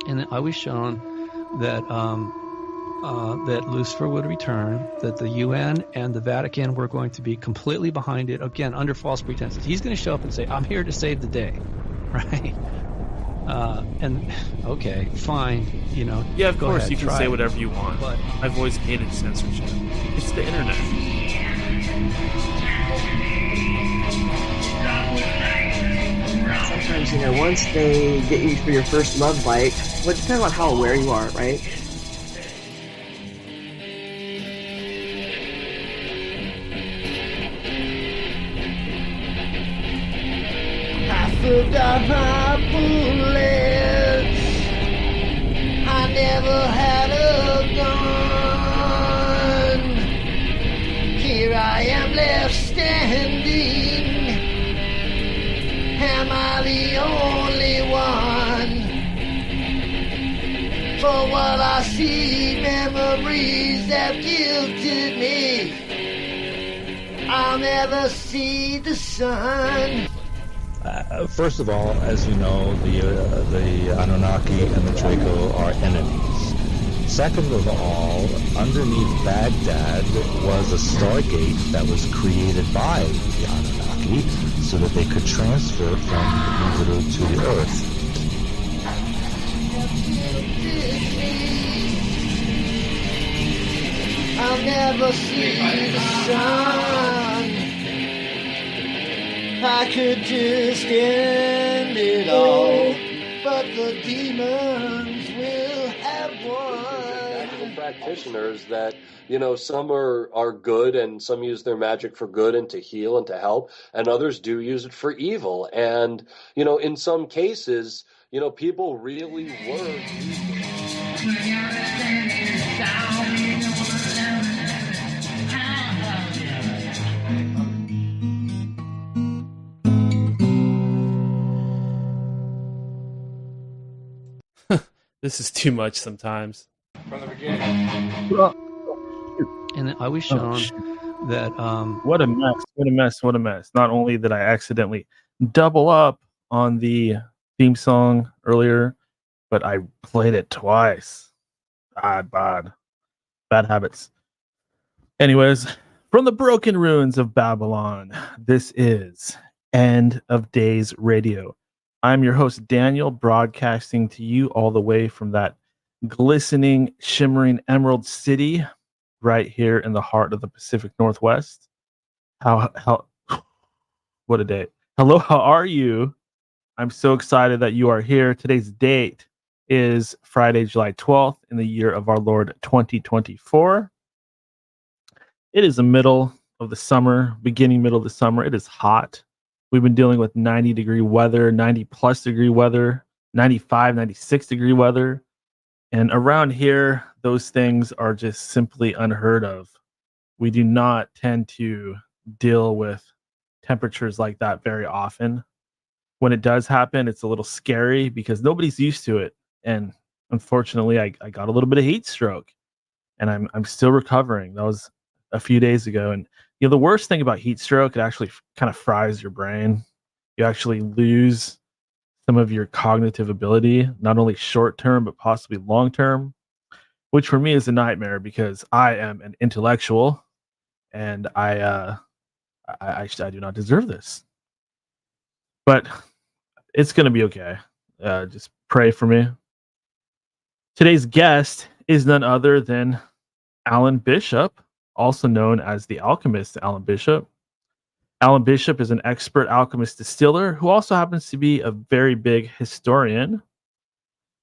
And I was shown that that Lucifer would return, that the UN and the Vatican were going to be completely behind it, again, under false pretenses. He's going to show up and say, I'm here to save the day, right? And, okay, fine, you know. Yeah, of course, ahead, you can say whatever you want. But I've always hated censorship. It's the internet. Sometimes, you know, once they get you for your first love bite, well, it depends on how aware you are, right? I forgot my bullets. I never had a gun. Here I am left standing. Am I the only one? For what I see, memories have guilted me. I'll never see the sun. First of all, as you know, the Anunnaki and the Draco are enemies. Second of all, underneath Baghdad was a stargate that was created by the Anunnaki so that they could transfer from Jupiter to the Earth. I'll never see the sun. I could just end it all, but the demons will have won. Magical practitioners that, you know, some are good and some use their magic for good and to heal and to help, and others do use it for evil. And, you know, in some cases, you know, people really were using it. This is too much sometimes. From the beginning. And I was shown that... What a mess, what a mess, what a mess. Not only did I accidentally double up on the theme song earlier, but I played it twice. Bad habits. Anyways, from the broken ruins of Babylon, this is End of Days Radio. I'm your host, Daniel, broadcasting to you all the way from that glistening, shimmering Emerald City right here in the heart of the Pacific Northwest. How what a day. Hello, how are you? I'm so excited that you are here. Today's date is Friday, July 12th in the year of our Lord 2024. It is the middle of the summer, middle of the summer. It is hot. We've been dealing with 90-degree weather, 90-plus degree weather, 95, 96-degree weather. And around here, those things are just simply unheard of. We do not tend to deal with temperatures like that very often. When it does happen, it's a little scary because nobody's used to it. And unfortunately, I got a little bit of heat stroke. And I'm still recovering. That was a few days ago. And you know, the worst thing about heat stroke, it actually kind of fries your brain. You actually lose some of your cognitive ability, not only short term, but possibly long term, which for me is a nightmare because I am an intellectual and I do not deserve this. But it's going to be okay. Just pray for me. Today's guest is none other than Alan Bishop, also known as the alchemist Alan Bishop. Alan Bishop is an expert alchemist distiller who also happens to be a very big historian.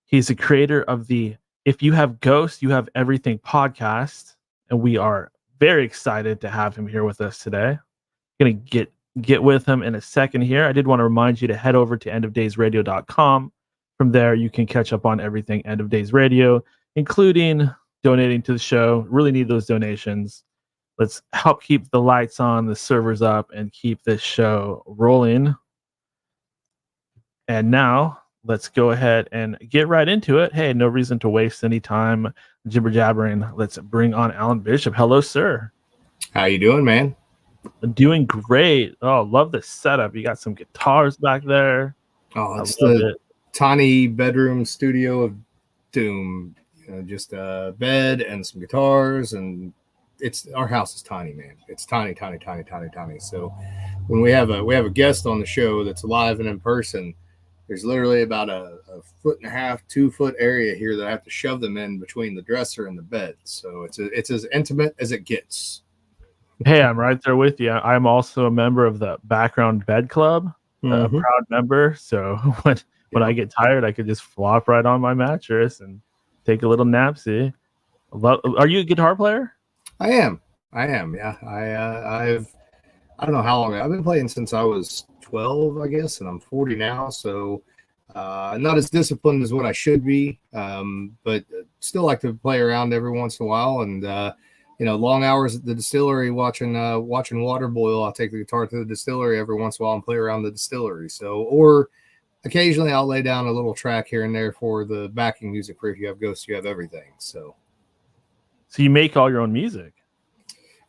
He's the creator of the If You Have Ghosts, You Have Everything podcast, and we are very excited to have him here with us today. Going to get with him in a second here. I did want to remind you to head over to endofdaysradio.com. From there, you can catch up on everything End of Days Radio, including donating to the show. Really need those donations. Let's help keep the lights on, the servers up, and keep this show rolling. And now, let's go ahead and get right into it. Hey, no reason to waste any time jibber jabbering. Let's bring on Alan Bishop. Hello, sir. How you doing, man? Doing great. Oh, love the setup. You got some guitars back there. Oh, I it's love the it. tiny bedroom studio of doom. Just a bed and some guitars, and it's our house is tiny, man. It's tiny, tiny, tiny, tiny, tiny. So when we have a guest on the show that's live and in person, there's literally about a foot and a half, 2 foot area here that I have to shove them in between the dresser and the bed. So it's as intimate as it gets. Hey, I'm right there with you. I'm also a member of the Background Bed Club, a Mhm. proud member. So when I Yep. get tired, I could just flop right on my mattress and take a little napsy. Are you a guitar player? I am. I am. Yeah. I don't know how long I've been playing since I was 12, I guess, and I'm 40 now. So not as disciplined as what I should be, but still like to play around every once in a while. And long hours at the distillery watching water boil. I'll take the guitar to the distillery every once in a while and play around the distillery. So, or occasionally I'll lay down a little track here and there for the backing music for if you have ghosts, you have everything. So. So you make all your own music?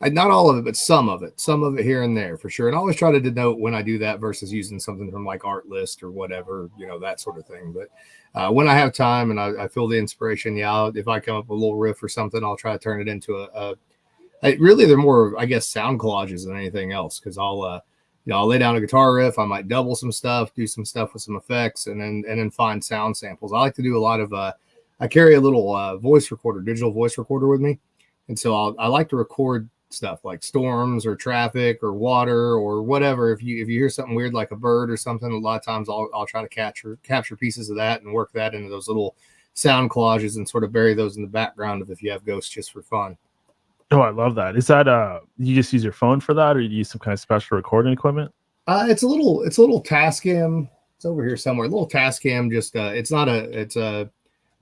Not all of it, but some of it here and there for sure. And I always try to denote when I do that versus using something from like Art List or whatever, that sort of thing. But when I have time and I feel the inspiration, if I come up with a little riff or something, I'll try to turn it into really they're more, I guess, sound collages than anything else. Cause I'll lay down a guitar riff. I might double some stuff, do some stuff with some effects and then find sound samples. I like to do a lot of, I carry a little digital voice recorder with me. And so I like to record stuff like storms or traffic or water or whatever. If you hear something weird like a bird or something, a lot of times I'll try to capture pieces of that and work that into those little sound collages and sort of bury those in the background of if you have ghosts just for fun. Oh, I love that. Is that you just use your phone for that, or you use some kind of special recording equipment? It's a little Tascam. It's over here somewhere. A little Tascam. Just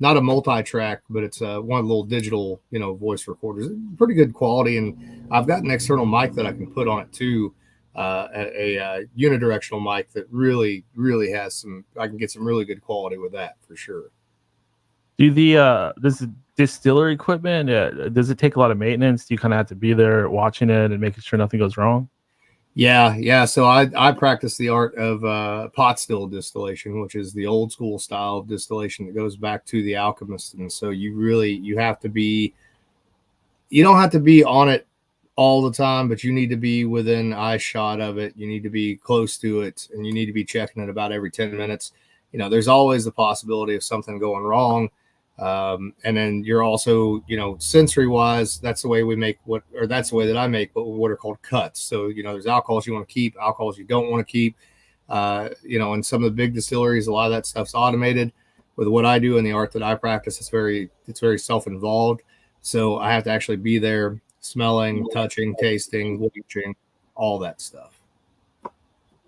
not a multi-track, but it's one of the little digital, voice recorders. Pretty good quality, and I've got an external mic that I can put on it too, a unidirectional mic that really, really has some. I can get some really good quality with that for sure. Does the distiller equipment does it take a lot of maintenance? Do you kind of have to be there watching it and making sure nothing goes wrong? Yeah. So I practice the art of pot still distillation, which is the old school style of distillation that goes back to the alchemist. And so you have to be, you don't have to be on it all the time, but you need to be within eye shot of it. You need to be close to it, and you need to be checking it about every 10 minutes. There's always the possibility of something going wrong. And then you're also, sensory wise, that's the way that's the way that I make what are called cuts. So, there's alcohols you want to keep, alcohols you don't want to keep. In some of the big distilleries, a lot of that stuff's automated. With what I do and the art that I practice, it's very self-involved. So I have to actually be there, smelling, touching, tasting, watching, all that stuff.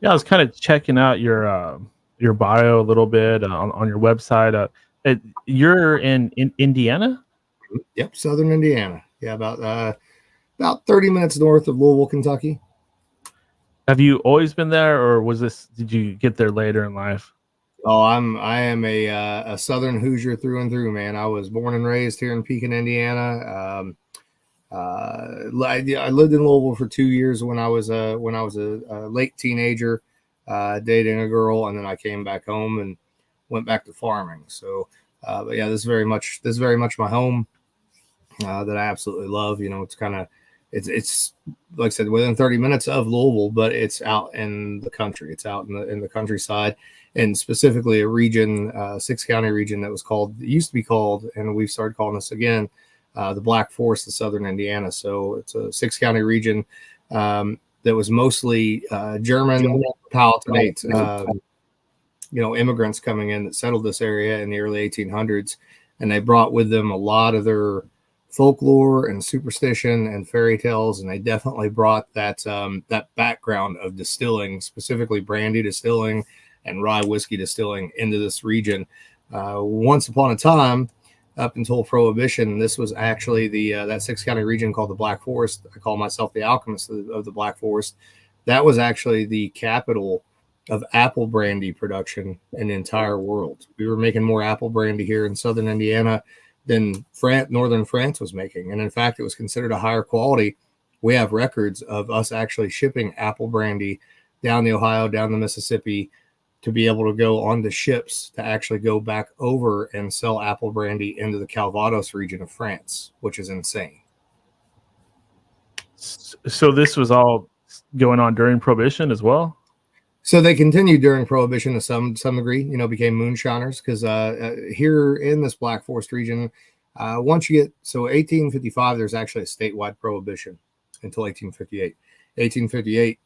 Yeah, I was kind of checking out your bio a little bit on your website. You're in Indiana? Yep, Southern Indiana. Yeah, about 30 minutes north of Louisville, Kentucky. Have you always been there, or did you get there later in life? Oh, I am a Southern Hoosier through and through, man. I was born and raised here in Pekin, Indiana. I lived in Louisville for 2 years when I was a late teenager, dating a girl, and then I came back home and went back to farming. So, but yeah, this is very much my home that I absolutely love. It's like I said, within 30 minutes of Louisville, but it's out in the country. It's out in the countryside, and specifically a region, 6-county region that used to be called, and we've started calling this again, the Black Forest of Southern Indiana. So it's a 6-county region that was mostly German Palatinate, immigrants coming in that settled this area in the early 1800s, and they brought with them a lot of their folklore and superstition and fairy tales, and they definitely brought that background of distilling, specifically brandy distilling and rye whiskey distilling, into this region. Once upon a time, up until Prohibition, this was actually that 6-county region called the Black Forest. I call myself the alchemist of the Black Forest. That was actually the capital of apple brandy production in the entire world. We were making more apple brandy here in Southern Indiana than northern France was making. And in fact, it was considered a higher quality. We have records of us actually shipping apple brandy down the Ohio, down the Mississippi, to be able to go on the ships to actually go back over and sell apple brandy into the Calvados region of France, which is insane. So this was all going on during Prohibition as well? So they continued during Prohibition to some degree, became moonshiners, because here in this Black Forest region, once you get, so 1855, there's actually a statewide prohibition until 1858. 1858,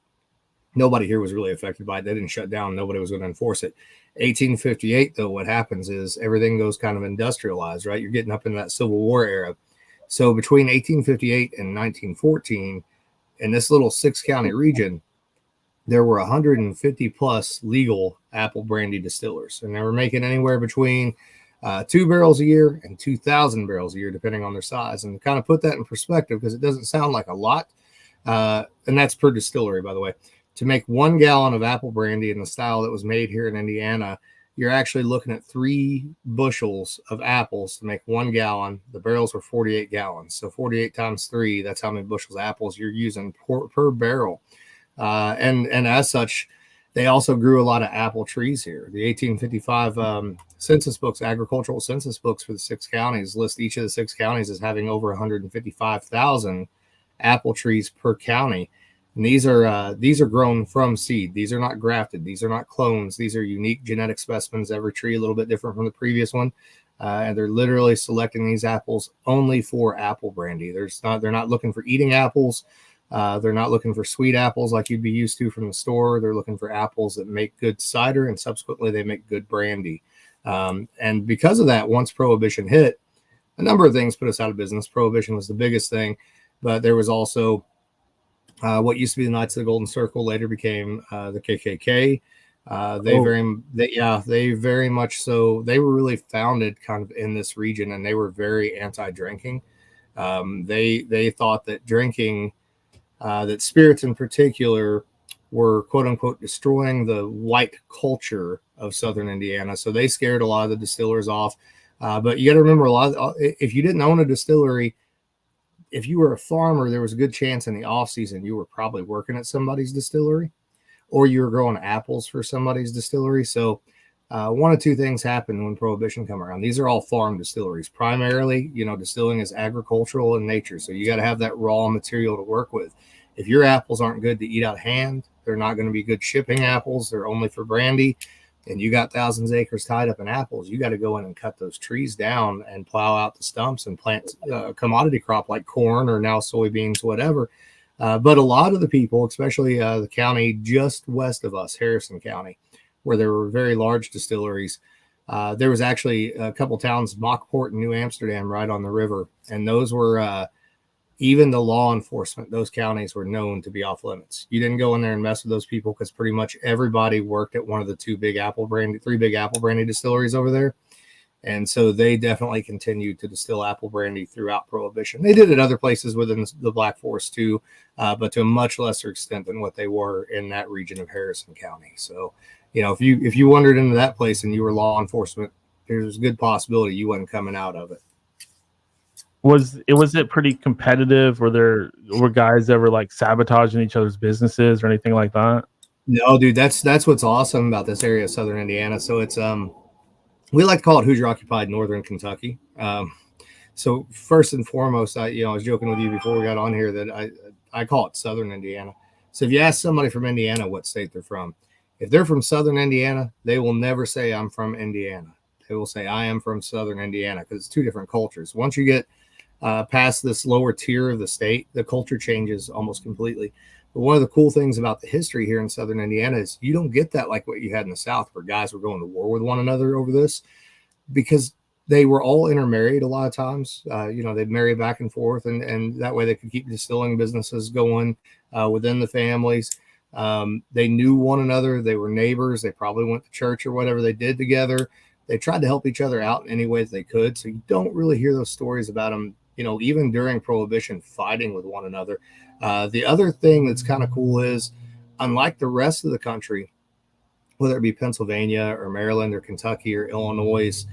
nobody here was really affected by it. They didn't shut down. Nobody was going to enforce it. 1858, though, what happens is everything goes kind of industrialized, right? You're getting up into that Civil War era. So between 1858 and 1914, in this little 6-county region, there were 150 plus legal apple brandy distillers, and they were making anywhere between 2 barrels a year and 2,000 barrels a year, depending on their size. And to kind of put that in perspective, because it doesn't sound like a lot, and that's per distillery, by the way. To make 1 gallon of apple brandy in the style that was made here in Indiana, you're actually looking at 3 bushels of apples to make 1 gallon. The barrels were 48 gallons. So 48 times 3, that's how many bushels of apples you're using per barrel. And as such, they also grew a lot of apple trees here. The 1855 census books, agricultural census books for the 6 counties, list each of the 6 counties as having over 155,000 apple trees per county. And these are grown from seed. These are not grafted. These are not clones. These are unique genetic specimens. Every tree a little bit different from the previous one. And they're literally selecting these apples only for apple brandy. They're not looking for eating apples. They're not looking for sweet apples like you'd be used to from the store. They're looking for apples that make good cider, and subsequently they make good brandy. And because of that, once Prohibition hit, a number of things put us out of business. Prohibition was the biggest thing, but there was also what used to be the Knights of the Golden Circle later became the KKK. They very much so. They were really founded kind of in this region, and they were very anti-drinking. They thought that drinking, that spirits in particular, were quote unquote destroying the white culture of Southern Indiana. So they scared a lot of the distillers off. But you got to remember, if you didn't own a distillery, if you were a farmer, there was a good chance in the off season you were probably working at somebody's distillery, or you were growing apples for somebody's distillery. So one of two things happened when Prohibition came around. These are all farm distilleries. Primarily, distilling is agricultural in nature. So you got to have that raw material to work with. If your apples aren't good to eat out of hand, they're not going to be good shipping apples. They're only for brandy. And you got thousands of acres tied up in apples. You got to go in and cut those trees down and plow out the stumps and plant a commodity crop like corn or now soybeans, whatever. But a lot of the people, especially the county just west of us, Harrison County, where there were very large distilleries, there was actually a couple towns, Mockport and New Amsterdam, right on the river. And those were, even the law enforcement, those counties were known to be off limits. You didn't go in there and mess with those people because pretty much everybody worked at one of the 3 big apple brandy distilleries over there. And so they definitely continued to distill apple brandy throughout Prohibition. They did it other places within the Black Forest too, but to a much lesser extent than what they were in that region of Harrison County. So, if you wandered into that place and you were law enforcement, there's a good possibility you wasn't coming out of it. Was it pretty competitive? Were guys ever like sabotaging each other's businesses or anything like that? No, dude, that's what's awesome about this area of Southern Indiana. So it's we like to call it Hoosier occupied Northern Kentucky. So first and foremost, I was joking with you before we got on here that I call it Southern Indiana. So if you ask somebody from Indiana what state they're from, if they're from Southern Indiana, they will never say I'm from Indiana. They will say I am from Southern Indiana, because it's 2 different cultures. Once you get past this lower tier of the state, the culture changes almost completely. But one of the cool things about the history here in Southern Indiana is you don't get that like what you had in the South, where guys were going to war with one another over this, because they were all intermarried a lot of times. They'd marry back and forth, and that way they could keep distilling businesses going within the families. They knew one another. They were neighbors. They probably went to church or whatever they did together. They tried to help each other out in any way that they could. So you don't really hear those stories about them, even during Prohibition, fighting with one another. The other thing that's kind of cool is, unlike the rest of the country, whether it be Pennsylvania or Maryland or Kentucky or Illinois,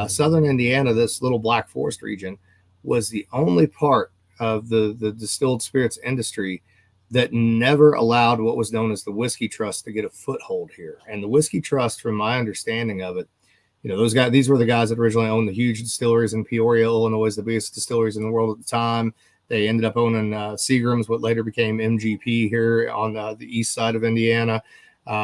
Southern Indiana, this little Black Forest region, was the only part of the distilled spirits industry that never allowed what was known as the Whiskey Trust to get a foothold here. And the Whiskey Trust, from my understanding of it, those guys, these were the guys that originally owned the huge distilleries in Peoria, Illinois, the biggest distilleries in the world at the time. They ended up owning Seagram's, what later became MGP here on the east side of Indiana.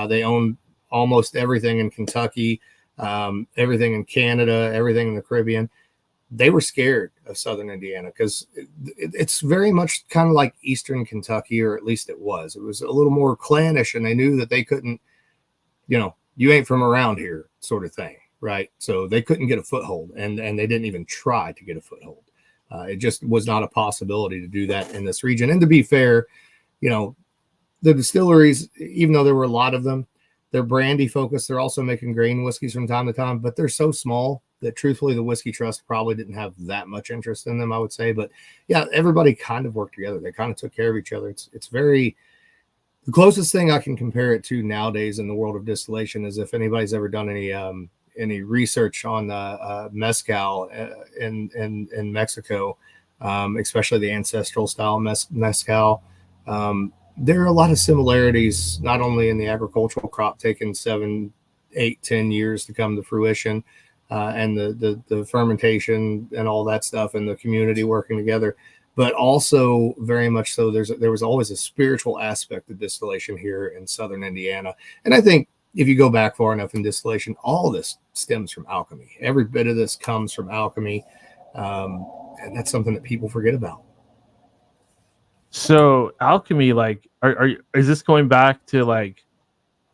They owned almost everything in Kentucky, everything in Canada, everything in the Caribbean. They were scared of Southern Indiana because it's very much kind of like Eastern Kentucky, or at least it was. It was a little more clannish, and they knew that they couldn't, you ain't from around here sort of thing, right? So they couldn't get a foothold, and they didn't even try to get a foothold. It just was not a possibility to do that in this region. And to be fair, the distilleries, even though there were a lot of them, they're brandy focused. They're also making grain whiskeys from time to time, but they're so small that truthfully the Whiskey Trust probably didn't have that much interest in them, I would say. But yeah, everybody kind of worked together. They kind of took care of each other. It's very, the closest thing I can compare it to nowadays in the world of distillation is if anybody's ever done any research on mezcal in Mexico, especially the ancestral style mezcal. There are a lot of similarities, not only in the agricultural crop taking 7, 8, 10 years to come to fruition, and the fermentation and all that stuff, and the community working together, but also very much so there was always a spiritual aspect of distillation here in Southern Indiana. And I think if you go back far enough in distillation, all this stems from alchemy. Every bit of this comes from alchemy, and that's something that people forget about. So alchemy, like, is this going back to like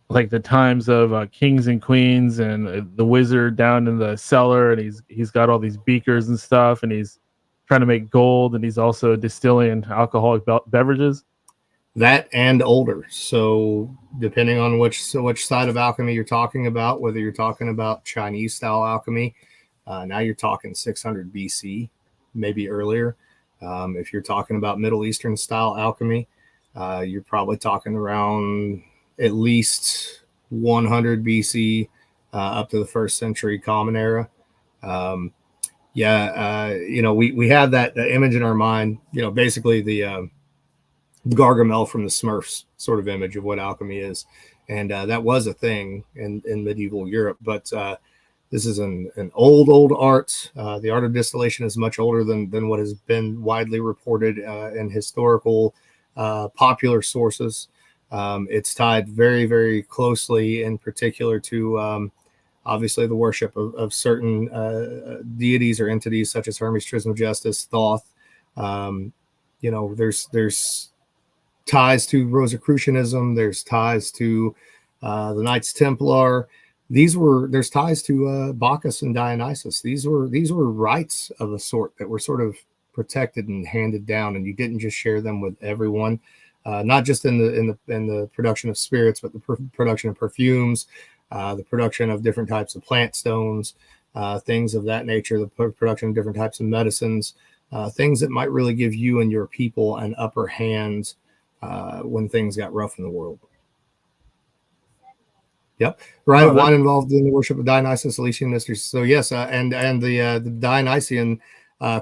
the times of kings and queens and the wizard down in the cellar, and he's got all these beakers and stuff, and he's trying to make gold, and he's also distilling alcoholic beverages? That and older. So depending on which side of alchemy you're talking about, whether you're talking about Chinese style alchemy, now you're talking 600 BC, maybe earlier. If you're talking about Middle Eastern style alchemy, you're probably talking around at least 100 BC up to the 1st century Common Era. We have that image in our mind, basically the Gargamel from the Smurfs sort of image of what alchemy is. And that was a thing in medieval Europe. But this is an old art. The art of distillation is much older than what has been widely reported in historical popular sources. It's tied very, very closely in particular to obviously the worship of certain deities or entities such as Hermes Trismegistus, Thoth. There's ties to Rosicrucianism. There's ties to the Knights Templar. There's ties to Bacchus and Dionysus. These were rites of a sort that were sort of protected and handed down, and you didn't just share them with everyone. Not just in the production of spirits, but the production of perfumes, the production of different types of plant stones, things of that nature, the production of different types of medicines, things that might really give you and your people an upper hand when things got rough in the world. Yep, right. Wine involved in the worship of Dionysus, Elysian mysteries. So yes, and the Dionysian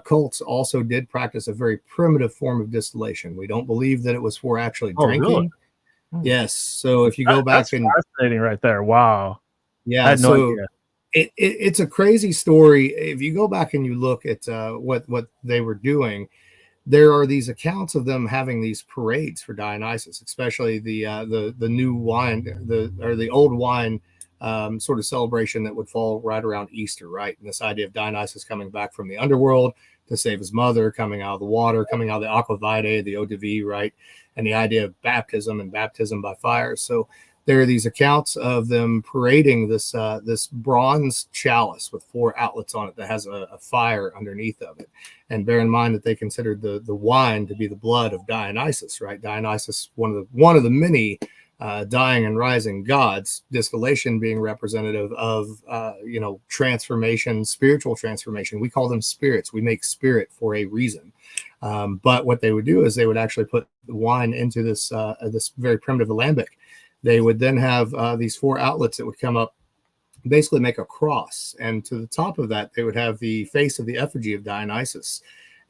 cults also did practice a very primitive form of distillation. We don't believe that it was for actually drinking. Really? Yes. So if you go back, that's fascinating right there. Wow. Yeah. I had no idea. It's a crazy story. If you go back and you look at what they were doing, there are these accounts of them having these parades for Dionysus, especially the new wine, the old wine sort of celebration that would fall right around Easter, right? And this idea of Dionysus coming back from the underworld to save his mother, coming out of the water, coming out of the aqua vitae, the eau de vie, right? And the idea of baptism and baptism by fire. So there are these accounts of them parading this bronze chalice with 4 outlets on it that has a fire underneath of it. And bear in mind that they considered the wine to be the blood of Dionysus, right? Dionysus, one of the many dying and rising gods. Distillation being representative of transformation, spiritual transformation. We call them spirits. We make spirit for a reason. But what they would do is they would actually put the wine into this very primitive alembic. They would then have these 4 outlets that would come up, basically make a cross. And to the top of that, they would have the face of the effigy of Dionysus.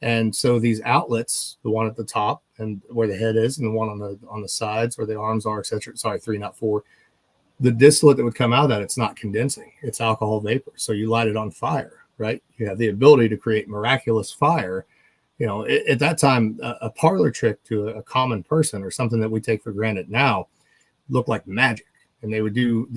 And so these outlets, the one at the top and where the head is, and the one on the sides where the arms are, etc. Sorry, 3, not 4. The distillate that would come out of that, it's not condensing, it's alcohol vapor. So you light it on fire, right? You have the ability to create miraculous fire. At that time, a parlor trick to a common person, or something that we take for granted now, looked like magic. And they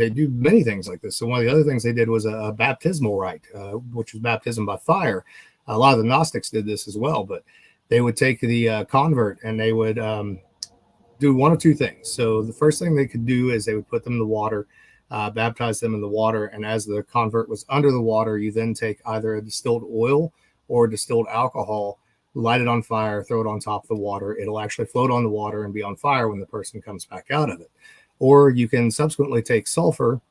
do many things like this. So one of the other things they did was a baptismal rite, which was baptism by fire. A lot of the Gnostics did this as well, but they would take the convert and they would do one of two things. So the first thing they could do is they would put them in the water, baptize them in the water. And as the convert was under the water, you then take either a distilled oil or distilled alcohol, light it on fire, throw it on top of the water. It'll actually float on the water and be on fire when the person comes back out of it. Or you can subsequently take sulfur,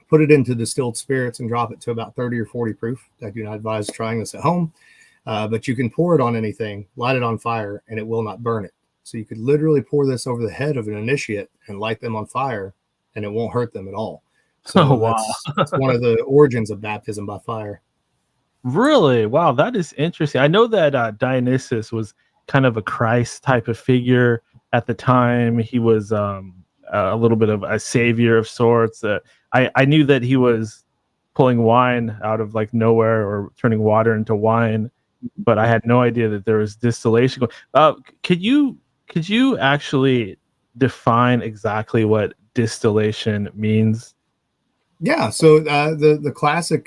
put it into distilled spirits, and drop it to about 30 or 40 proof. I do not advise trying this at home, but you can pour it on anything, light it on fire, and it will not burn it. So you could literally pour this over the head of an initiate and light them on fire, and it won't hurt them at all. So that's one of the origins of baptism by fire. Really? Wow, that is interesting. I know that Dionysus was kind of a Christ type of figure at the time. He was a little bit of a savior of sorts. I knew that he was pulling wine out of like nowhere, or turning water into wine, but I had no idea that there was distillation. Could you actually define exactly what distillation means? Yeah. So the classic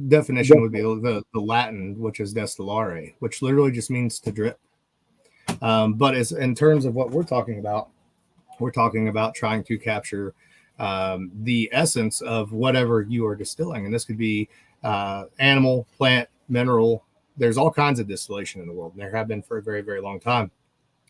definition would be the Latin, which is destillare, which literally just means to drip. But as in terms of what we're talking about trying to capture the essence of whatever you are distilling. And this could be animal, plant, mineral. There's all kinds of distillation in the world, and there have been for a very, very long time.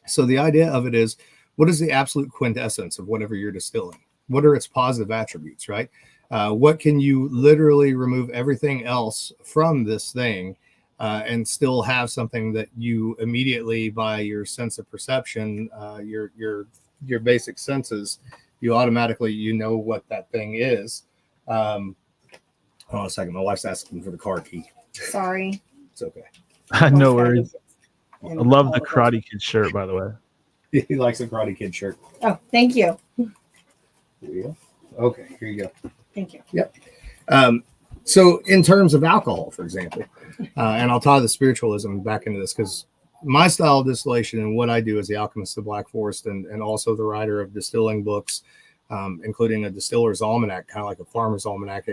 So the idea of it is, what is the absolute quintessence of whatever you're distilling? What are its positive attributes, right? What can you literally remove everything else from this thing and still have something that you immediately, by your sense of perception, your basic senses, you automatically know what that thing is. Hold on a second. My wife's asking for the car key. Sorry. It's okay. No worries. I love the Karate Kid shirt, by the way. He likes the Karate Kid shirt. Oh, thank you. Here you go. Okay, here you go. Thank you. Yep. So in terms of alcohol, for example, and I'll tie the spiritualism back into this, because my style of distillation and what I do as the alchemist of the Black Forest, and also the writer of distilling books, including a distiller's almanac, kind of like a farmer's almanac.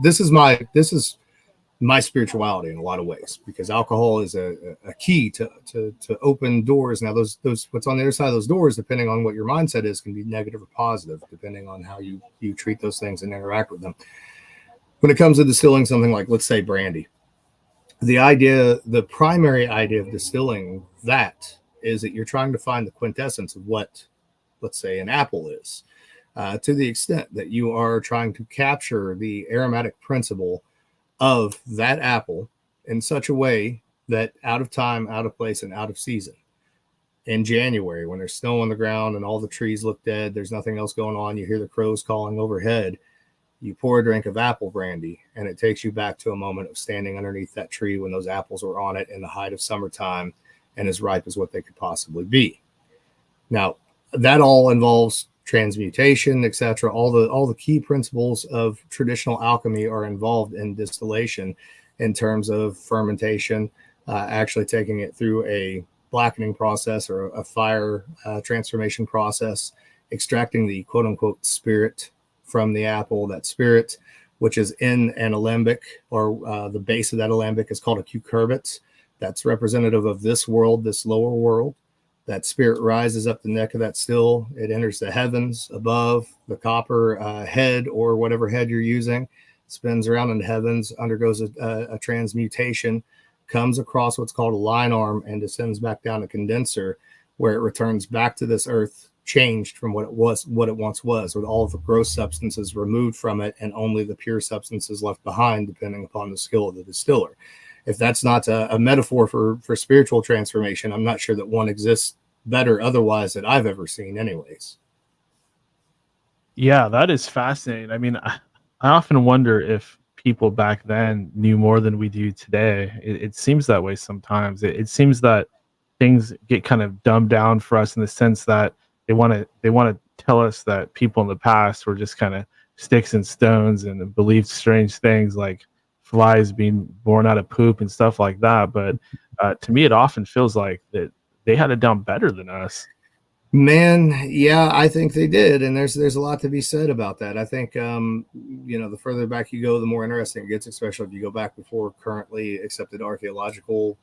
This is my spirituality in a lot of ways, because alcohol is a key to open doors. Now, those what's on the other side of those doors, depending on what your mindset is, can be negative or positive, depending on how you treat those things and interact with them. When it comes to distilling something like, let's say, brandy, the primary idea of distilling that is that you're trying to find the quintessence of what, let's say, an apple is, to the extent that you are trying to capture the aromatic principle of that apple in such a way that out of time, out of place, and out of season. In January, when there's snow on the ground and all the trees look dead, there's nothing else going on, you hear the crows calling overhead, you pour a drink of apple brandy, and it takes you back to a moment of standing underneath that tree when those apples were on it in the height of summertime and as ripe as what they could possibly be. Now, that all involves transmutation, etc. All the key principles of traditional alchemy are involved in distillation, in terms of fermentation, actually taking it through a blackening process or a fire transformation process, extracting the quote unquote spirit from the apple. That spirit, which is in an alembic, or the base of that alembic is called a cucurbit. That's representative of this world, this lower world. That spirit rises up the neck of that still. It enters the heavens above the copper head, or whatever head you're using, spins around in the heavens, undergoes a transmutation, comes across what's called a line arm, and descends back down a condenser, where it returns back to this earth changed from what it once was, with all of the gross substances removed from it and only the pure substances left behind, depending upon the skill of the distiller. If that's not a metaphor for spiritual transformation, I'm not sure that one exists better otherwise that I've ever seen anyways. Yeah, that is fascinating. I mean, I often wonder if people back then knew more than we do today. It seems that way sometimes. It seems that things get kind of dumbed down for us in the sense that they want to tell us that people in the past were just kind of sticks and stones and believed strange things like flies being born out of poop and stuff like that. But to me, it often feels like that they had it down better than us. Man, yeah, I think they did, and there's a lot to be said about that. I think the further back you go, the more interesting it gets, especially if you go back before currently accepted archaeological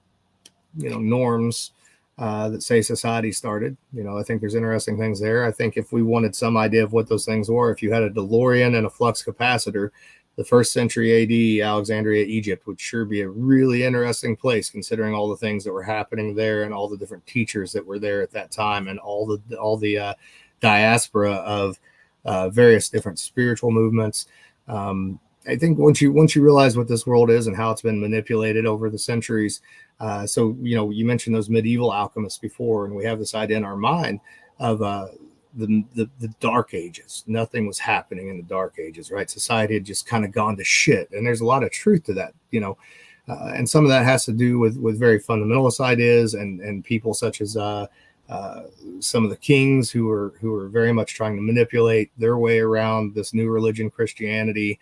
norms that say society started. I think there's interesting things there. I think if we wanted some idea of what those things were, if you had a DeLorean and a flux capacitor, the 1st century AD, Alexandria, Egypt would sure be a really interesting place, considering all the things that were happening there and all the different teachers that were there at that time and all the diaspora of various different spiritual movements. I think once you realize what this world is and how it's been manipulated over the centuries, so you mentioned those medieval alchemists before, and we have this idea in our mind of the dark ages. Nothing was happening in the dark ages, right? Society had just kind of gone to shit, and there's a lot of truth to that, and some of that has to do with very fundamentalist ideas and people such as some of the kings who were very much trying to manipulate their way around this new religion, Christianity,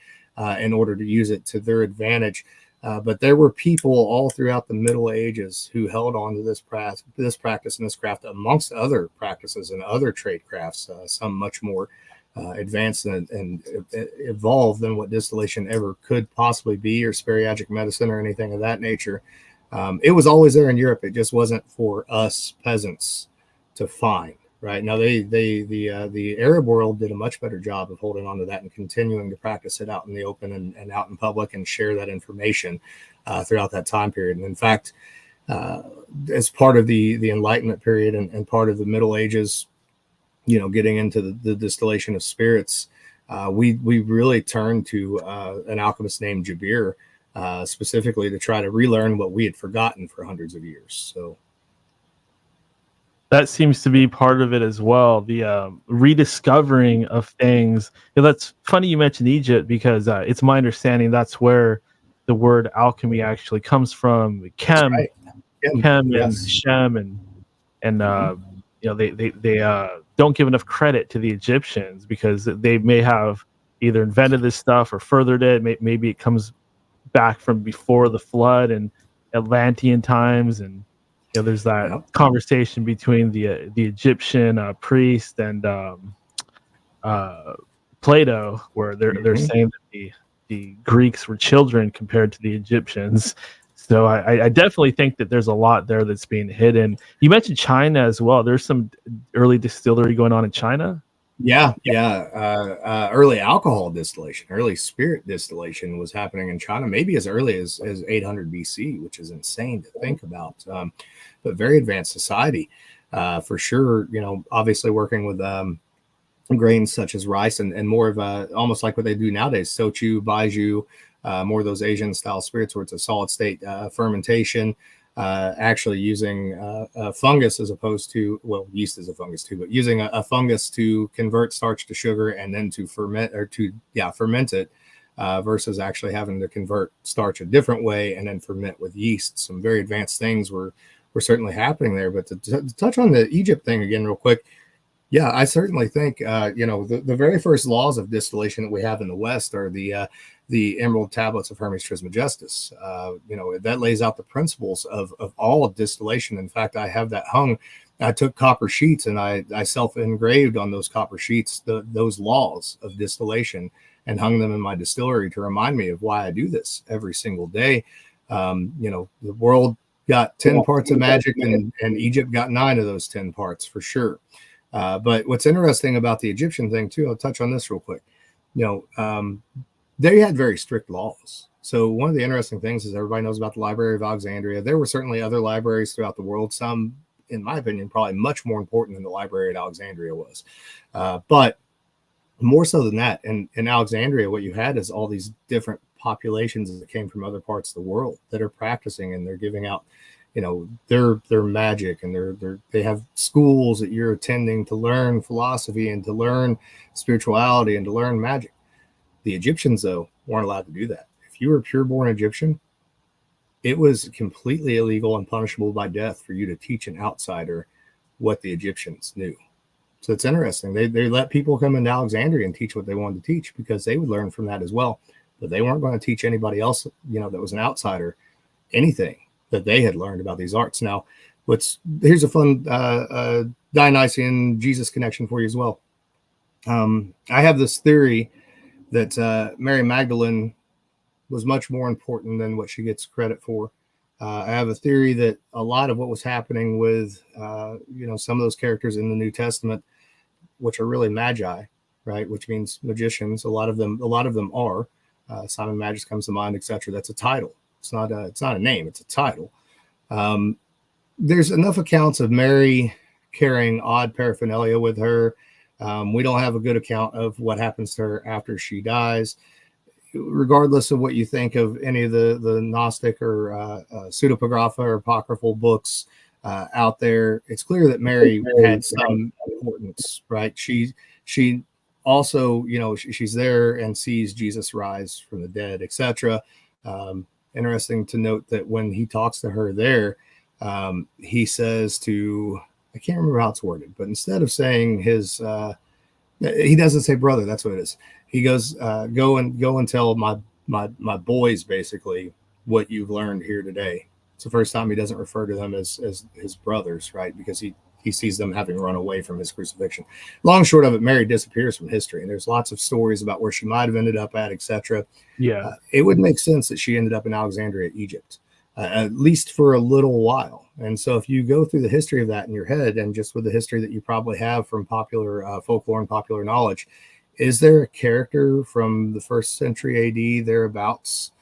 in order to use it to their advantage. But there were people all throughout the Middle Ages who held on to this practice and this craft, amongst other practices and other trade crafts, some much more advanced and evolved than what distillation ever could possibly be, or sparygic medicine or anything of that nature. It was always there in Europe. It just wasn't for us peasants to find. Right now, the Arab world did a much better job of holding on to that and continuing to practice it out in the open and out in public and share that information throughout that time period. And in fact, as part of the Enlightenment period and part of the Middle Ages, getting into the distillation of spirits, we really turned to an alchemist named Jabir specifically to try to relearn what we had forgotten for hundreds of years. So. That seems to be part of it as well. The rediscovering of things. That's funny you mentioned Egypt, because it's my understanding that's where the word alchemy actually comes from. Chem, right. Chem, Yes. and Shem, and they don't give enough credit to the Egyptians because they may have either invented this stuff or furthered it. Maybe it comes back from before the flood and Atlantean times, and there's that conversation between the Egyptian priest and Plato, where they're saying that the Greeks were children compared to the Egyptians. So I definitely think that there's a lot there that's being hidden. You mentioned China as well. There's some early distillery going on in China. Yeah. Early alcohol distillation, early spirit distillation was happening in China, maybe as early as 800 BC, which is insane to think about. But very advanced society, for sure. Obviously working with grains such as rice and more of almost like what they do nowadays, sochu, baijiu, more of those Asian style spirits where it's a solid state fermentation. Actually using a fungus as opposed to, well, yeast is a fungus too, but using a fungus to convert starch to sugar and then to ferment it versus actually having to convert starch a different way and then ferment with yeast. Some very advanced things were certainly happening there. But to touch on the Egypt thing again real quick, yeah, I certainly think, the very first laws of distillation that we have in the West are the Emerald Tablets of Hermes Trismegistus. That lays out the principles of all distillation. In fact, I have that hung. I took copper sheets and I self-engraved on those copper sheets those laws of distillation and hung them in my distillery to remind me of why I do this every single day. The world got 10 parts of magic and Egypt got 9 of those 10 parts for sure. But what's interesting about the Egyptian thing too, I'll touch on this real quick. They had very strict laws. So one of the interesting things is everybody knows about the Library of Alexandria. There were certainly other libraries throughout the world. Some, in my opinion, probably much more important than the Library at Alexandria was. But more so than that, in Alexandria, what you had is all these different populations that came from other parts of the world that are practicing, and they're giving out their magic, and they have schools that you're attending to learn philosophy and to learn spirituality and to learn magic. The Egyptians, though, weren't allowed to do that. if you were a pureborn Egyptian, it was completely illegal and punishable by death for you to teach an outsider what the Egyptians knew. So it's interesting. They let people come into Alexandria and teach what they wanted to teach because they would learn from that as well. But they weren't going to teach anybody else, that was an outsider, anything that they had learned about these arts. Now, here's a fun Dionysian Jesus connection for you as well. I have this theory that Mary Magdalene was much more important than what she gets credit for. I have a theory that a lot of what was happening with, some of those characters in the New Testament, which are really magi, right? Which means magicians. A lot of them are. Simon Magus comes to mind, etc. That's a title. It's not a name. It's a title. There's enough accounts of Mary carrying odd paraphernalia with her. We don't have a good account of what happens to her after she dies. Regardless of what you think of any of the Gnostic or pseudepigrapha or apocryphal books out there, it's clear that Mary had some importance, right? She also, she's there and sees Jesus rise from the dead, etc. Interesting to note that when he talks to her there, he says to, I can't remember how it's worded, but instead of saying his, he doesn't say brother. That's what it is. He goes, go and tell my boys basically what you've learned here today. It's the first time he doesn't refer to them as his brothers, right? Because he sees them having run away from his crucifixion. Long and short of it, Mary disappears from history, and there's lots of stories about where she might have ended up at, etc. Yeah, it would make sense that she ended up in Alexandria, Egypt, at least for a little while. And so if you go through the history of that in your head, and just with the history that you probably have from popular folklore and popular knowledge, is there a character from the 1st century AD thereabouts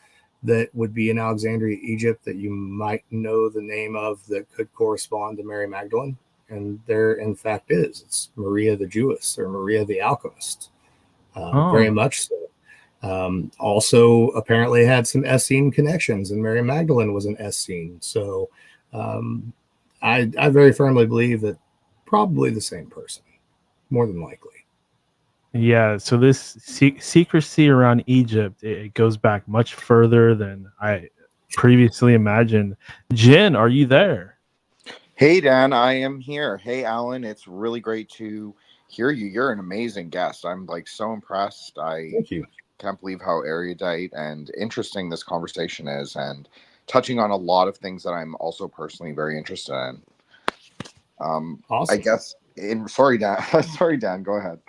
that would be in Alexandria, Egypt, that you might know the name of that could correspond to Mary Magdalene? And there, in fact, is. It's Maria the Jewess, or Maria the alchemist. Very much so. Also, apparently had some Essene connections, and Mary Magdalene was an Essene. So I very firmly believe that probably the same person, more than likely. Yeah, so this secrecy around Egypt, it goes back much further than I previously imagined. Jen, are you there? Hey, Dan, I am here. Hey, Alan, it's really great to hear you. You're an amazing guest. I'm so impressed. Thank you. Can't believe how erudite and interesting this conversation is, and touching on a lot of things that I'm also personally very interested in. Awesome. I guess, sorry, Dan. Sorry, Dan, go ahead.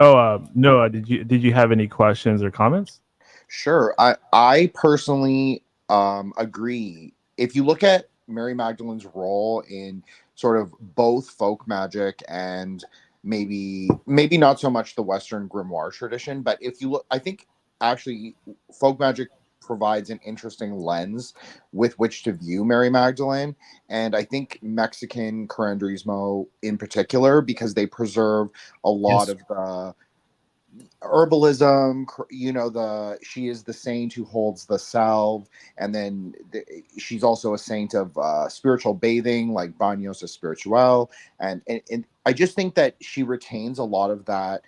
Oh, no, did you have any questions or comments? Sure. I personally agree. If you look at Mary Magdalene's role in sort of both folk magic and maybe not so much the Western grimoire tradition, but if you look, I think actually folk magic provides an interesting lens with which to view Mary Magdalene, and I think Mexican curandismo in particular, because they preserve a lot of the herbalism, she is the saint who holds the salve, and then she's also a saint of spiritual bathing, like baños espiritual, and I just think that she retains a lot of that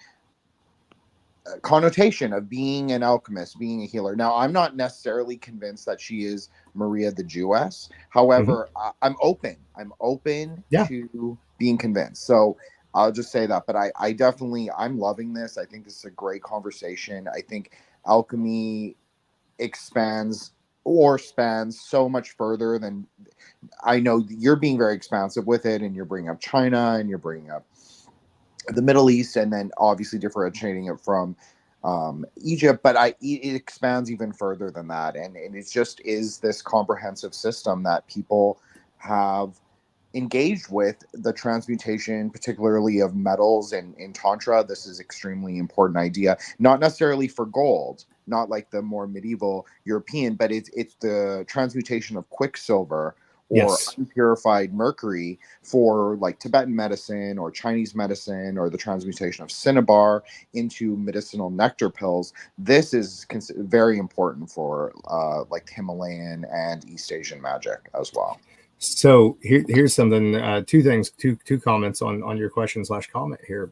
connotation of being an alchemist, being a healer. Now, I'm not necessarily convinced that she is Maria the Jewess. However, I'm open to being convinced. So I'll just say that, but I definitely, I'm loving this. I think this is a great conversation. I think alchemy expands or spans so much further than, I know you're being very expansive with it, and you're bringing up China, and you're bringing up the Middle East, and then obviously differentiating it from Egypt, but it expands even further than that. And it just is this comprehensive system that people have engaged with, the transmutation, particularly of metals, and in Tantra, this is extremely important idea, not necessarily for gold, not like the more medieval European, but it's the transmutation of quicksilver or unpurified mercury for like Tibetan medicine or Chinese medicine, or the transmutation of cinnabar into medicinal nectar pills. This is very important for like Himalayan and East Asian magic as well. So here's something. Two things. Two comments on your question / comment here.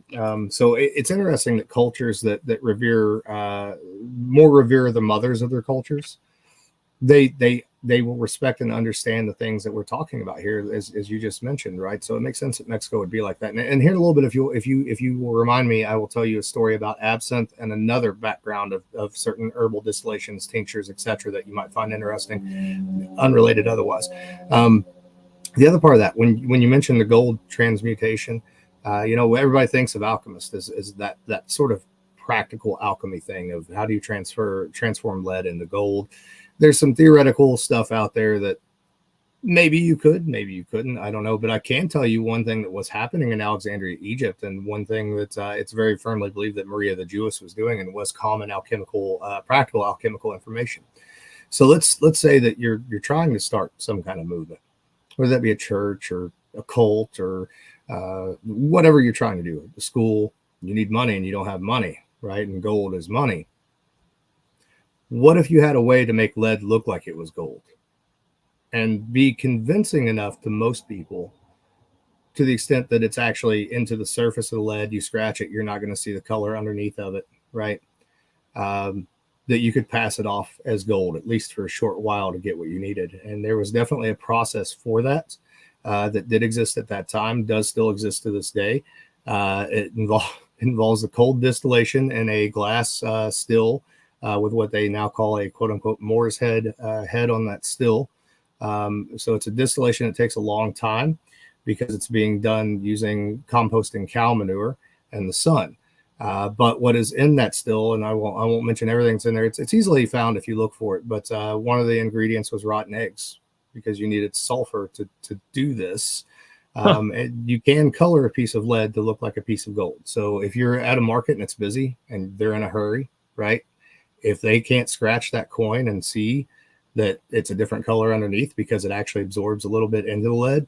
So it's interesting that cultures that revere the mothers of their cultures, they will respect and understand the things that we're talking about here, as you just mentioned, right? So it makes sense that Mexico would be like that. And here in a little bit, if you will remind me, I will tell you a story about absinthe and another background of certain herbal distillations, tinctures, etc., that you might find interesting, unrelated otherwise. The other part of that, when you mentioned the gold transmutation, everybody thinks of alchemist as that sort of practical alchemy thing of how do you transform lead into gold. There's some theoretical stuff out there that maybe you could, maybe you couldn't. I don't know. But I can tell you one thing that was happening in Alexandria, Egypt, and one thing that it's very firmly believed that Maria the Jewess was doing and was common practical alchemical information. So let's say that you're trying to start some kind of movement, whether that be a church or a cult or whatever you're trying to do. A school, you need money and you don't have money, right? And gold is money. What if you had a way to make lead look like it was gold and be convincing enough to most people to the extent that it's actually into the surface of the lead, you scratch it, you're not going to see the color underneath of it, right? That you could pass it off as gold, at least for a short while, to get what you needed. And there was definitely a process for that that did exist at that time, does still exist to this day. It involves the cold distillation in a glass still, with what they now call a quote unquote Moor's head on that still. So it's a distillation that takes a long time because it's being done using composting cow manure and the sun. But what is in that still, and I won't mention everything that's in there. It's easily found if you look for it. But one of the ingredients was rotten eggs because you needed sulfur to do this. And you can color a piece of lead to look like a piece of gold. So if you're at a market and it's busy and they're in a hurry, right? If they can't scratch that coin and see that it's a different color underneath because it actually absorbs a little bit into the lead,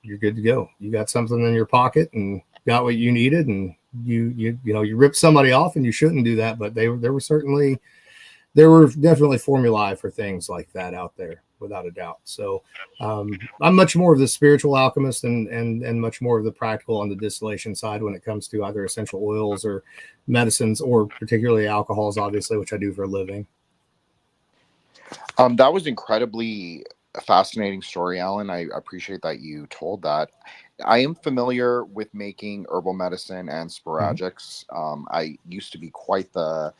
you're good to go. You got something in your pocket and got what you needed, and you ripped somebody off, and you shouldn't do that. But there were definitely formulae for things like that out there, without a doubt. So I'm much more of the spiritual alchemist and much more of the practical on the distillation side when it comes to either essential oils or medicines, or particularly alcohols, obviously, which I do for a living. That was incredibly a fascinating story, Alan. I appreciate that you told that. I am familiar with making herbal medicine and sporagics. I used to be quite I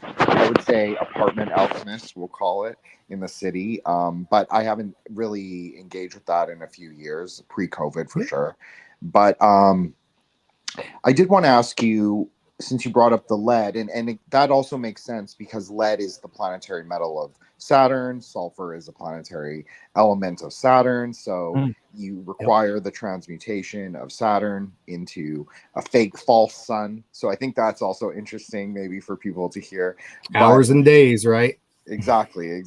would say, apartment alchemist, we'll call it, in the city. But I haven't really engaged with that in a few years, pre-COVID for sure. But I did want to ask you, since you brought up the lead, and that also makes sense because lead is the planetary metal of Saturn, sulfur is a planetary element of Saturn, so you require the transmutation of Saturn into a fake false sun. So I think that's also interesting maybe for people to hear. Hours and days, right? Exactly.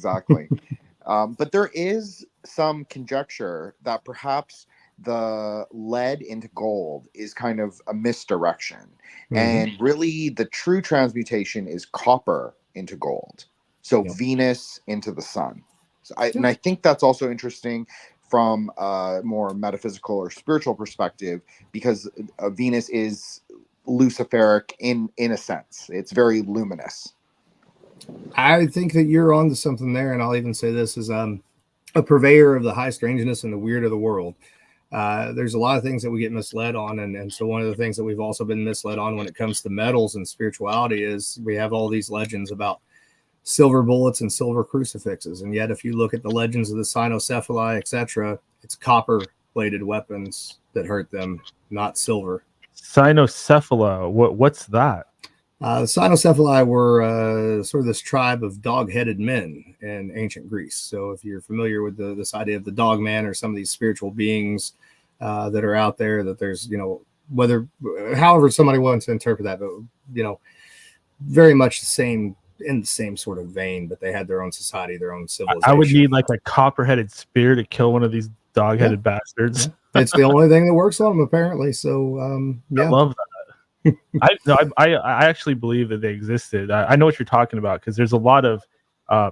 But there is some conjecture that perhaps the lead into gold is kind of a misdirection. And really the true transmutation is copper into gold. So Venus into the sun. So I think that's also interesting from a more metaphysical or spiritual perspective, because Venus is luciferic in a sense. It's very luminous. I think that you're onto something there, and I'll even say this as a purveyor of the high strangeness and the weird of the world. There's a lot of things that we get misled on, and so one of the things that we've also been misled on when it comes to metals and spirituality is we have all these legends about silver bullets and silver crucifixes, and yet if you look at the legends of the cynocephali, etc., it's copper plated weapons that hurt them, not silver. Cynocephala, what's that? The cynocephali were sort of this tribe of dog-headed men in ancient Greece. So if you're familiar with this idea of the dog man or some of these spiritual beings that are out there, that there's, however somebody wants to interpret that, but, very much in the same sort of vein, but they had their own society, their own civilization. I would need like a copper-headed spear to kill one of these dog-headed bastards. Yeah. It's the only thing that works on them, apparently. So, I love that. I actually believe that they existed. I know what you're talking about because there's a lot of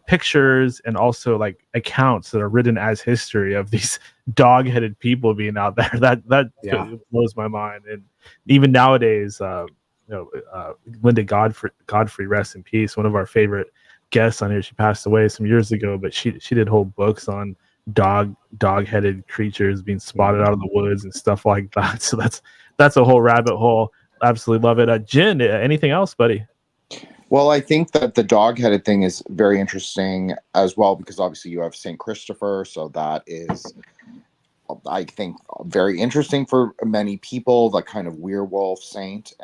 pictures and also like accounts that are written as history of these dog-headed people being out there. That blows my mind. And even nowadays, Linda Godfrey, rest in peace, one of our favorite guests on here. She passed away some years ago, but she did whole books on dog-headed creatures being spotted out of the woods and stuff like that. So that's a whole rabbit hole. Absolutely love it. Jin, anything else, buddy? Well, I think that the dog-headed thing is very interesting as well, because obviously you have St. Christopher, so that is, I think, very interesting for many people, the kind of werewolf saint,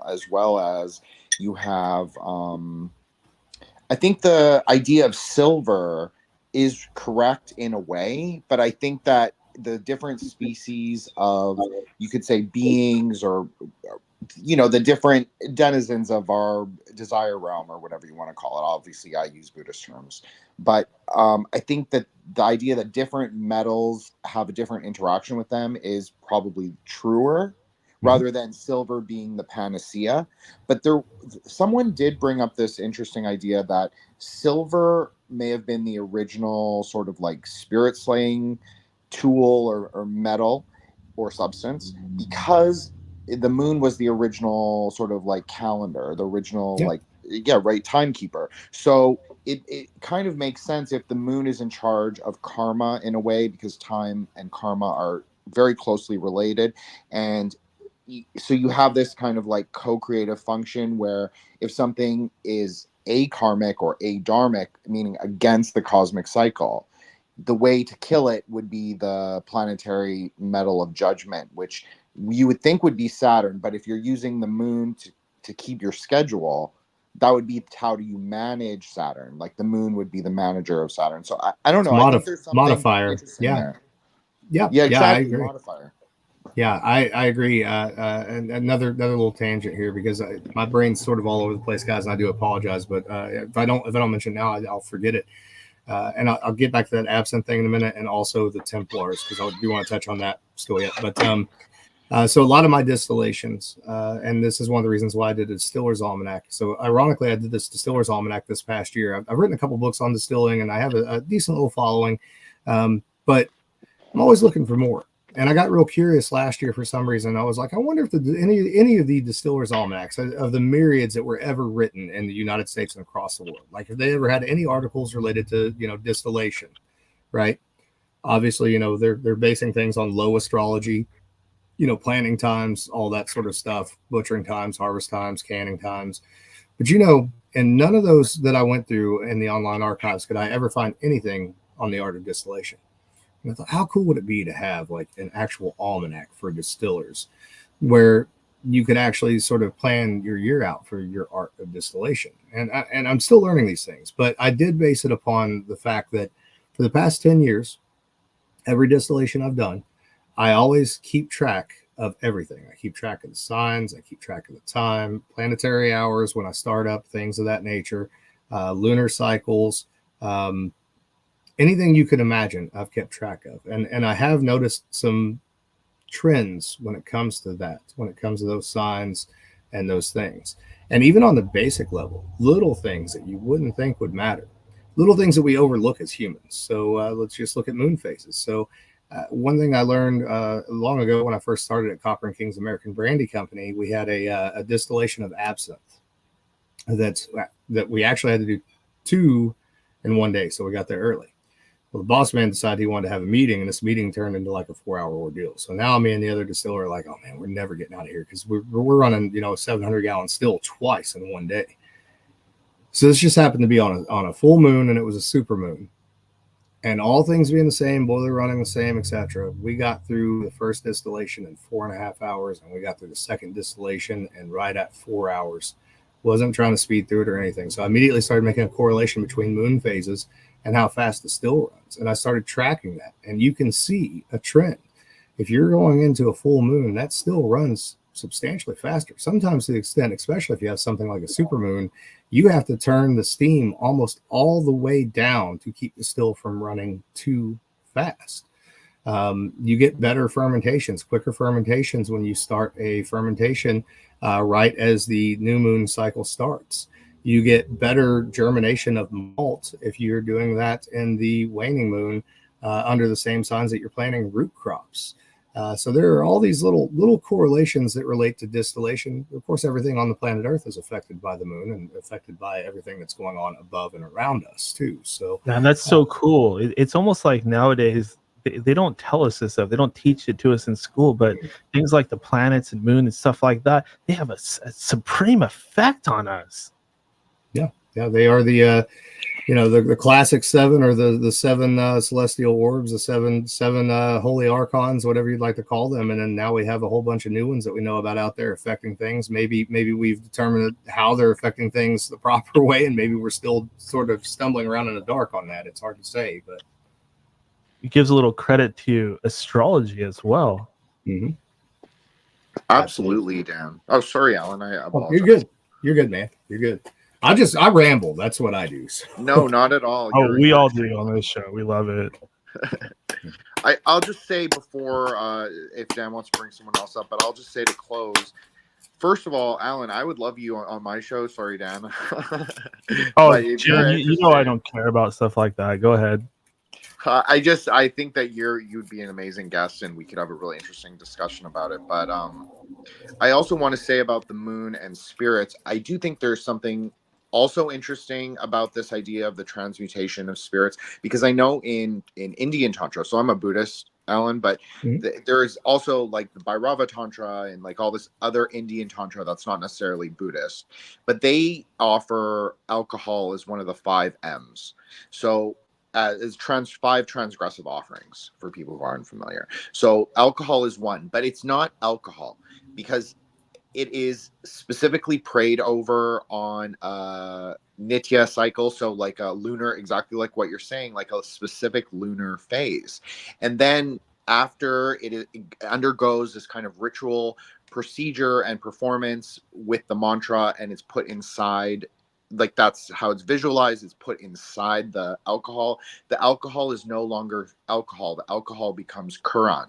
as well as you have, I think the idea of silver is correct in a way, but I think that the different species of, you could say, beings, or the different denizens of our desire realm, or whatever you want to call it. Obviously, I use Buddhist terms, but I think that the idea that different metals have a different interaction with them is probably truer, rather than silver being the panacea. But someone did bring up this interesting idea that silver may have been the original sort of like spirit slaying tool or metal or substance, because the moon was the original sort of like calendar, the original timekeeper. So it kind of makes sense if the moon is in charge of karma in a way, because time and karma are very closely related. And so you have this kind of like co-creative function where if something is akarmic or adharmic, meaning against the cosmic cycle, the way to kill it would be the planetary metal of judgment, which you would think would be Saturn. But if you're using the moon to keep your schedule, that would be how do you manage Saturn? Like the moon would be the manager of Saturn. So I don't know. I think there's something modifier. There. Yeah, exactly. I agree. Modifier. Yeah, I agree. And another little tangent here, because my brain's sort of all over the place, guys, and I do apologize. But if I don't mention it now, I'll forget it. And I'll get back to that absinthe thing in a minute, and also the Templars, because I do want to touch on that still yet. But so a lot of my distillations, and this is one of the reasons why I did a Distiller's Almanac. So ironically, I did this Distiller's Almanac this past year. I've written a couple books on distilling, and I have a decent little following, but I'm always looking for more. And I got real curious last year for some reason. I was like, I wonder if any of the Distiller's Almanacs, of the myriads that were ever written in the United States and across the world, like if they ever had any articles related to, distillation, right? Obviously, they're basing things on low astrology, planting times, all that sort of stuff, butchering times, harvest times, canning times. But, and none of those that I went through in the online archives could I ever find anything on the art of distillation. And I thought, how cool would it be to have like an actual almanac for distillers, where you could actually sort of plan your year out for your art of distillation. And I'm still learning these things, but I did base it upon the fact that for the past 10 years, every distillation I've done, I always keep track of everything. I keep track of the signs. I keep track of the time, planetary hours when I start up, things of that nature, lunar cycles, anything you could imagine, I've kept track of. And I have noticed some trends when it comes to that, when it comes to those signs and those things. And even on the basic level, little things that you wouldn't think would matter, little things that we overlook as humans. So let's just look at moon phases. So one thing I learned long ago when I first started at Copper and King's American Brandy Company, we had a distillation of absinthe that we actually had to do 2 in one day. So we got there early. Well, the boss man decided he wanted to have a meeting, and this meeting turned into like a 4-hour ordeal. So now me and the other distiller are like, oh man, we're never getting out of here, because we're running, a 700-gallon still twice in one day. So this just happened to be on a full moon, and it was a super moon. And all things being the same, boiler running the same, etc., we got through the first distillation in 4.5 hours, and we got through the second distillation and right at 4 hours. Wasn't trying to speed through it or anything. So I immediately started making a correlation between moon phases and how fast the still runs. And I started tracking that. And you can see a trend. If you're going into a full moon, that still runs substantially faster. Sometimes to the extent, especially if you have something like a super moon, you have to turn the steam almost all the way down to keep the still from running too fast. You get better fermentations, quicker fermentations when you start a fermentation right as the new moon cycle starts. You get better germination of malt if you're doing that in the waning moon under the same signs that you're planting root crops. So there are all these little correlations that relate to distillation. Of course, everything on the planet Earth is affected by the moon and affected by everything that's going on above and around us too. So, and that's so cool. It's almost like nowadays they don't tell us this stuff. They don't teach it to us in school, but things like the planets and moon and stuff like that, they have a supreme effect on us. Yeah, they are the the classic seven, or the seven celestial orbs, the seven holy archons, whatever you'd like to call them. And then now we have a whole bunch of new ones that we know about out there affecting things. Maybe we've determined how they're affecting things the proper way, and maybe we're still sort of stumbling around in the dark on that. It's hard to say, but it gives a little credit to astrology as well. Mm-hmm. Absolutely, Dan. Oh, sorry, Alan. I apologize. You're good. You're good, man. You're good. I ramble. That's what I do. So. No, not at all. Oh, we all do on this show. We love it. I'll just say before, if Dan wants to bring someone else up, but I'll just say to close. First of all, Alan, I would love you on my show. Sorry, Dan. Oh, you know I don't care about stuff like that. Go ahead. I think that you'd be an amazing guest, and we could have a really interesting discussion about it. But I also want to say about the moon and spirits. I do think there's something also interesting about this idea of the transmutation of spirits, because I know in Indian Tantra, so I'm a Buddhist, Alan, but there is also like the Bhairava Tantra and like all this other Indian Tantra that's not necessarily Buddhist, but they offer alcohol as one of the 5 M's. So is 5 transgressive offerings for people who aren't familiar. So alcohol is one, but it's not alcohol because it is specifically prayed over on a Nitya cycle. So like a lunar, exactly like what you're saying, like a specific lunar phase. And then after it undergoes this kind of ritual procedure and performance with the mantra, and it's put inside, like that's how it's visualized, it's put inside the alcohol. The alcohol is no longer alcohol. The alcohol becomes Quran.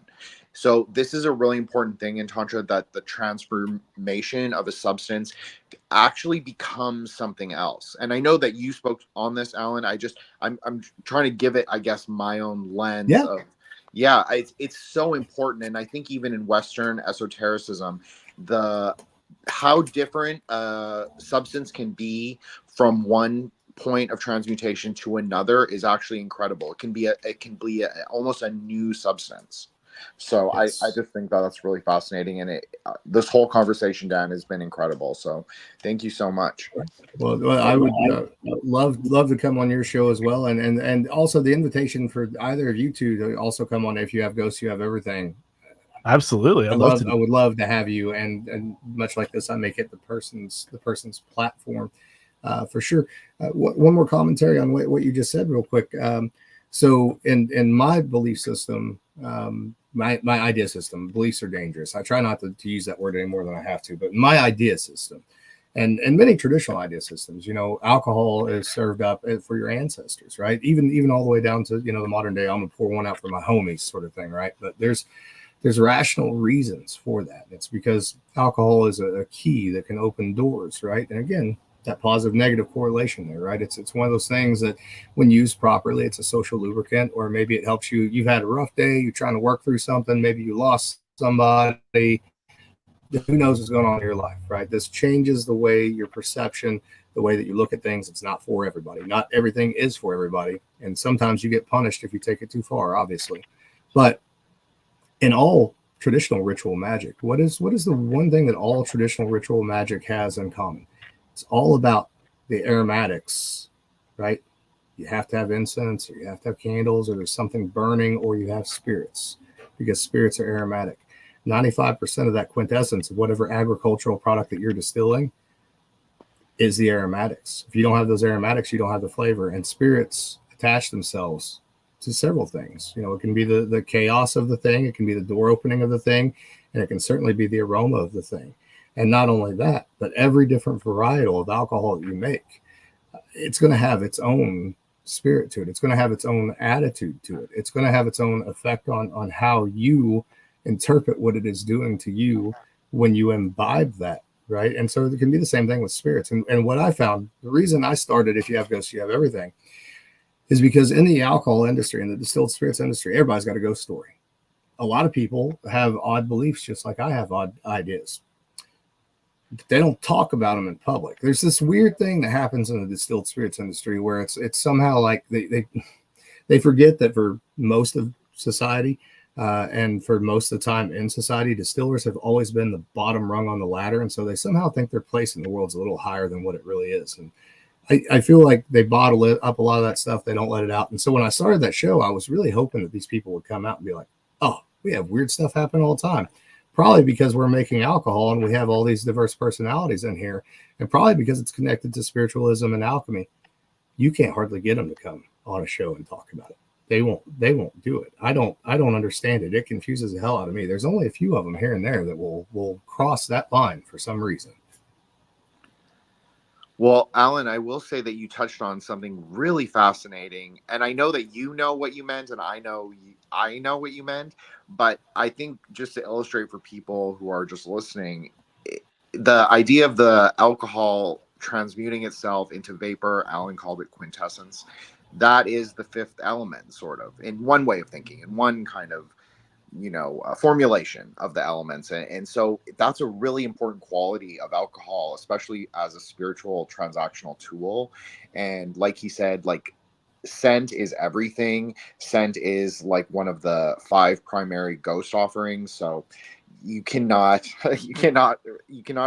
So this is a really important thing in Tantra, that the transformation of a substance actually becomes something else. And I know that you spoke on this, Alan. I'm trying to give it, I guess, my own lens of, it's so important. And I think even in Western esotericism, how different a substance can be from one point of transmutation to another is actually incredible. It can be almost a new substance. So yes. I just think that's really fascinating, and this whole conversation, Dan, has been incredible. So thank you so much. Well I would love to come on your show as well, and also the invitation for either of you two to also come on. If you have ghosts, you have everything. Absolutely, I would love to have you, and much like this, I make it the person's platform for sure. One more commentary on what you just said, real quick. So in my belief system. My idea system, beliefs are dangerous. I try not to use that word any more than I have to, but my idea system and many traditional idea systems, alcohol is served up for your ancestors, right? Even all the way down to, the modern day, I'm gonna pour one out for my homies sort of thing, right? But there's rational reasons for that. It's because alcohol is a key that can open doors, right? And again, that positive negative correlation there, right? It's one of those things that when used properly, it's a social lubricant, or maybe it helps you. You've had a rough day, you're trying to work through something, maybe you lost somebody, who knows what's going on in your life, right? This changes the way your perception, the way that you look at things. It's not for everybody. Not everything is for everybody. And sometimes you get punished if you take it too far, obviously. But in all traditional ritual magic, what is the one thing that all traditional ritual magic has in common? It's all about the aromatics, right? You have to have incense, or you have to have candles, or there's something burning, or you have spirits, because spirits are aromatic. 95% of that quintessence of whatever agricultural product that you're distilling is the aromatics. If you don't have those aromatics, you don't have the flavor. And spirits attach themselves to several things. It can be the chaos of the thing, it can be the door opening of the thing, and it can certainly be the aroma of the thing. And not only that, but every different varietal of alcohol that you make, it's going to have its own spirit to it. It's going to have its own attitude to it. It's going to have its own effect on how you interpret what it is doing to you when you imbibe that right? And so it can be the same thing with spirits. And what I found, the reason I started If You Have Ghosts, You Have Everything, is because in the alcohol industry, in the distilled spirits industry, everybody's got a ghost story. A lot of people have odd beliefs, just like I have odd ideas. But they don't talk about them in public. There's this weird thing that happens in the distilled spirits industry where it's somehow like they forget that for most of society, and for most of the time in society, distillers have always been the bottom rung on the ladder. And so they somehow think their place in the world's a little higher than what it really is. And I feel like they bottle it up, a lot of that stuff. They don't let it out. And so when I started that show, I was really hoping that these people would come out and be like, oh, we have weird stuff happen all the time. Probably because we're making alcohol and we have all these diverse personalities in here. And probably because it's connected to spiritualism and alchemy. You can't hardly get them to come on a show and talk about it. They won't do it. I don't understand it. It confuses the hell out of me. There's only a few of them here and there that will cross that line for some reason. Well, Alan, I will say that you touched on something really fascinating, and I know that you know what you meant, and I know what you meant, but I think just to illustrate for people who are just listening, the idea of the alcohol transmuting itself into vapor, Alan called it quintessence. That is the fifth element, sort of, in one way of thinking, in one kind of, formulation of the elements. And so that's a really important quality of alcohol, especially as a spiritual transactional tool. And like he said, like, scent is everything. Scent is like one of the 5 primary ghost offerings. So you cannot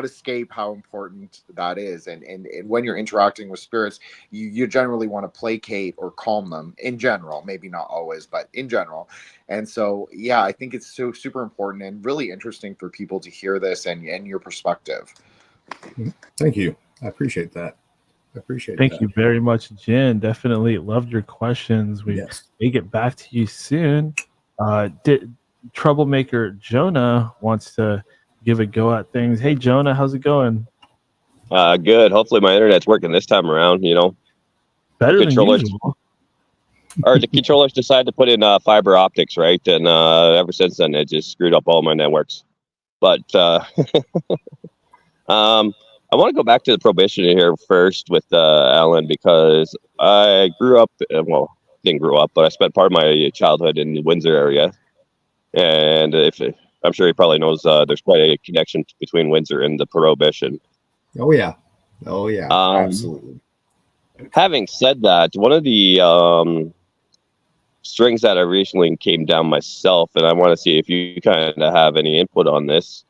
escape how important that is. And when you're interacting with spirits, you generally want to placate or calm them in general, maybe not always, but in general. And so, yeah, I think it's so super important and really interesting for people to hear this and your perspective. Thank you. I appreciate that. Thank you very much, Jen. Definitely loved your questions. We may get back to you soon. Troublemaker Jonah wants to give a go at things. Hey, Jonah, how's it going? Good. Hopefully my internet's working this time around, Better than usual. Or the controllers decided to put in fiber optics, right? And ever since then, it just screwed up all my networks. But I want to go back to the prohibition here first with Alan, because I grew up, didn't grow up, but I spent part of my childhood in the Windsor area. And I'm sure he probably knows there's quite a connection between Windsor and the prohibition. Oh yeah, absolutely. Having said that, one of the strings that I recently came down myself, and I want to see if you kind of have any input on this.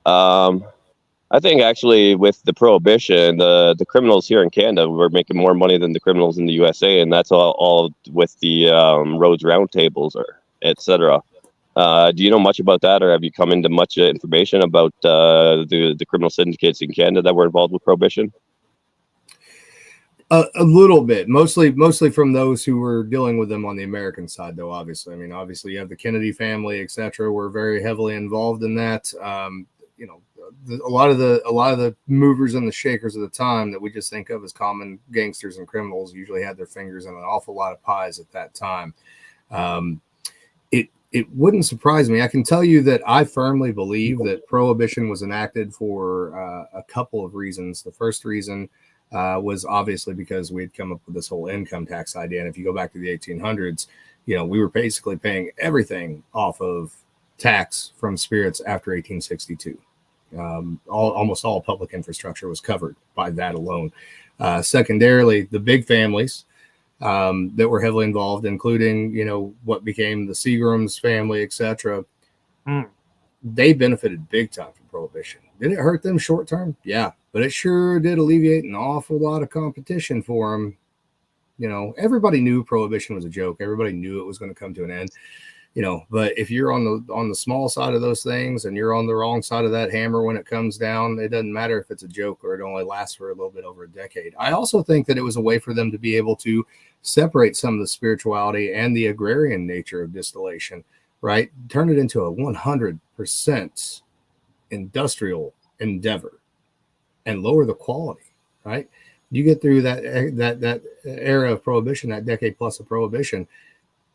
I think actually with the prohibition, the criminals here in Canada were making more money than the criminals in the USA, and that's all with the Rhodes Roundtables or etc. Do you know much about that, or have you come into much information about the criminal syndicates in Canada that were involved with prohibition? A little bit, mostly from those who were dealing with them on the American side, though. Obviously, you have the Kennedy family, etc. Were very heavily involved in that. A lot of the movers and the shakers of the time that we just think of as common gangsters and criminals usually had their fingers in an awful lot of pies at that time. It wouldn't surprise me. I can tell you that I firmly believe that prohibition was enacted for a couple of reasons. The first reason was obviously because we had come up with this whole income tax idea. And if you go back to the 1800s, we were basically paying everything off of tax from spirits after 1862. Almost all public infrastructure was covered by that alone. Secondarily, the big families that were heavily involved, including, what became the Seagrams family, etc. They benefited big time from prohibition. Did it hurt them short term? Yeah, but it sure did alleviate an awful lot of competition for them. Everybody knew prohibition was a joke. Everybody knew it was going to come to an end. But if you're on the small side of those things and you're on the wrong side of that hammer when it comes down, it doesn't matter if it's a joke or it only lasts for a little bit over a decade. I also think that it was a way for them to be able to separate some of the spirituality and the agrarian nature of distillation, right? Turn it into a 100% industrial endeavor and lower the quality, right? You get through that era of prohibition, that decade plus of prohibition,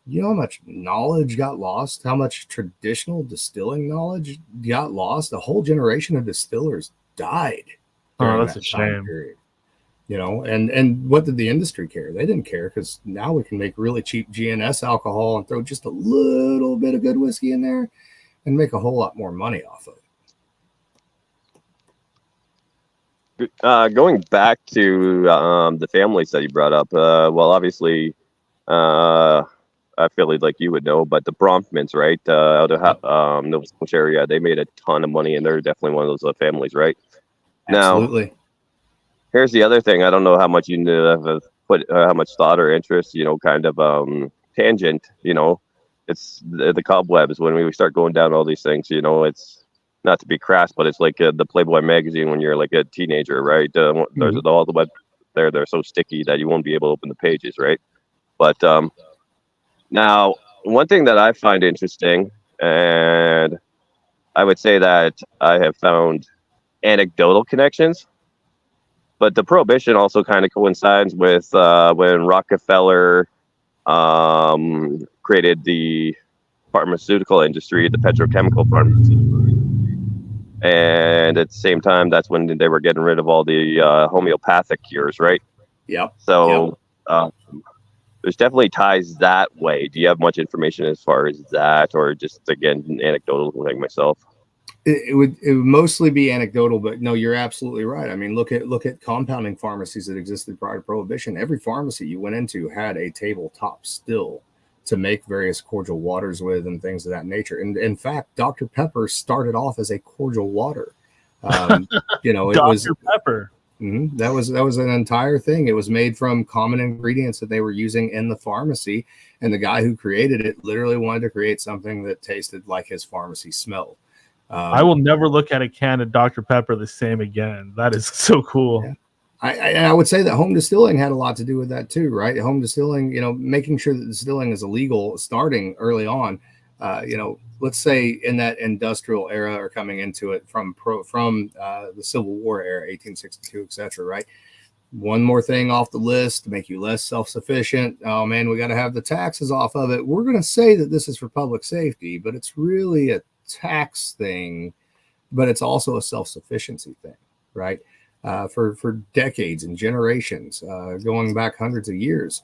you know how much knowledge got lost, how much traditional distilling knowledge got lost. A whole generation of distillers died Oh, during that's that a time shame. period. You know, and what did the industry care? They didn't care, because now we can make really cheap GNS alcohol and throw just a little bit of good whiskey in there and make a whole lot more money off of it. Going back to the families that you brought up, well, obviously, I feel like you would know, but the Bronfmans, right, out of Nova Scotia area, they made a ton of money, and they're definitely one of those families, right? Absolutely. Now, here's the other thing. I don't know how much you have put, how much thought or interest, kind of tangent. It's the cobwebs when we start going down all these things. It's not to be crass, but it's like the Playboy magazine when you're like a teenager, right? There's all the web there. They're so sticky that you won't be able to open the pages, right? But now, one thing that I find interesting, and I would say that I have found anecdotal connections. But the prohibition also kind of coincides with when Rockefeller created the pharmaceutical industry, the petrochemical pharmaceutical industry. And at the same time, that's when they were getting rid of all the homeopathic cures, right? Yep. So there's definitely ties that way. Do you have much information as far as that, or just, again, anecdotal like myself? It would mostly be anecdotal, but no, you're absolutely right. I mean, look at compounding pharmacies that existed prior to Prohibition. Every pharmacy you went into had a tabletop still to make various cordial waters with and things of that nature. And in fact, Dr. Pepper started off as a cordial water. It was Dr. Pepper. That was an entire thing. It was made from common ingredients that they were using in the pharmacy, and the guy who created it literally wanted to create something that tasted like his pharmacy smelled. I will never look at a can of Dr. Pepper the same again. That is so cool. Yeah. I would say that home distilling had a lot to do with that too, right? Home distilling, making sure that distilling is illegal starting early on. Let's say in that industrial era or coming into it from the Civil War era, 1862, etc. Right? One more thing off the list to make you less self-sufficient. Oh man, we got to have the taxes off of it. We're going to say that this is for public safety, but it's really a tax thing, but it's also a self-sufficiency thing, right? For decades and generations, going back hundreds of years,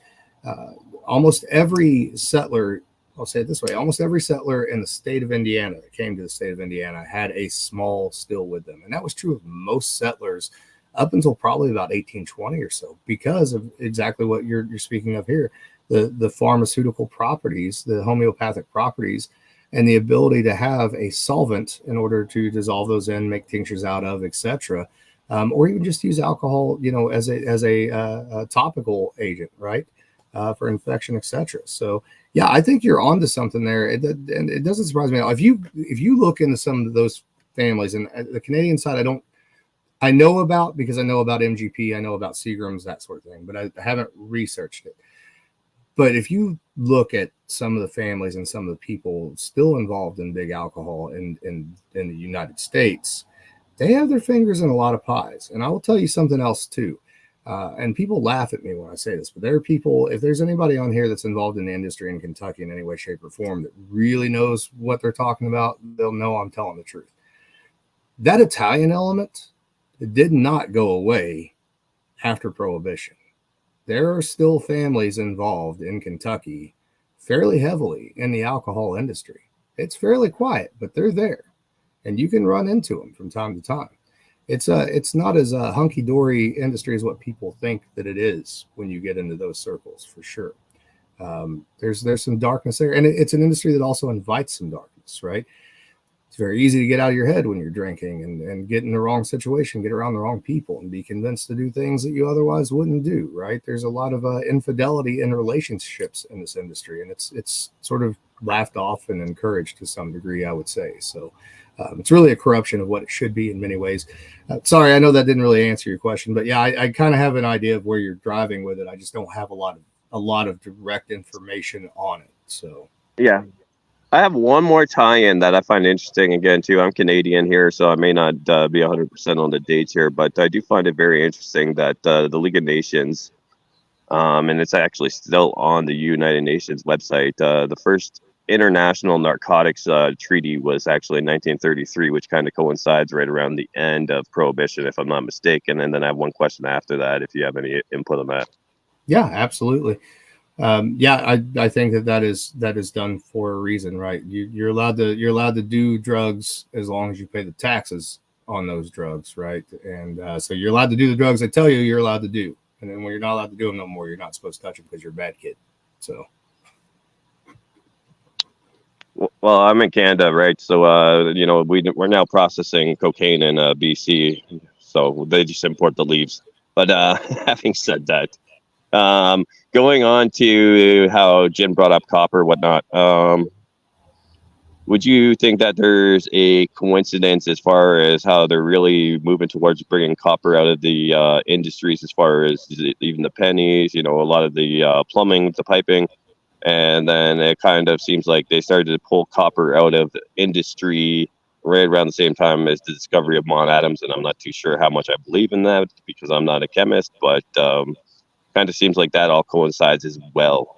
almost every settler, I'll say it this way, almost every settler in the state of Indiana that came to the state of Indiana had a small still with them. And that was true of most settlers up until probably about 1820 or so, because of exactly what you're speaking of here, the pharmaceutical properties, the homeopathic properties, and the ability to have a solvent in order to dissolve those in, make tinctures out of, etc., or even just use alcohol, as a topical agent, right, for infection, etc. So, yeah, I think you're onto something there, and it doesn't surprise me. Now, if you look into some of those families, and the Canadian side, I know about, because I know about MGP, I know about Seagram's, that sort of thing, but I haven't researched it. But if you look at some of the families and some of the people still involved in big alcohol in the United States, they have their fingers in a lot of pies. And I will tell you something else too. And people laugh at me when I say this, but there are people, if there's anybody on here that's involved in the industry in Kentucky in any way, shape, or form that really knows what they're talking about, they'll know I'm telling the truth. That Italian element, it did not go away after Prohibition. There are still families involved in Kentucky fairly heavily in the alcohol industry. It's fairly quiet, but they're there, and you can run into them from time to time. It's not as a hunky-dory industry as what people think that it is when you get into those circles, for sure. There's some darkness there, and it's an industry that also invites some darkness, right? It's very easy to get out of your head when you're drinking and get in the wrong situation, get around the wrong people, and be convinced to do things that you otherwise wouldn't do, right? There's a lot of infidelity in relationships in this industry, and it's sort of laughed off and encouraged to some degree, I would say. So it's really a corruption of what it should be in many ways. Sorry, I know that didn't really answer your question, but yeah, I kind of have an idea of where you're driving with it. I just don't have a lot of direct information on it. So yeah. I have one more tie-in that I find interesting. Again, too, I'm Canadian here, so I may not be 100% on the dates here, but I do find it very interesting that the League of Nations, and it's actually still on the United Nations website, the first international narcotics treaty was actually in 1933, which kind of coincides right around the end of Prohibition, if I'm not mistaken. And then I have one question after that, if you have any input on that. Yeah, absolutely. I think that is done for a reason, right? You're allowed to do drugs as long as you pay the taxes on those drugs, right? And so you're allowed to do the drugs they tell you you're allowed to do, and then when you're not allowed to do them no more, you're not supposed to touch them because you're a bad kid. So. Well, I'm in Canada, right? So, we're now processing cocaine in BC, so they just import the leaves. But having said that, going on to how Jim brought up copper, whatnot, would you think that there's a coincidence as far as how they're really moving towards bringing copper out of the industries, as far as even the pennies, a lot of the plumbing, the piping? And then it kind of seems like they started to pull copper out of industry right around the same time as the discovery of Mont Adams. And I'm not too sure how much I believe in that because I'm not a chemist, but kind of seems like that all coincides as well.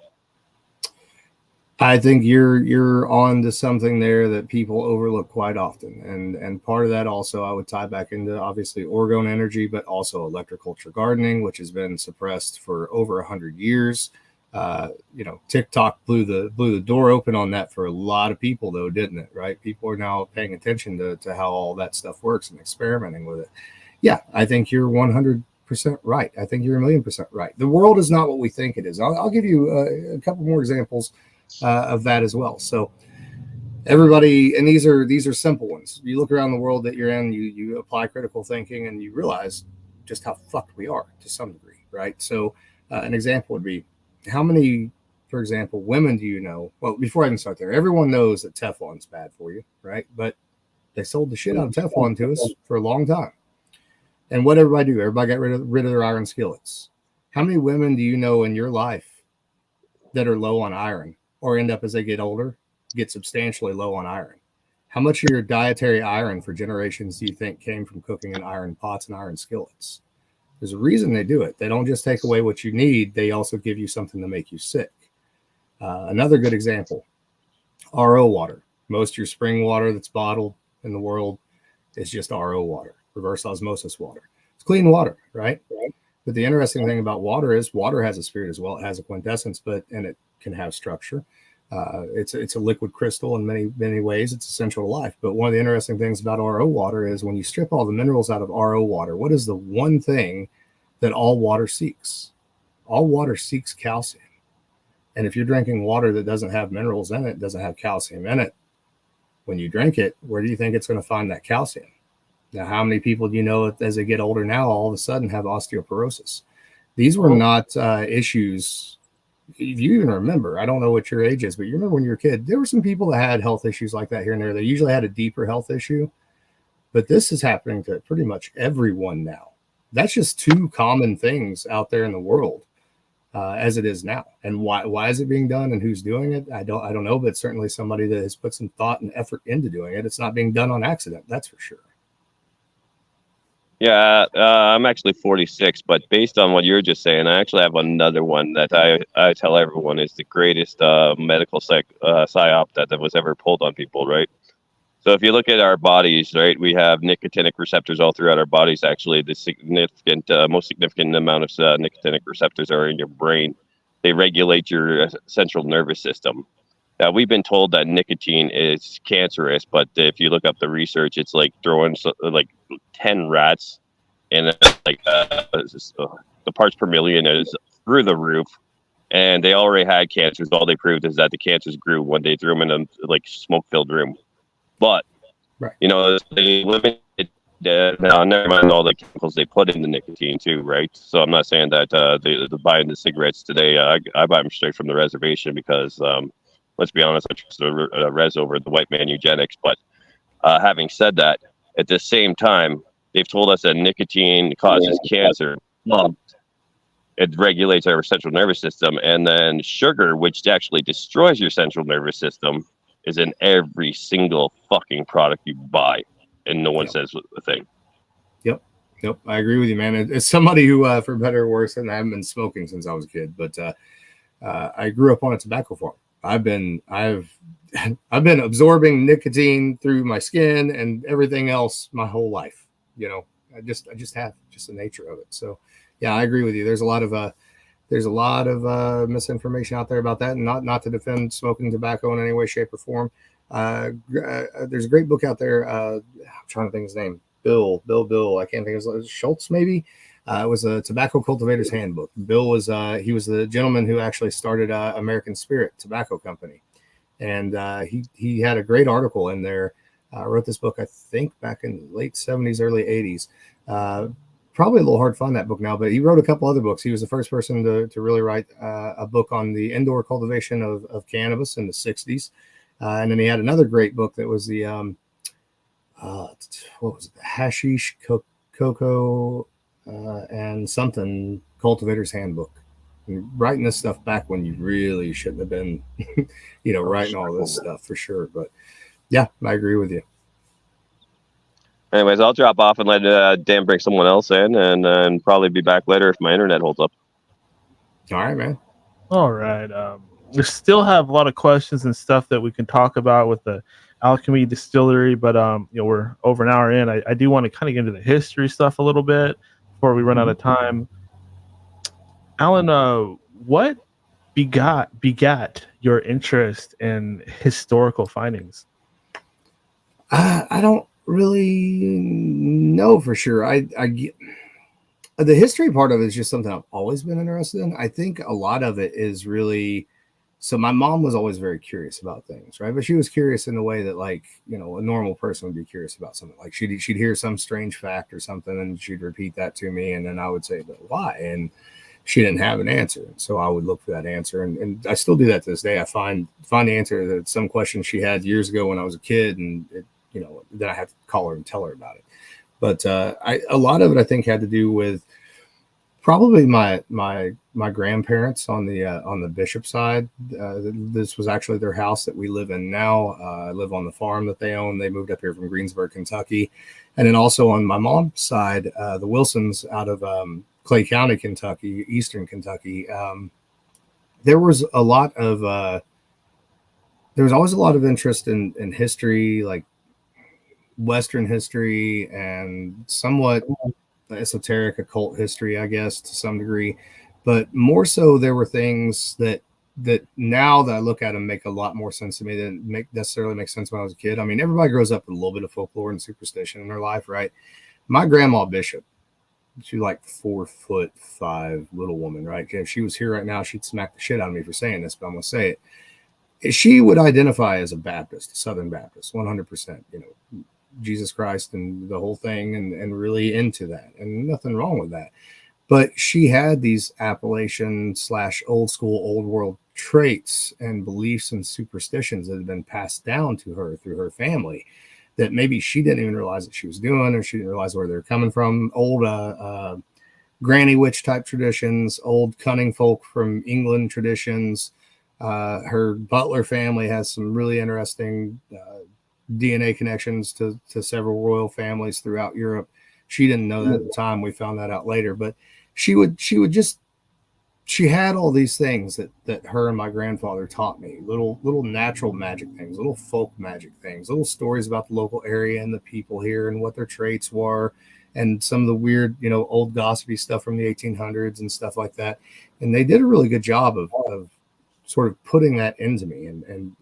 I think you're on to something there that people overlook quite often. And part of that also I would tie back into obviously orgone energy, but also electroculture gardening, which has been suppressed for over 100 years. TikTok blew the door open on that for a lot of people, though, didn't it? Right? People are now paying attention to how all that stuff works and experimenting with it. Yeah, I think you're 100% right. I think you're 1,000,000% right. The world is not what we think it is. I'll give you a couple more examples of that as well. So everybody, and these are simple ones. You look around the world that you're in, you apply critical thinking, and you realize just how fucked we are to some degree, right? So an example would be, how many, for example, women do you know? Well, before I even start there, everyone knows that Teflon's bad for you, right? But they sold the shit out of Teflon to us for a long time. And what everybody do? Everybody got rid of their iron skillets. How many women do you know in your life that are low on iron, or end up as they get older, get substantially low on iron? How much of your dietary iron for generations do you think came from cooking in iron pots and iron skillets? There's a reason they do it. They don't just take away what you need. They also give you something to make you sick. Another good example, RO water. Most of your spring water that's bottled in the world is just RO water, reverse osmosis water. It's clean water, right? But the interesting thing about water is water has a spirit as well. It has a quintessence, and it can have structure. It's a liquid crystal in many ways. It's essential to life. But one of the interesting things about RO water is when you strip all the minerals out of RO water, what is the one thing that all water seeks? All water seeks calcium. And if you're drinking water that doesn't have minerals in it, doesn't have calcium in it, when you drink it, where do you think it's going to find that calcium? Now, how many people do you know as they get older now, all of a sudden have osteoporosis? These were not issues. If you even remember, I don't know what your age is, but you remember when you were a kid, there were some people that had health issues like that here and there. They usually had a deeper health issue, but this is happening to pretty much everyone now. That's just two common things out there in the world as it is now. And why is it being done and who's doing it? I don't know, but certainly somebody that has put some thought and effort into doing it. It's not being done on accident. That's for sure. Yeah, I'm actually 46, but based on what you're just saying, I actually have another one that I tell everyone is the greatest medical psyop that was ever pulled on people, right? So if you look at our bodies, right, we have nicotinic receptors all throughout our bodies. Actually, the most significant amount of nicotinic receptors are in your brain. They regulate your central nervous system. Now, we've been told that nicotine is cancerous, but if you look up the research, it's like throwing like 10 rats and the parts per million is through the roof, and they already had cancers. All they proved is that the cancers grew when they threw them in a like smoke-filled room. But they limit it. Now, never mind all the chemicals they put in the nicotine too, right? So I'm not saying that the buying the cigarettes today. I buy them straight from the reservation because. Let's be honest, I trust the res over the white man eugenics. But having said that, at the same time, they've told us that nicotine causes cancer. It regulates our central nervous system. And then sugar, which actually destroys your central nervous system, is in every single fucking product you buy. And no one says a thing. Yep. I agree with you, man. It's somebody who, for better or worse, and I haven't been smoking since I was a kid, but I grew up on a tobacco farm. I've been absorbing nicotine through my skin and everything else my whole life. You know, I just have just the nature of it. So yeah, I agree with you. There's a lot of misinformation out there about that, and not to defend smoking tobacco in any way, shape, or form. There's a great book out there. I'm trying to think his name. Bill. I can't think of his Schultz, maybe. It was a Tobacco Cultivator's Handbook. Bill was he was the gentleman who actually started American Spirit Tobacco Company, and he had a great article in there. Wrote this book, I think, back in the late 70s, early 80s. Probably a little hard to find that book now, but he wrote a couple other books. He was the first person to really write a book on the indoor cultivation of cannabis in the 60s. And then he had another great book that was the what was it? Hashish Cocoa and something Cultivator's Handbook. And writing this stuff back when you really shouldn't have been, writing all this stuff for sure. But yeah, I agree with you. Anyways, I'll drop off and let Dan bring someone else in, and probably be back later if my internet holds up. All right, man. All right. We still have a lot of questions and stuff that we can talk about with the alchemy distillery, but we're over an hour in. I do want to kind of get into the history stuff a little bit before we run out of time. Alan, what begat your interest in historical findings? I don't really know for sure. I get the history part of it is just something I've always been interested in. I think a lot of it is really, so my mom was always very curious about things, right? But she was curious in the way that, like, a normal person would be curious about something. Like she'd hear some strange fact or something, and she'd repeat that to me, and then I would say, but why? And she didn't have an answer. So I would look for that answer. And I still do that to this day. I find the answer to some question she had years ago when I was a kid, and then I have to call her and tell her about it. But a lot of it, I think, had to do with probably my grandparents on the Bishop side. This was actually their house that we live in now. I live on the farm that they own. They moved up here from Greensburg, Kentucky. And then also on my mom's side, the Wilsons out of Clay County, Kentucky, Eastern Kentucky. There was always a lot of interest in history, like Western history and somewhat esoteric occult history, I guess, to some degree. But more so, there were things that now that I look at them make a lot more sense to me than necessarily make sense when I was a kid. I mean, everybody grows up with a little bit of folklore and superstition in their life, right? My grandma Bishop, she's like 4'5" little woman, right? If she was here right now, she'd smack the shit out of me for saying this, but I'm gonna say it. She would identify as a Baptist, a Southern Baptist, 100%. Jesus Christ and the whole thing, and really into that, and nothing wrong with that. But she had these Appalachian / old school, old world traits and beliefs and superstitions that had been passed down to her through her family that maybe she didn't even realize that she was doing, or she didn't realize where they're coming from. Old granny witch type traditions, old cunning folk from England traditions. Her Butler family has some really interesting DNA connections to several royal families throughout Europe. She didn't know that at the time. We found that out later. But she had all these things that her and my grandfather taught me, little natural magic things, little folk magic things, little stories about the local area and the people here and what their traits were, and some of the weird, old gossipy stuff from the 1800s and stuff like that. And they did a really good job of sort of putting that into me and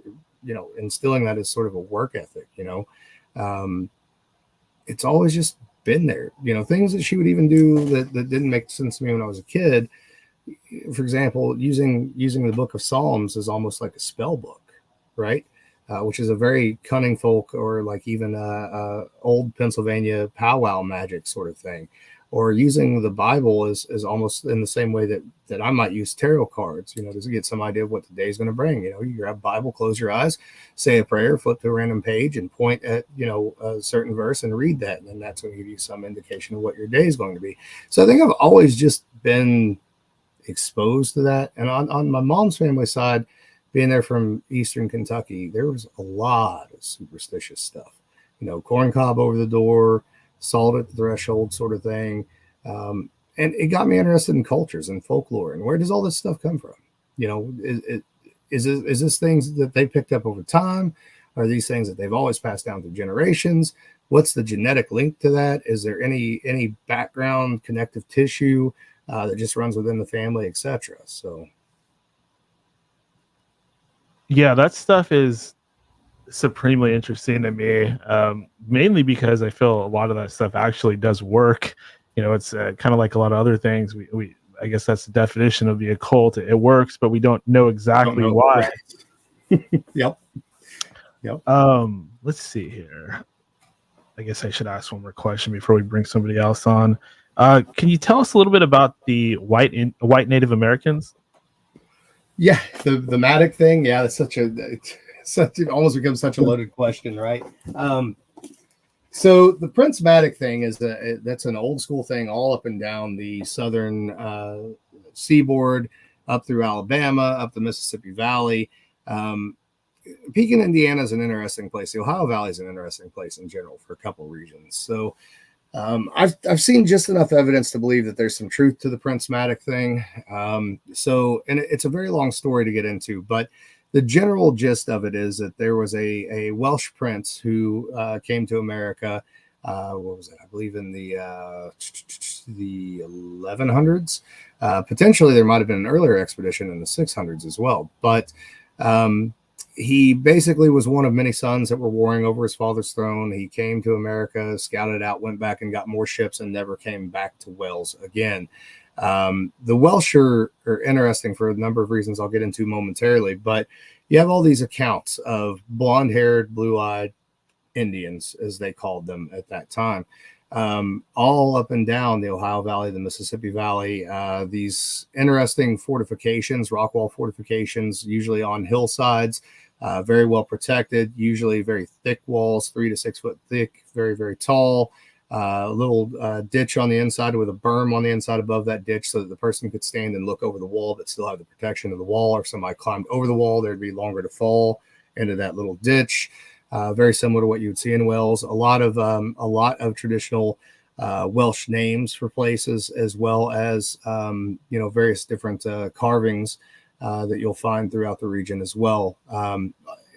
instilling that as sort of a work ethic. It's always just been there. Things that she would even do that didn't make sense to me when I was a kid. For example, using the book of Psalms as almost like a spell book, right? Which is a very cunning folk, or like even old Pennsylvania powwow magic sort of thing. Or using the Bible is almost in the same way that I might use tarot cards, to get some idea of what the day is going to bring. You grab Bible, close your eyes, say a prayer, flip to a random page, and point at, a certain verse and read that. And then that's going to give you some indication of what your day is going to be. So I think I've always just been exposed to that. And on my mom's family side, being there from Eastern Kentucky, there was a lot of superstitious stuff. Corn cob over the door, salt at the threshold sort of thing. And it got me interested in cultures and folklore and where does all this stuff come from? is this things that they picked up over time? Are these things that they've always passed down through generations? What's the genetic link to that? Is there any background connective tissue that just runs within the family, etc.? So, yeah, that stuff is supremely interesting to me, mainly because I feel a lot of that stuff actually does work. You know, it's kind of like a lot of other things. We I guess that's the definition of the occult. It works, but we don't know exactly why. Yep. Let's see here. I guess I should ask one more question before we bring somebody else on. Can you tell us a little bit about the white Native Americans? Yeah, the Matic thing. Yeah, that's it almost becomes such a loaded question, right? So the Prince Matic thing that's an old school thing all up and down the southern seaboard, up through Alabama, up the Mississippi Valley. Pekin, Indiana is an interesting place. The Ohio Valley is an interesting place in general for a couple of regions. So I've seen just enough evidence to believe that there's some truth to the Prince Matic thing. And it's a very long story to get into, but the general gist of it is that there was a Welsh prince who came to America. What was it? I believe in the 1100s. Potentially, there might have been an earlier expedition in the 600s as well. But he basically was one of many sons that were warring over his father's throne. He came to America, scouted out, went back and got more ships, and never came back to Wales again. The Welsh are interesting for a number of reasons I'll get into momentarily, but you have all these accounts of blonde-haired, blue-eyed Indians, as they called them at that time, all up and down the Ohio Valley, the Mississippi Valley, these interesting fortifications, rock wall fortifications, usually on hillsides, very well protected, usually very thick walls, 3 to 6 foot thick, very, very tall. A little ditch on the inside with a berm on the inside above that ditch so that the person could stand and look over the wall but still have the protection of the wall. Or if somebody climbed over the wall, there'd be longer to fall into that little ditch. Very similar to what you would see in Wales. A lot of traditional Welsh names for places, as well as various different carvings that you'll find throughout the region as well.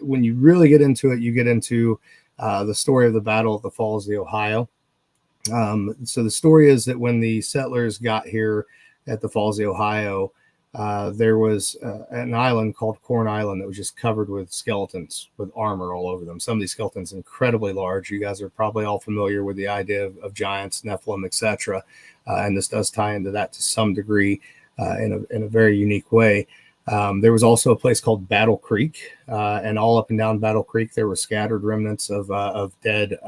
When you really get into it, you get into the story of the Battle of the Falls of the Ohio. So the story is that when the settlers got here at the Falls of the Ohio, there was an island called Corn Island that was just covered with skeletons with armor all over them. Some of these skeletons incredibly large. You guys are probably all familiar with the idea of giants, Nephilim, etc. And this does tie into that to some degree in a very unique way. There was also a place called Battle Creek, and all up and down Battle Creek there were scattered remnants of dead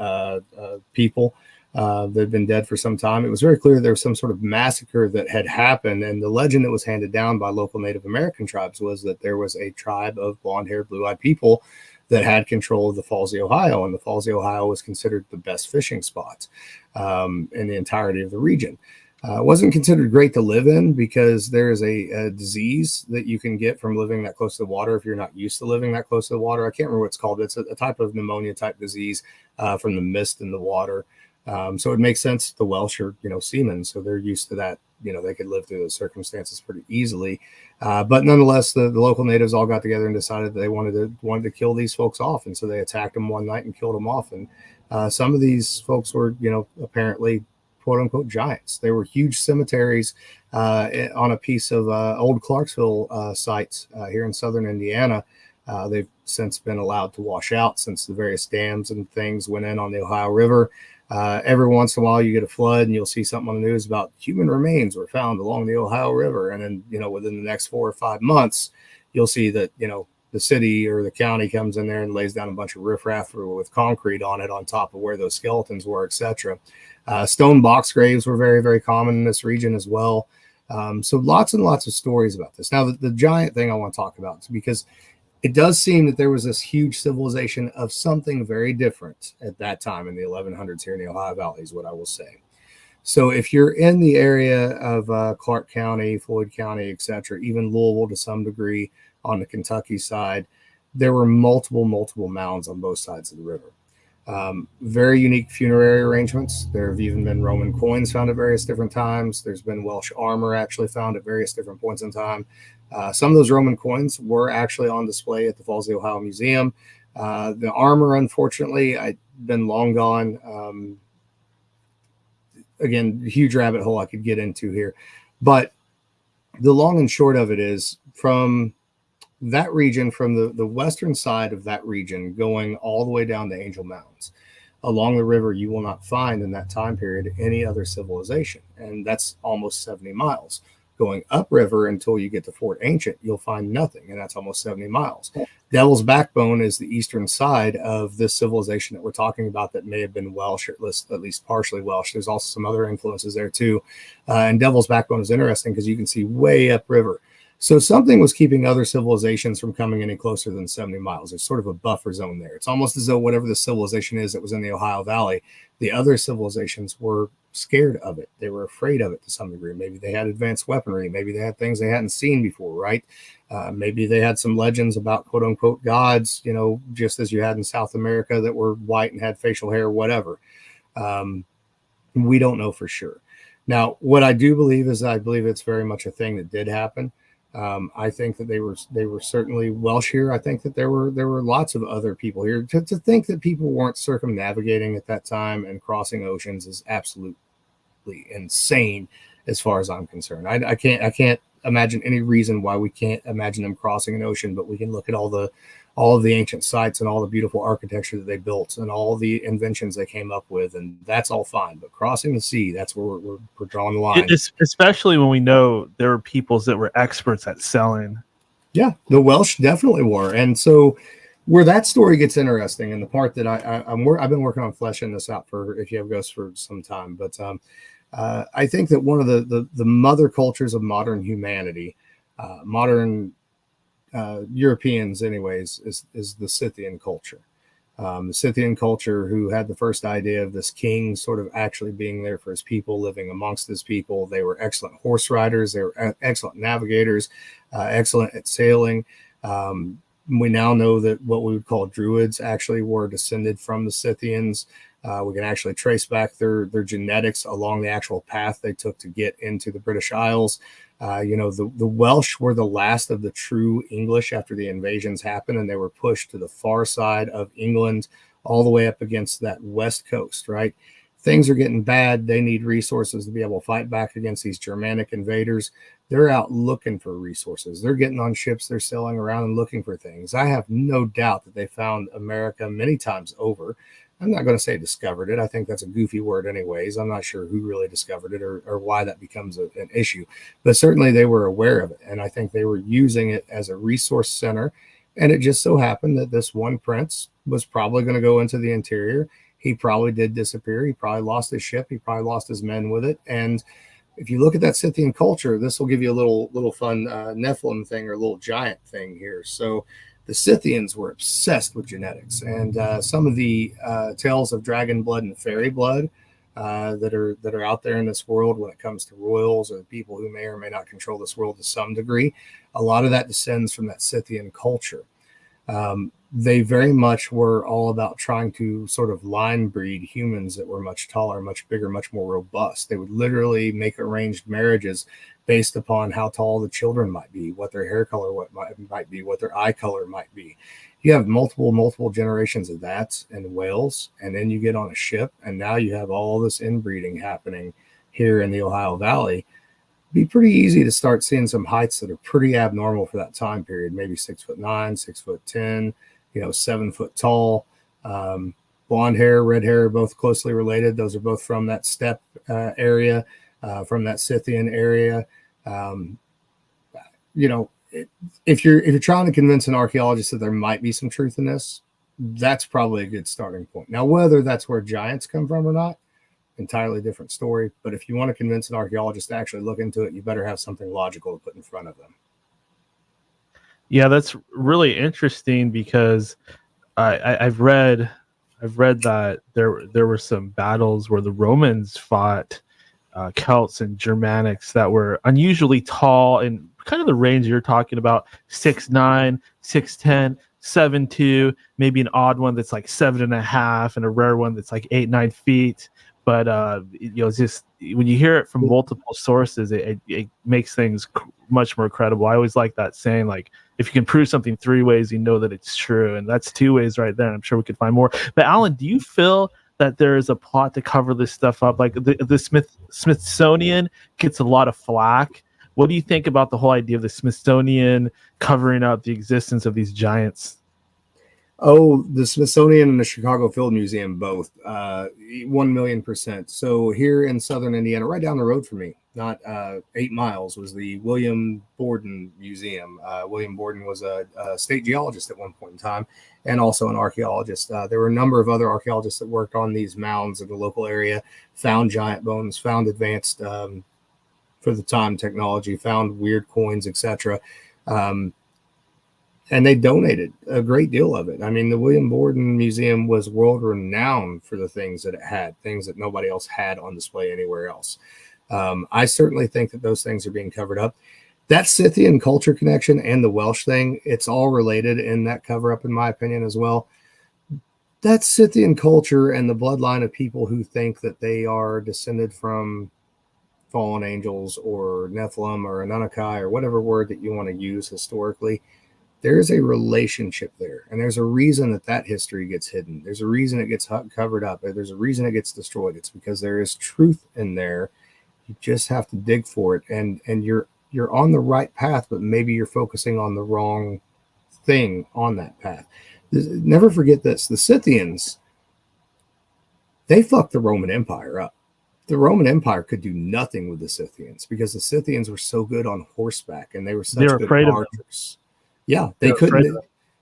people. They'd been dead for some time. It was very clear there was some sort of massacre that had happened, and the legend that was handed down by local Native American tribes was that there was a tribe of blonde-haired, blue-eyed people that had control of the Falls of the Ohio, and the Falls of the Ohio was considered the best fishing spot in the entirety of the region. It wasn't considered great to live in because there is a disease that you can get from living that close to the water if you're not used to living that close to the water. I can't remember what it's called. It's a type of pneumonia-type disease from the mist in the water. So it makes sense. The Welsh are, seamen, so they're used to that. They could live through those circumstances pretty easily. But nonetheless, the local natives all got together and decided they wanted to kill these folks off, and so they attacked them one night and killed them off. And some of these folks were, apparently, quote unquote, giants. They were huge cemeteries on a piece of old Clarksville sites here in southern Indiana. They've since been allowed to wash out since the various dams and things went in on the Ohio River. Every once in a while you get a flood and you'll see something on the news about human remains were found along the Ohio River. And then, within the next 4 or 5 months, you'll see that, the city or the county comes in there and lays down a bunch of riffraff with concrete on it on top of where those skeletons were, etc. Stone box graves were very, very common in this region as well. So lots and lots of stories about this. Now, the giant thing I want to talk about is because it does seem that there was this huge civilization of something very different at that time in the 1100s here in the Ohio Valley is what I will say. So if you're in the area of Clark County, Floyd County, etc., even Louisville to some degree on the Kentucky side, there were multiple mounds on both sides of the river. Very unique funerary arrangements. There have even been Roman coins found at various different times. There's been Welsh armor actually found at various different points in time. Some of those Roman coins were actually on display at the Falls of the Ohio Museum. The armor, unfortunately, I'd been long gone. Again, huge rabbit hole I could get into here. But the long and short of it is, from that region, from the western side of that region, going all the way down to Angel Mountains, along the river, you will not find in that time period any other civilization. And that's almost 70 miles. Going upriver until you get to Fort Ancient, you'll find nothing. And that's almost 70 miles. Devil's Backbone is the eastern side of this civilization that we're talking about that may have been Welsh, or at least partially Welsh. There's also some other influences there too. And Devil's Backbone is interesting because you can see way upriver. So something was keeping other civilizations from coming any closer than 70 miles. There's sort of a buffer zone there. It's almost as though whatever the civilization is that was in the Ohio Valley, the other civilizations were scared of it. They were afraid of it to some degree. Maybe they had advanced weaponry. Maybe they had things they hadn't seen before, right? Maybe they had some legends about quote unquote gods, you know, just as you had in South America, that were white and had facial hair, whatever. We don't know for sure. Now, what I do believe is, I believe it's very much a thing that did happen. I think that they were certainly Welsh here. I think that there were lots of other people here. To think that people weren't circumnavigating at that time and crossing oceans is absolutely insane, as far as I'm concerned. I can't imagine any reason why we can't imagine them crossing an ocean, but we can look at all of the ancient sites and all the beautiful architecture that they built and all the inventions they came up with, and that's all fine. But crossing the sea, that's where we're drawing the line. Especially when we know there were peoples that were experts at selling. Yeah, the Welsh definitely were. And so where that story gets interesting, and the part that I've been working on fleshing this out for, if you have Ghosts, for some time, but I think that one of the mother cultures of modern humanity, modern Europeans anyways, is the Scythian culture. The Scythian culture, who had the first idea of this king sort of actually being there for his people, living amongst his people. They were excellent horse riders. They were excellent navigators, excellent at sailing. We now know that what we would call druids actually were descended from the Scythians. We can actually trace back their genetics along the actual path they took to get into the British Isles. The Welsh were the last of the true English after the invasions happened, and they were pushed to the far side of England, all the way up against that west coast, right? Things are getting bad. They need resources to be able to fight back against these Germanic invaders. They're out looking for resources. They're getting on ships. They're sailing around and looking for things. I have no doubt that they found America many times over. I'm not going to say discovered it. I think that's a goofy word anyways. I'm not sure who really discovered it or why that becomes an issue. But certainly they were aware of it. And I think they were using it as a resource center. And it just so happened that this one prince was probably going to go into the interior. He probably did disappear. He probably lost his ship. He probably lost his men with it. And if you look at that Scythian culture, this will give you a little fun Nephilim thing, or a little giant thing here. So the Scythians were obsessed with genetics, and some of the tales of dragon blood and fairy blood that are out there in this world when it comes to royals or the people who may or may not control this world to some degree, a lot of that descends from that Scythian culture. They very much were all about trying to sort of line breed humans that were much taller, much bigger, much more robust. They would literally make arranged marriages based upon how tall the children might be, what their hair color might be, what their eye color might be. You have multiple generations of that in Wales, and then you get on a ship, and now you have all this inbreeding happening here in the Ohio Valley. Be pretty easy to start seeing some heights that are pretty abnormal for that time period. Maybe 6'9", 6'10", 7 foot tall. Blonde hair, red hair, both closely related. Those are both from that steppe area, from that Scythian area. If you're trying to convince an archaeologist that there might be some truth in this, that's probably a good starting point. Now, whether that's where giants come from or not, entirely different story. But if you want to convince an archaeologist to actually look into it, you better have something logical to put in front of them. Yeah, that's really interesting, because I've read that there were some battles where the Romans fought Celts and Germanics that were unusually tall, and kind of the range you're talking about, 6'9", 6'10", 7'2", maybe an odd one that's like 7.5, and a rare one that's like 8-9 feet. But it's just when you hear it from multiple sources, it makes things much more credible. I always like that saying, like, if you can prove something 3 ways, you know that it's true, and that's 2 ways right there. And I'm sure we could find more. But Alan, do you feel that there is a plot to cover this stuff up? Like the Smithsonian gets a lot of flack. What do you think about the whole idea of the Smithsonian covering up the existence of these giants? Oh, the Smithsonian and the Chicago Field Museum, both, 1,000,000%. So here in Southern Indiana, right down the road from me, not 8 miles, was the William Borden Museum. William Borden was a state geologist at one point in time, and also an archaeologist. There were a number of other archaeologists that worked on these mounds in the local area, found giant bones, found advanced, for the time, technology, found weird coins, etc. And they donated a great deal of it. I mean, the William Borden Museum was world renowned for the things that it had, things that nobody else had on display anywhere else. I certainly think that those things are being covered up. That Scythian culture connection and the Welsh thing, it's all related in that cover up, in my opinion, as well. That Scythian culture and the bloodline of people who think that they are descended from fallen angels or Nephilim or Anunnaki or whatever word that you want to use historically, there's a relationship there, and there's a reason that history gets hidden. There's a reason it gets covered up. There's a reason it gets destroyed. It's because there is truth in there. You just have to dig for it, and you're on the right path, but maybe you're focusing on the wrong thing on that path. Never forget this: the Scythians, they fucked the Roman Empire up. The Roman Empire could do nothing with the Scythians because the Scythians were so good on horseback, and they were such good archers. Yeah, they couldn't.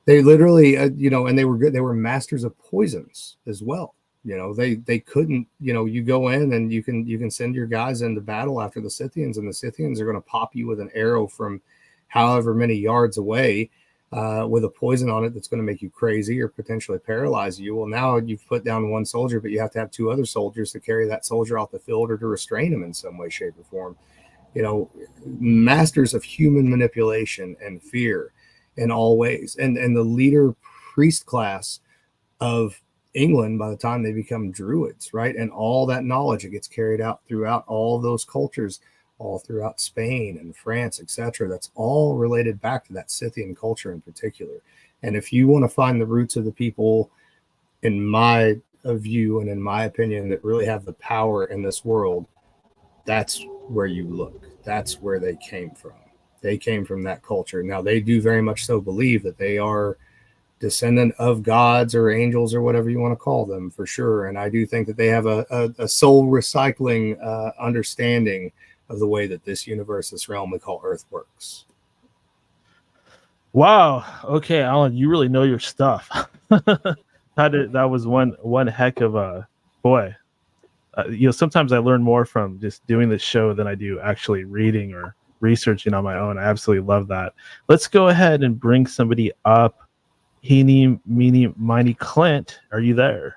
They literally, and they were good. They were masters of poisons as well. They couldn't. You go in and you can send your guys into battle after the Scythians, and the Scythians are going to pop you with an arrow from however many yards away with a poison on it that's going to make you crazy or potentially paralyze you. Well, now you've put down one soldier, but you have to have 2 other soldiers to carry that soldier off the field or to restrain him in some way, shape, or form. Masters of human manipulation and fear in all ways. And the leader priest class of England, by the time they become Druids, right? And all that knowledge, it gets carried out throughout all those cultures, all throughout Spain and France, etc. That's all related back to that Scythian culture in particular. And if you want to find the roots of the people, in my view and in my opinion, that really have the power in this world, that's where you look. That's where they came from. They came from that culture. Now, they do very much so believe that they are descendant of gods or angels or whatever you want to call them, for sure. And I do think that they have a soul recycling understanding of the way that this universe, this realm we call Earth, works. Wow. Okay, Alan, you really know your stuff. That was one heck of a boy. Sometimes I learn more from just doing this show than I do actually reading or researching on my own. I absolutely love that. Let's go ahead and bring somebody up. Heeny, meeny, miny, Clint, are you there?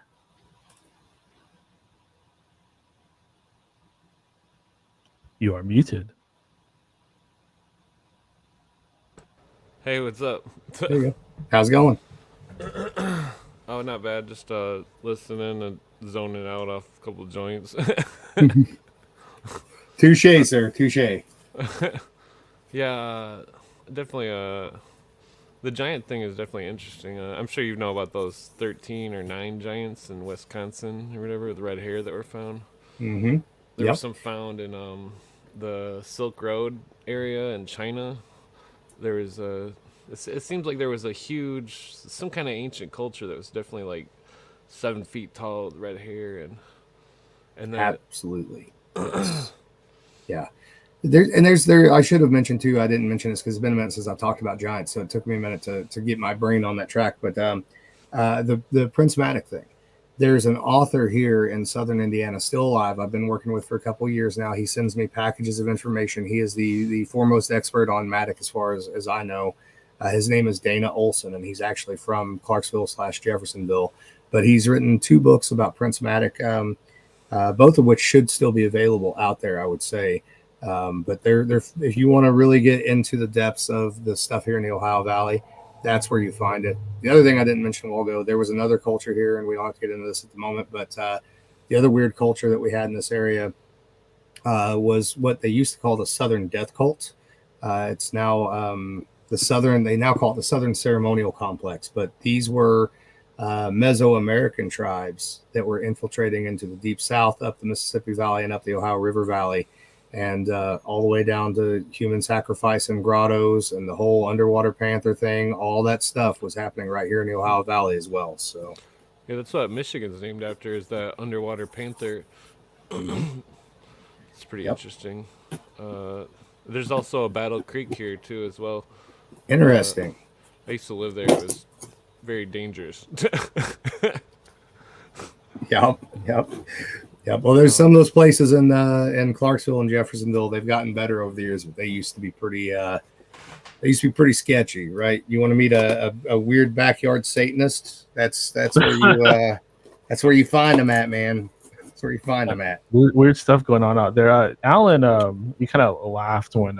You are muted. Hey, what's up? There you go. How's it going? Oh, not bad. Just listening and zoning out off a couple of joints. Touche, sir. Touche. Yeah, definitely. The giant thing is definitely interesting. I'm sure you know about those 13 or 9 giants in Wisconsin or whatever with red hair that were found. Mm-hmm. There were some found in the Silk Road area in China. There was it seems like there was some kind of ancient culture that was definitely like 7 feet tall with red hair and that. Absolutely. Yes. Yeah. There. I should have mentioned too. I didn't mention this because it's been a minute since I've talked about giants, so it took me a minute to get my brain on that track. But the prismatic thing. There's an author here in Southern Indiana, still alive. I've been working with for a couple of years now. He sends me packages of information. He is the foremost expert on Matic as far as I know. His name is Dana Olson, and he's actually from Clarksville/Jeffersonville. But he's written 2 books about prismatic, both of which should still be available out there, I would say. But they're if you want to really get into the depths of the stuff here in the Ohio Valley, That's where you find it. The other thing I didn't mention a while ago, there was another culture here, and we don't have to get into this at the moment, but the other weird culture that we had in this area was what they used to call the Southern Death Cult. It's now they now call it the Southern Ceremonial Complex, but these were Mesoamerican tribes that were infiltrating into the deep south, up the Mississippi Valley and up the Ohio River Valley, and all the way down to human sacrifice in grottos and the whole underwater panther thing. All that stuff was happening right here in the Ohio Valley as well. So, yeah, that's what Michigan's named after, is that underwater panther. It's pretty interesting. There's also a Battle Creek here too, as well. Interesting. I used to live there. It was very dangerous. Yep. Well, there's some of those places in Clarksville and Jeffersonville. They've gotten better over the years, but they used to be pretty. They used to be pretty sketchy, right? You want to meet a weird backyard Satanist? That's where you that's where you find them at, man. That's where you find them at. Weird stuff going on out there. Alan, you kind of laughed when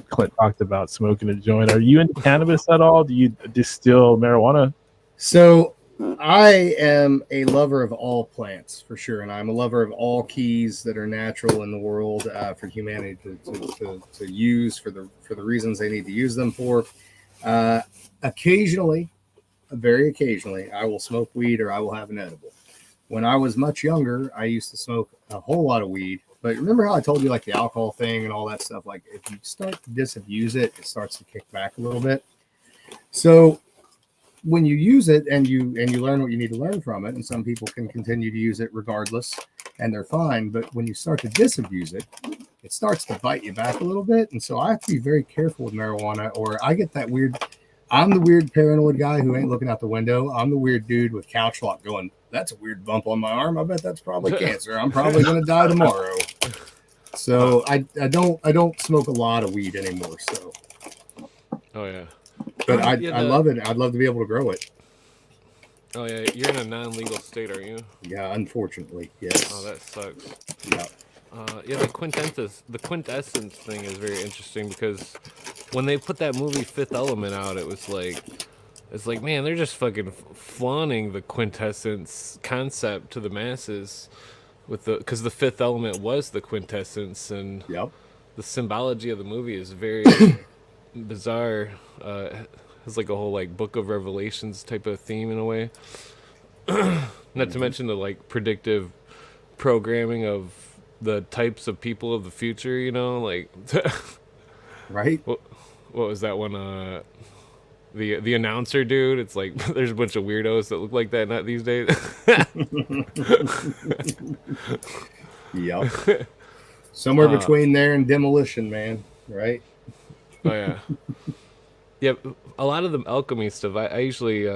Clint talked about smoking a joint. Are you into cannabis at all? Do you distill marijuana? So I am a lover of all plants for sure, and I'm a lover of all keys that are natural in the world for humanity to use for the reasons they need to use them for. Occasionally, very occasionally, I will smoke weed or I will have an edible. When I was much younger, I used to smoke a whole lot of weed. But remember how I told you like the alcohol thing and all that stuff? Like if you start to disabuse it, it starts to kick back a little bit. So when you use it and you learn what you need to learn from it, and some people can continue to use it regardless, and they're fine. But when you start to disabuse it, it starts to bite you back a little bit. And so I have to be very careful with marijuana, or I get that weird. I'm the weird paranoid guy who ain't looking out the window. I'm the weird dude with couch lock going, that's a weird bump on my arm. I bet that's probably cancer. I'm probably going to die tomorrow. So I don't smoke a lot of weed anymore. So. Oh yeah. But I love it. I'd love to be able to grow it. Oh yeah, you're in a non-legal state, aren't you? Yeah, unfortunately, yes. Oh, that sucks. Yeah. Yeah, the quintessence thing is very interesting, because when they put that movie Fifth Element out, it's like, man, they're just fucking flaunting the quintessence concept to the masses, because the Fifth Element was the quintessence, and the symbology of the movie is very bizarre. It's like a whole like Book of Revelations type of theme in a way. Not to mention the like predictive programming of the types of people of the future, you know, like right. What was that one? The announcer dude. It's like there's a bunch of weirdos that look like that not these days. Yep. Somewhere between there and Demolition Man, right? Oh yeah. Yeah, a lot of the alchemy stuff, I usually,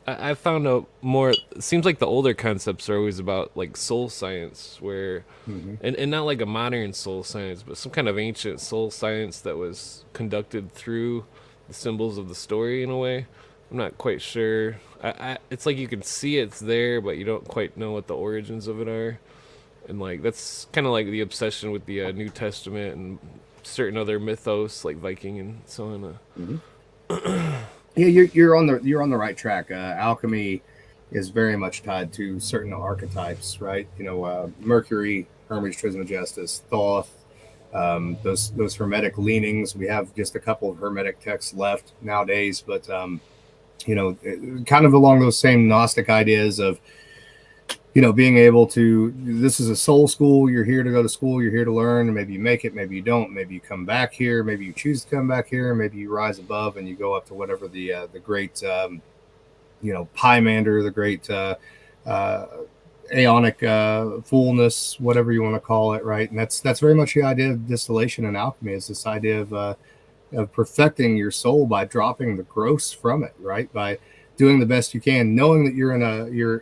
I found out more, it seems like the older concepts are always about, like, soul science, where, and not like a modern soul science, but some kind of ancient soul science that was conducted through the symbols of the story in a way. I'm not quite sure. It's like you can see it's there, but you don't quite know what the origins of it are. And, like, that's kind of like the obsession with the New Testament and certain other mythos like Viking and so on. Yeah, you're on the right track. Alchemy is very much tied to certain archetypes, right? You know, Mercury, Hermes Trismegistus, Thoth, those hermetic leanings. We have just a couple of hermetic texts left nowadays, but you know, kind of along those same Gnostic ideas of, you know, being able to, this is a soul school. You're here to go to school. You're here to learn. And maybe you make it. Maybe you don't. Maybe you come back here. Maybe you choose to come back here. Maybe you rise above and you go up to whatever the great, you know, Pymander, the great aeonic fullness, whatever you want to call it, right? And that's very much the idea of distillation and alchemy, is this idea of perfecting your soul by dropping the gross from it, right? By doing the best you can, knowing that you're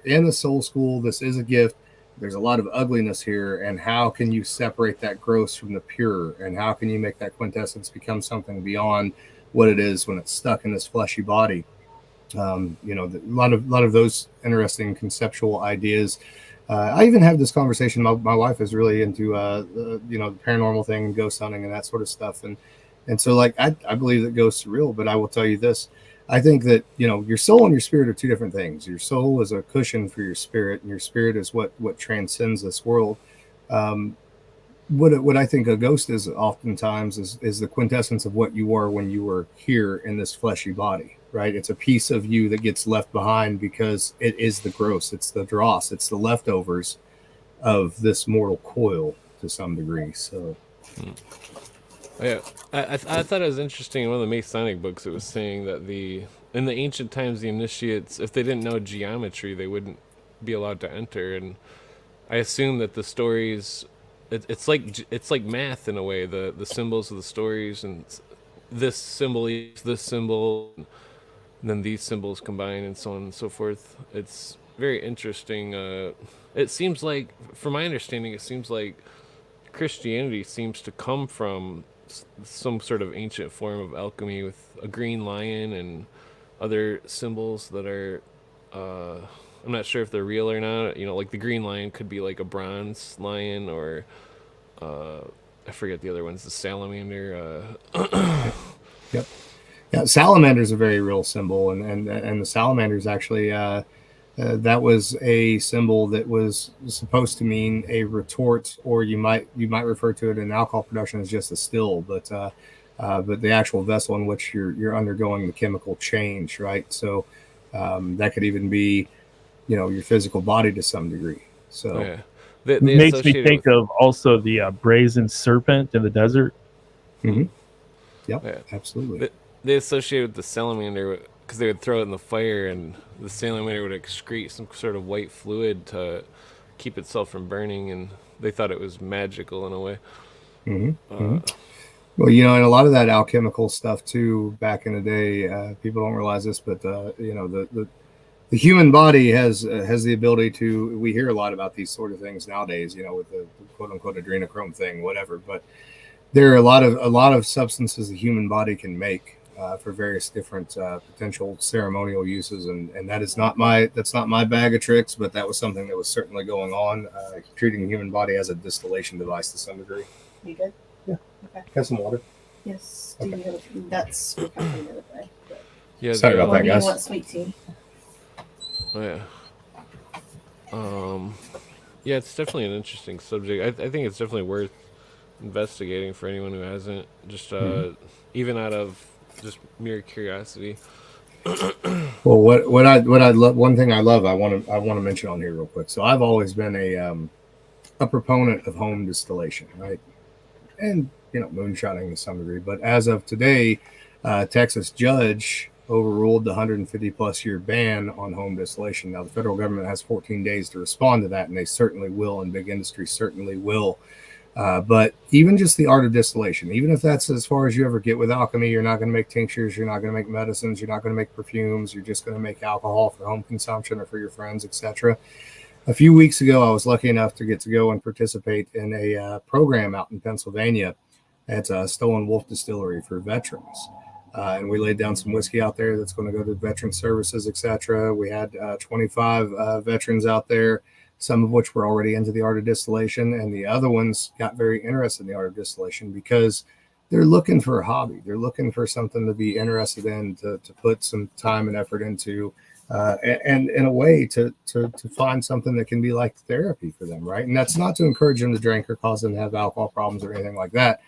in a soul school. This is a gift. There's a lot of ugliness here, and how can you separate that gross from the pure? And how can you make that quintessence become something beyond what it is when it's stuck in this fleshy body? You know, a lot of those interesting conceptual ideas. I even have this conversation. My wife is really into you know, the paranormal thing, and ghost hunting, and that sort of stuff. And so, like, I believe that ghosts are real, but I will tell you this. I think that, your soul and your spirit are two different things. Your soul is a cushion for your spirit, and your spirit is what transcends this world. What I think a ghost is oftentimes is the quintessence of what you are when you were here in this fleshy body, right? It's a piece of you that gets left behind because it is the gross, it's the dross, it's the leftovers of this mortal coil to some degree. So, yeah, I thought it was interesting. In one of the Masonic books, it was saying that in the ancient times, the initiates, if they didn't know geometry, they wouldn't be allowed to enter. And I assume that the stories, it's like math in a way. The symbols of the stories, and this symbol equals this symbol, and then these symbols combine, and so on and so forth. It's very interesting. It seems like, from my understanding, it seems like Christianity seems to come from some sort of ancient form of alchemy with a green lion and other symbols that are I'm not sure if they're real or not. Like the green lion could be like a bronze lion, or I forget the other ones, the salamander. Yep. Yeah, salamander is a very real symbol, and the salamander is actually that was a symbol that was supposed to mean a retort, or you might refer to it in alcohol production as just a still, but the actual vessel in which you're undergoing the chemical change, right? So that could even be, your physical body to some degree. So it makes me think of also the brazen serpent in the desert. Mm-hmm. Yep, absolutely. They associate with the salamander because they would throw it in the fire, and the salamander would excrete some sort of white fluid to keep itself from burning, and they thought it was magical in a way. Mm-hmm. Well, and a lot of that alchemical stuff too, back in the day, people don't realize this, but the human body has the ability to. We hear a lot about these sort of things nowadays, with the quote unquote adrenochrome thing, whatever. But there are a lot of substances the human body can make for various different potential ceremonial uses, and that's not my bag of tricks, but that was something that was certainly going on, treating the human body as a distillation device to some degree. You good? Yeah. Okay. Have some water. Yes. Do you have nuts? We got them the other day. Yeah. Sorry about that, guys. You want sweet tea? Oh yeah. Yeah, it's definitely an interesting subject. I think it's definitely worth investigating for anyone who hasn't. Just even out of just mere curiosity. Well, what I love, one thing I love, I want to mention on here real quick. So I've always been a proponent of home distillation, right? And moonshining to some degree. But as of today, Texas judge overruled the 150 plus year ban on home distillation. Now the federal government has 14 days to respond to that, and they certainly will, and big industry certainly will. But even just the art of distillation, even if that's as far as you ever get with alchemy, you're not going to make tinctures, you're not going to make medicines, you're not going to make perfumes, you're just going to make alcohol for home consumption or for your friends, etc. A few weeks ago, I was lucky enough to get to go and participate in a program out in Pennsylvania at Stolen Wolf Distillery for veterans. And we laid down some whiskey out there that's going to go to veteran services, etc. We had 25 veterans out there, some of which were already into the art of distillation, and the other ones got very interested in the art of distillation because they're looking for a hobby. They're looking for something to be interested in, to put some time and effort into, and in a way to find something that can be like therapy for them, right? And that's not to encourage them to drink or cause them to have alcohol problems or anything like that.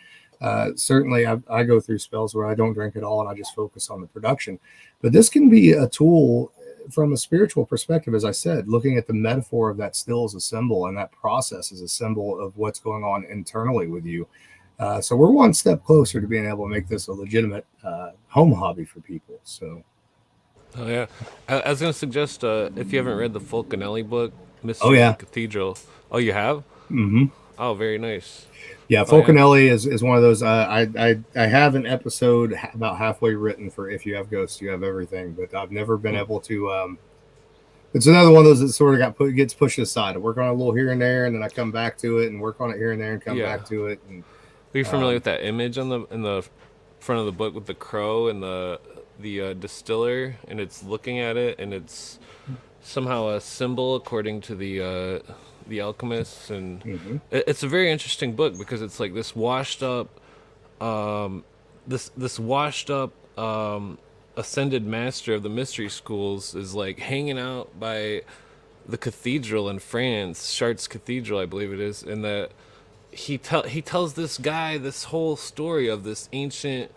Certainly, I go through spells where I don't drink at all and I just focus on the production. But this can be a tool from a spiritual perspective, as I said, looking at the metaphor of that still as a symbol, and that process as a symbol of what's going on internally with you. So we're one step closer to being able to make this a legitimate home hobby for people. So, oh yeah, I was going to suggest if you haven't read the Fulcanelli book, Mystery of the Cathedral. Oh, you have? Mm-hmm. Oh, very nice. Yeah, Fulcanelli is one of those. I have an episode about halfway written for If You Have Ghosts, You Have Everything, but I've never been able to. It's another one of those that sort of gets pushed aside. I work on it a little here and there, and then I come back to it and work on it here and there and come back to it. And, are you familiar with that image in the front of the book with the crow and the distiller, and it's looking at it, and it's somehow a symbol according to the alchemists, and it's a very interesting book because it's like this washed up ascended master of the mystery schools is like hanging out by the cathedral in France, Chartres Cathedral, I believe it is, and that he tells this guy this whole story of this ancient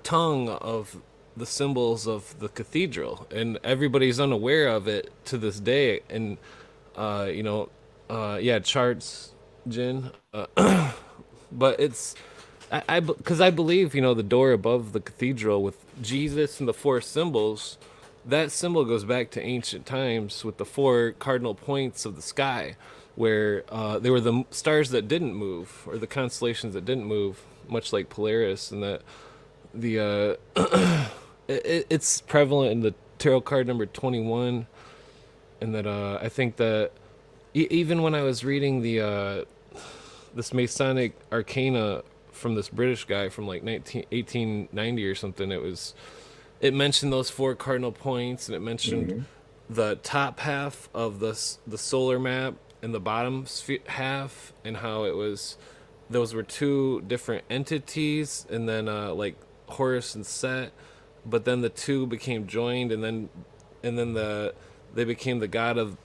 tongue of the symbols of the cathedral, and everybody's unaware of it to this day. And Chartres Jin, but it's because I believe the door above the cathedral with Jesus and the four symbols, that symbol goes back to ancient times with the four cardinal points of the sky, where they were the stars that didn't move, or the constellations that didn't move, much like Polaris, and that the it's prevalent in the tarot card number 21, and that I think that even when I was reading the this Masonic Arcana from this British guy from like 1890 or something, it mentioned those four cardinal points, and it mentioned the top half of the solar map and the bottom half, and how those were two different entities, and then like Horus and Set, but then the two became joined, and then they became the god of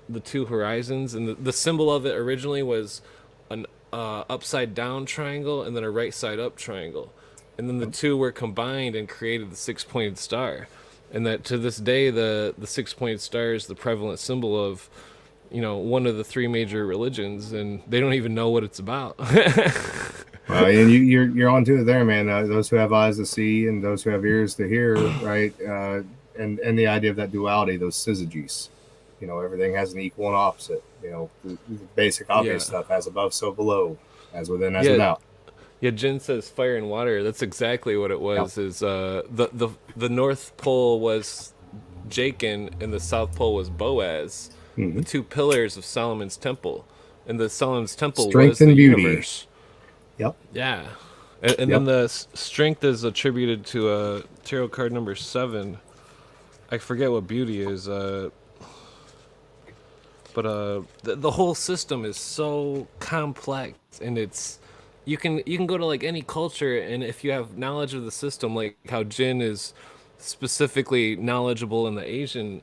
the two horizons, and the symbol of it originally was an upside down triangle and then a right side up triangle, and then the two were combined and created the 6-pointed star. And that to this day the 6-pointed star is the prevalent symbol of one of the three major religions, and they don't even know what it's about. Well, and you're onto it there, man. Those who have eyes to see and those who have ears to hear, right? And the idea of that duality, those syzygies. Everything has an equal and opposite. The basic obvious stuff, as above, so below, as within, as without. Yeah, Jin says fire and water. That's exactly what it was. Is the North Pole was Jachin and the South Pole was Boaz, the two pillars of Solomon's temple, and the Solomon's temple strength was the and beauty. Universe. Yep. Yeah, and then the strength is attributed to tarot card number 7. I forget what beauty is. But the whole system is so complex, and you can go to like any culture, and if you have knowledge of the system, like how Jin is specifically knowledgeable in the Asian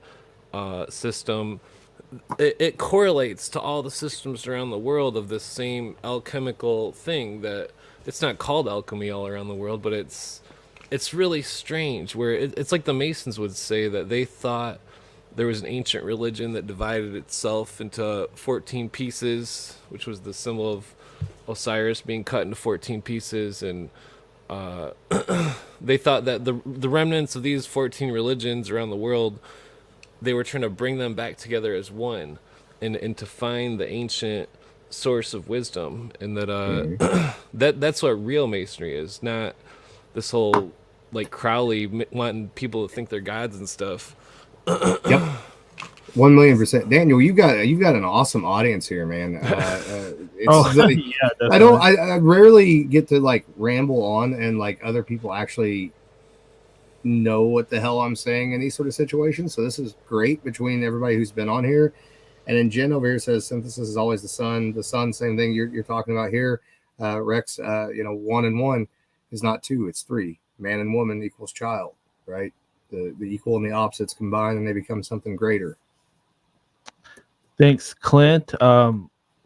system, it correlates to all the systems around the world of this same alchemical thing. That it's not called alchemy all around the world, but it's really strange, where it's like the Masons would say that they thought there was an ancient religion that divided itself into 14 pieces, which was the symbol of Osiris being cut into 14 pieces, and they thought that the remnants of these 14 religions around the world, they were trying to bring them back together as one, and to find the ancient source of wisdom, and that that's what real Masonry is, not this whole like Crowley wanting people to think they're gods and stuff. Yep, 1,000,000%. Daniel, you got an awesome audience here, man. I rarely get to like ramble on and like other people actually know what the hell I'm saying in these sort of situations. So this is great between everybody who's been on here. And then Jen over here says synthesis is always the sun. The sun, same thing you're talking about here. Rex, 1 and 1 is not 2, it's 3. Man and woman equals child, right? The equal and the opposites combine, and they become something greater. Thanks, Clint.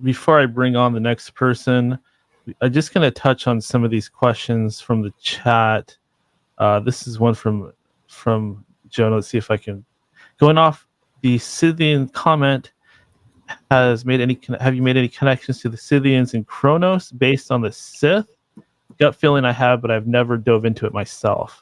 Before I bring on the next person, I'm just going to touch on some of these questions from the chat. This is one from Jonah. Let's see if I can. Going off the Scythian comment, have you made any connections to the Scythians and Kronos based on the Sith? Gut feeling I have, but I've never dove into it myself.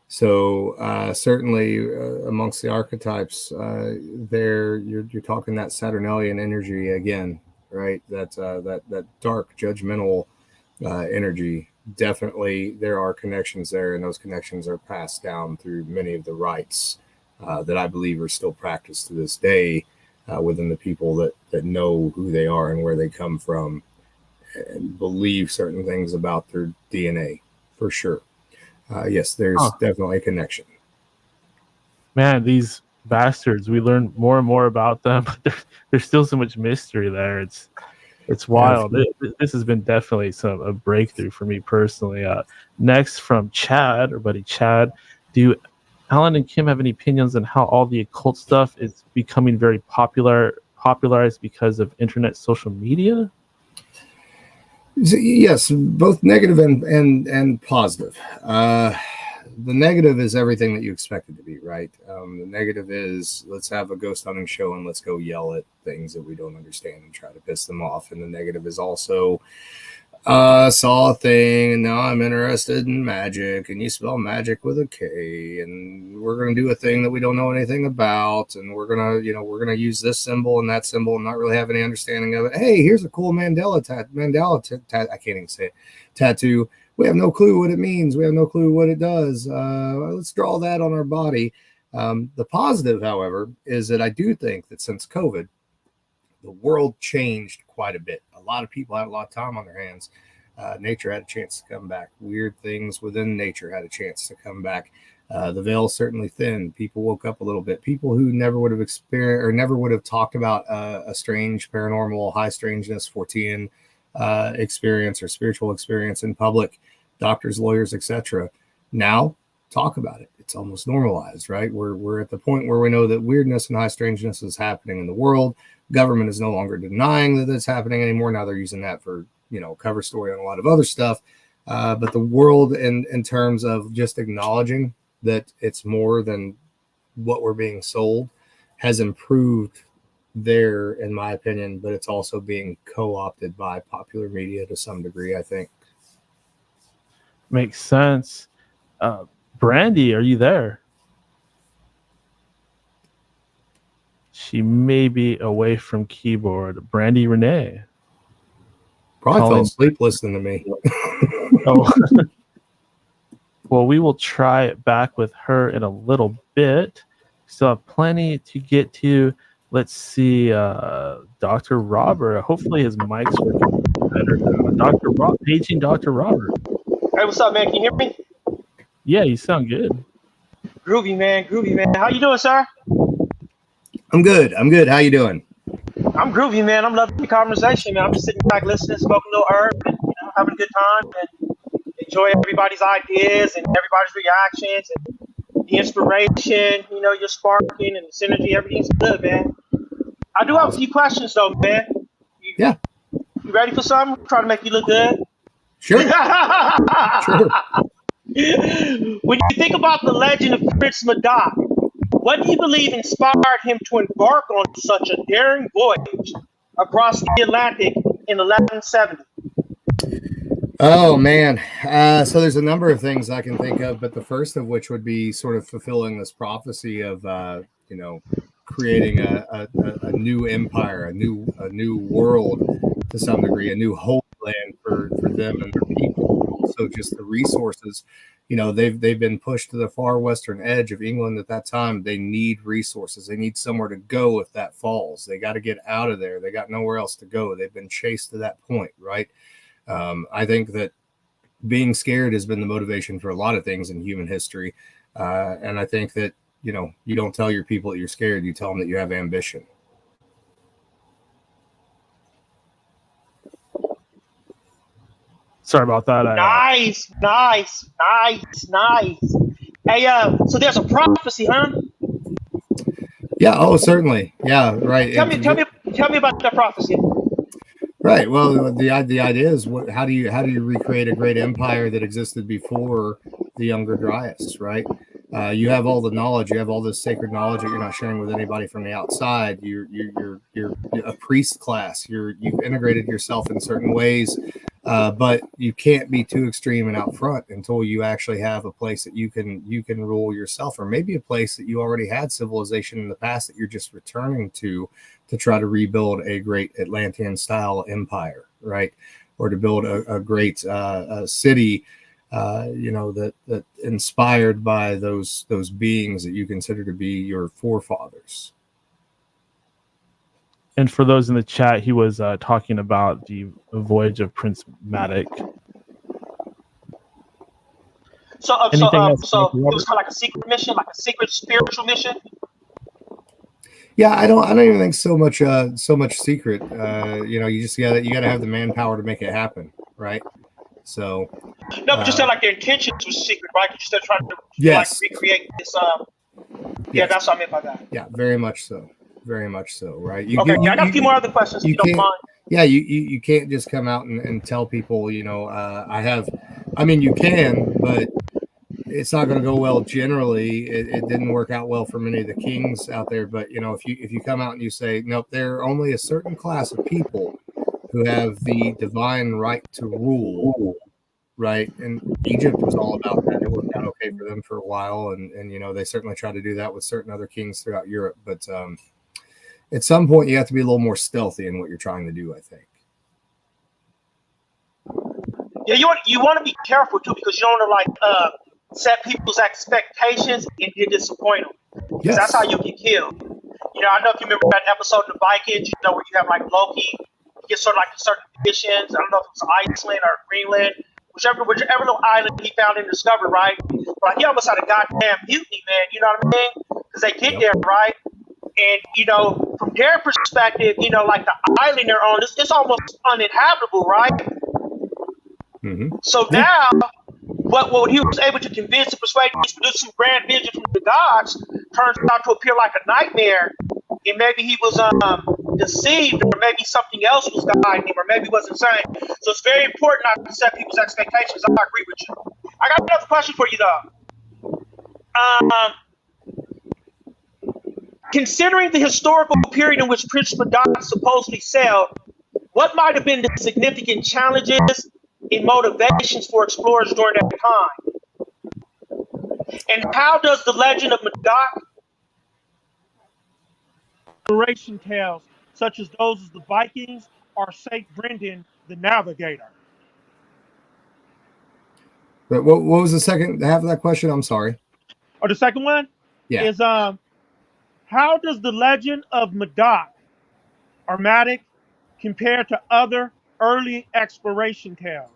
So certainly amongst the archetypes, you're talking that Saturnalian energy again, right? That dark judgmental energy. Definitely, there are connections there, and those connections are passed down through many of the rites that I believe are still practiced to this day within the people that know who they are and where they come from, and believe certain things about their DNA, for sure. Yes, there's definitely a connection. Man, these bastards, we learn more and more about them, but there's still so much mystery there. It's wild. This has been definitely a breakthrough for me personally. Next from Chad, our buddy Chad, do Alan and Kim have any opinions on how all the occult stuff is becoming very popularized because of internet social media? Yes, both negative and positive. The negative is everything that you expect it to be, right? The negative is let's have a ghost hunting show and let's go yell at things that we don't understand and try to piss them off. And the negative is also saw a thing and now I'm interested in magic, and you spell magic with a K, and we're going to do a thing that we don't know anything about, and we're going to use this symbol and that symbol and not really have any understanding of it. Hey, here's a cool Mandela I can't even say it, tattoo. We have no clue what it means. We have no clue what it does. Let's draw that on our body. The positive, however, is that I do think that since COVID, the world changed quite a bit. A lot of people had a lot of time on their hands. Nature had a chance to come back. Weird things within nature had a chance to come back. The veil certainly thinned. People woke up a little bit. People who never would have experienced or never would have talked about a strange, paranormal, high strangeness, Fortean experience or spiritual experience in public, doctors, lawyers, etc. Now talk about it. It's almost normalized, right? We're at the point where we know that weirdness and high strangeness is happening in the world. Government is no longer denying that it's happening anymore. Now they're using that for, cover story on a lot of other stuff. But the world in terms of just acknowledging that it's more than what we're being sold has improved there, in my opinion, but it's also being co-opted by popular media to some degree, I think. Makes sense. Brandy, are you there? She may be away from keyboard. Brandy Renee. Probably fell asleep listening to me. Oh. Well, we will try it back with her in a little bit. Still have plenty to get to. Let's see. Dr. Robert. Hopefully his mic's working better. Paging Dr. Robert. Hey, what's up, man? Can you hear me? Yeah, you sound good. Groovy, man. Groovy, man. How you doing, sir? I'm good. How you doing? I'm groovy, man. I'm loving the conversation, man. I'm just sitting back listening, smoking a little herb, and having a good time, and enjoy everybody's ideas and everybody's reactions and the inspiration. You're sparking and the synergy. Everything's good, man. I do have a few questions, though, man. Yeah. You ready for something? Trying to make you look good. Sure. Sure. When you think about the legend of Prince Madoc, what do you believe inspired him to embark on such a daring voyage across the Atlantic in 1170? Oh, man. So there's a number of things I can think of, but the first of which would be sort of fulfilling this prophecy of, creating a new empire, a new world to some degree, a new holy land for them and their people. Also, just the resources. They've been pushed to the far western edge of England at that time. They need resources. They need somewhere to go if that falls. They got to get out of there. They got nowhere else to go. They've been chased to that point, right? I think that being scared has been the motivation for a lot of things in human history. And I think that, you don't tell your people that you're scared. You tell them that you have ambition. Sorry about that. Nice. Hey, so there's a prophecy, huh? Yeah. Oh, certainly. Yeah. Right. Tell me about that prophecy. Right. Well, the idea is, how do you recreate a great empire that existed before the Younger Dryas? Right. You have all the knowledge. You have all this sacred knowledge that you're not sharing with anybody from the outside. You're a priest class. You've integrated yourself in certain ways, but you can't be too extreme and out front until you actually have a place that you can rule yourself, or maybe a place that you already had civilization in the past that you're just returning to try to rebuild a great Atlantean style empire, right? Or to build a great city. That inspired by those beings that you consider to be your forefathers. And for those in the chat, he was talking about the voyage of Prince Madoc. So it was kind of like a secret mission, like a secret spiritual mission. Yeah, I don't even think so much secret. You just gotta have the manpower to make it happen, right? So No, but you said like their intentions were secret, right? You still trying to Yes. like recreate this. Yeah, Yes. that's what I meant by that. Yeah, very much so. Very much so, right? Okay, I got a few more other questions if you don't can't, mind. yeah, you can't just come out and tell people, you know, I mean, you can, but it's not going to go well generally. It didn't work out well for many of the kings out there. But, you know, if you come out and you say, nope, there are only a certain class of people who have the divine right to rule, right? And Egypt was all about that. It worked out okay for them for a while. And you know, they certainly tried to do that with certain other kings throughout Europe. But at some point, you have to be a little more stealthy in what you're trying to do, I think. Yeah, you want to be careful too, because you don't want to like set people's expectations and then disappoint them. Because that's how you get killed. You know, I know if you remember that episode of the Vikings, you know, where you have like Loki, he gets sort of like certain conditions. I don't know if it was Iceland or Greenland, whichever little island he found and discovered, right? But he almost had a goddamn mutiny, man. You know what I mean? Because they get there, right? And, you know, from their perspective, you know, like the island they're on, it's almost uninhabitable, right? Mm-hmm. So now, what he was able to convince and persuade these producers some grand vision from the gods turns out to appear like a nightmare. And maybe he was deceived, or maybe something else was guiding him, or maybe he was insane. So it's very important not to set people's expectations. I agree with you. I got another question for you, though. Considering the historical period in which Prince Madonna supposedly sailed, what might have been the significant challenges and motivations for explorers during that time? And how does the legend of Madoc exploration tales, such as those of the Vikings or Saint Brendan the Navigator? But what was the second half of that question? I'm sorry. Or the second one is how does the legend of Madoc or Madoc compare to other early exploration tales,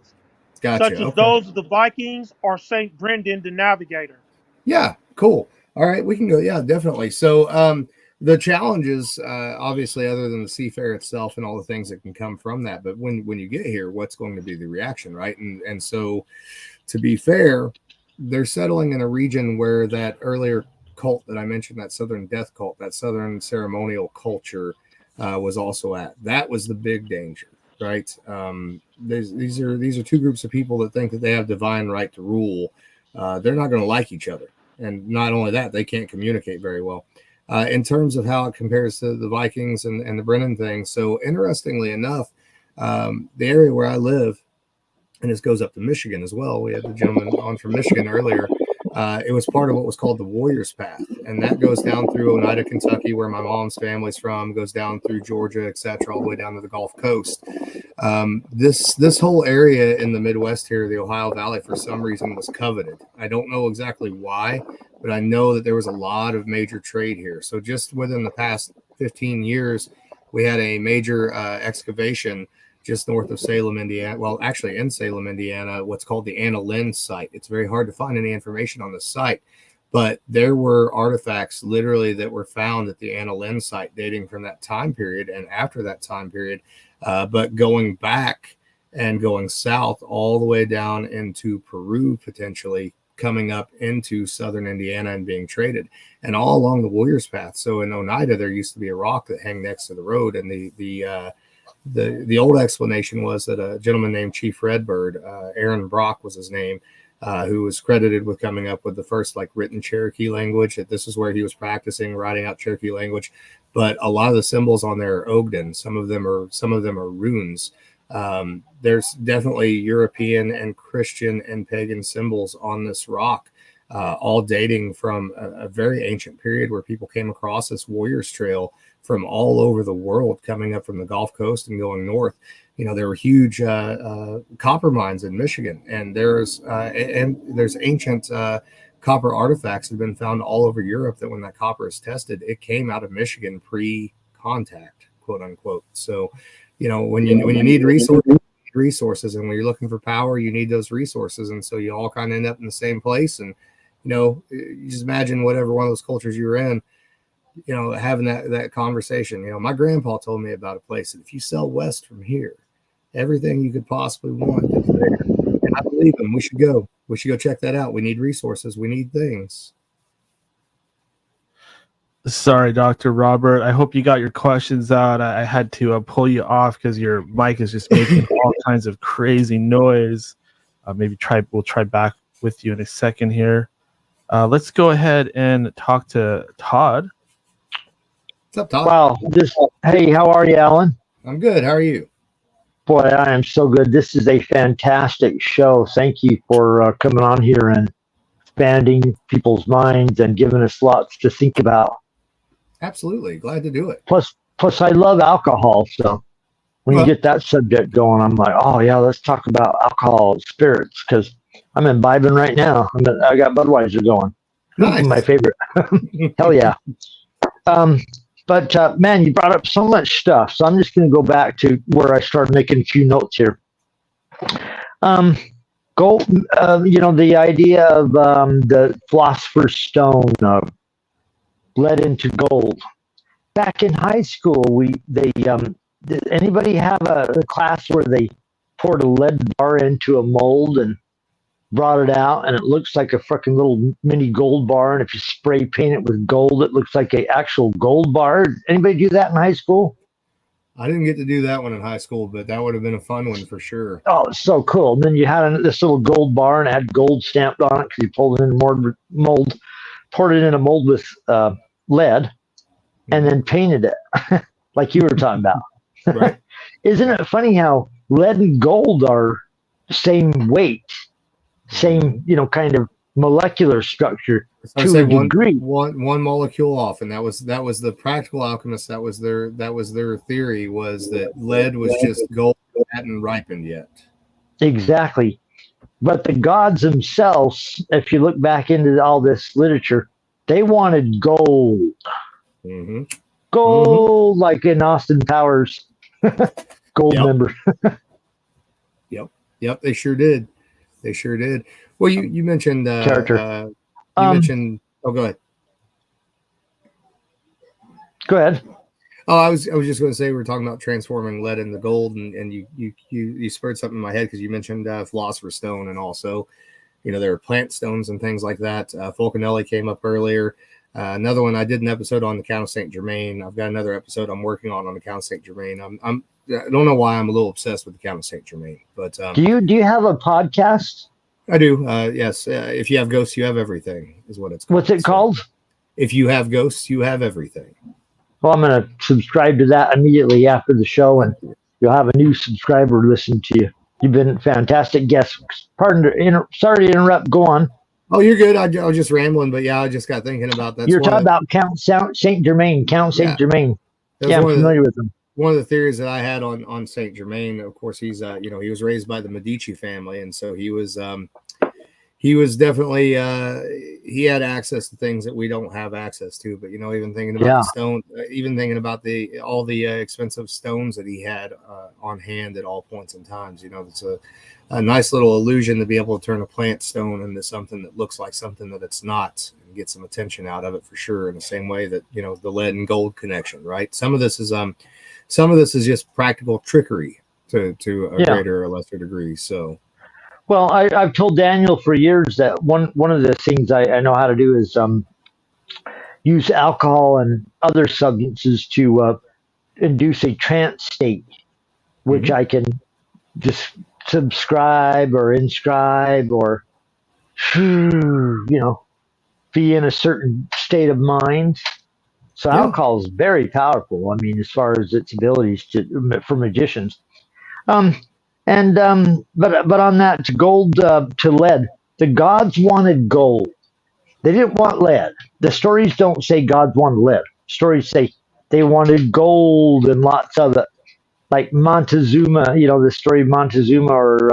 such as those of the Vikings or Saint Brendan the Navigator? Yeah, cool. All right, we can go. Yeah, definitely. So the challenges, obviously, other than the seafarer itself and all the things that can come from that, but when you get here, what's going to be the reaction, right? And so, to be fair, they're settling in a region where that earlier cult that I mentioned, that Southern death cult, that Southern ceremonial culture, was also at. That was the big danger, right? These are two groups of people that think that they have divine right to rule. They're not going to like each other, and not only that, they can't communicate very well. In terms of how it compares to the Vikings and the Brennan thing. So interestingly enough, the area where I live, and this goes up to Michigan as well. We had the gentleman on from Michigan earlier. It was part of what was called the Warriors Path, and that goes down through Oneida, Kentucky, where my mom's family's from, goes down through Georgia, etc., all the way down to the Gulf Coast. This whole area in the Midwest here, the Ohio Valley, for some reason was coveted. I don't know exactly why, but I know that there was a lot of major trade here. So just within the past 15 years, we had a major excavation just north of Salem, Indiana. Well, actually in Salem, Indiana, what's called the Anna Lynn site. It's very hard to find any information on the site, but there were artifacts literally that were found at the Anna Lynn site dating from that time period and after that time period, but going back and going south all the way down into Peru, potentially coming up into southern Indiana and being traded, and all along the Warriors Path. So in Oneida, there used to be a rock that hung next to the road, and the old explanation was that a gentleman named Chief Redbird, Aaron Brock was his name, who was credited with coming up with the first like written Cherokee language. That this is where he was practicing writing out Cherokee language. But a lot of the symbols on there are Ogden. Some of them are runes. There's definitely European and Christian and pagan symbols on this rock, all dating from a very ancient period where people came across this warriors trail from all over the world, coming up from the Gulf Coast and going north. You know, there were huge copper mines in Michigan, and there's ancient copper artifacts that have been found all over Europe that when that copper is tested, it came out of Michigan pre-contact, quote unquote. So, you know, when you need resources, and when you're looking for power, you need those resources, and so you all kind of end up in the same place. And you know, you just imagine whatever one of those cultures you were in, you know, having that conversation. You know, my grandpa told me about a place that if you sell west from here, everything you could possibly want is there. I believe him. We should go. We should go check that out. We need resources. We need things. Sorry, Dr. Robert. I hope you got your questions out. I had to pull you off because your mic is just making all kinds of crazy noise. We'll try back with you in a second here. Let's go ahead and talk to Todd. What's up, Todd? Wow. Hey, how are you, Alan? I'm good. How are you? Boy, I am so good. This is a fantastic show. Thank you for coming on here and expanding people's minds and giving us lots to think about. Absolutely. Glad to do it. Plus, I love alcohol. So when you get that subject going, I'm like, oh, yeah, let's talk about alcohol and spirits because I'm imbibing right now. I got Budweiser going. Nice. My favorite. Hell yeah. But man, you brought up so much stuff. So I'm just going to go back to where I started making a few notes here. Gold, the idea of the philosopher's stone, lead into gold. Back in high school, did anybody have a class where they poured a lead bar into a mold and brought it out, and it looks like a freaking little mini gold bar, and if you spray paint it with gold, it looks like an actual gold bar? Anybody do that in high school? I didn't get to do that one in high school, but that would have been a fun one for sure. Oh, it's so cool. And then you had this little gold bar, and it had gold stamped on it because you pulled it in a mold, poured it in a mold with lead, and then painted it like you were talking about. Right. Isn't it funny how lead and gold are the same weight, same kind of molecular structure to a degree? One molecule off, and that was the practical alchemist. That was their theory, was that lead was just gold that hadn't ripened yet. Exactly. But the gods themselves, if you look back into all this literature, they wanted gold. Mm-hmm. Gold, like in Austin Powers. Gold member. Yep, they sure did. Well, you mentioned character. Mentioned. Oh, go ahead. Go ahead. Oh, I was just going to say, we're talking about transforming lead into gold, and you spurred something in my head because you mentioned philosopher's stone, and also, there are plant stones and things like that. Fulcanelli came up earlier. Another one, I did an episode on the Count of Saint Germain. I've got another episode I'm working on the Count of Saint Germain. I don't know why I'm a little obsessed with the Count of Saint Germain, but do you have a podcast? I do. Yes. If you have ghosts, you have everything, is what it's called. What's it called? If you have ghosts, you have everything. Well, I'm going to subscribe to that immediately after the show, and you'll have a new subscriber listen to you. You've been a fantastic guest. Sorry to interrupt. Go on. Oh, you're good. I was just rambling, but yeah, I just got thinking about that. You're talking about Count Saint Germain. Count Saint Germain. Yeah, I'm familiar with him. One of the theories that I had on Saint Germain, of course, he's he was raised by the Medici family, and so he was definitely he had access to things that we don't have access to. But even thinking about the stone, even thinking about all the expensive stones that he had on hand at all points in times, it's a nice little illusion to be able to turn a plant stone into something that looks like something that it's not, and get some attention out of it for sure. In the same way that the lead and gold connection, right? Some of this is just practical trickery to a greater or lesser degree. So. Well, I've told Daniel for years that one of the things I know how to do is use alcohol and other substances to induce a trance state, which I can just subscribe or inscribe or, be in a certain state of mind. So alcohol is very powerful. I mean, as far as its abilities for magicians. But on that, to gold to lead, the gods wanted gold. They didn't want lead. The stories don't say gods wanted lead. Stories say they wanted gold and lots of it. Like Montezuma, the story of Montezuma or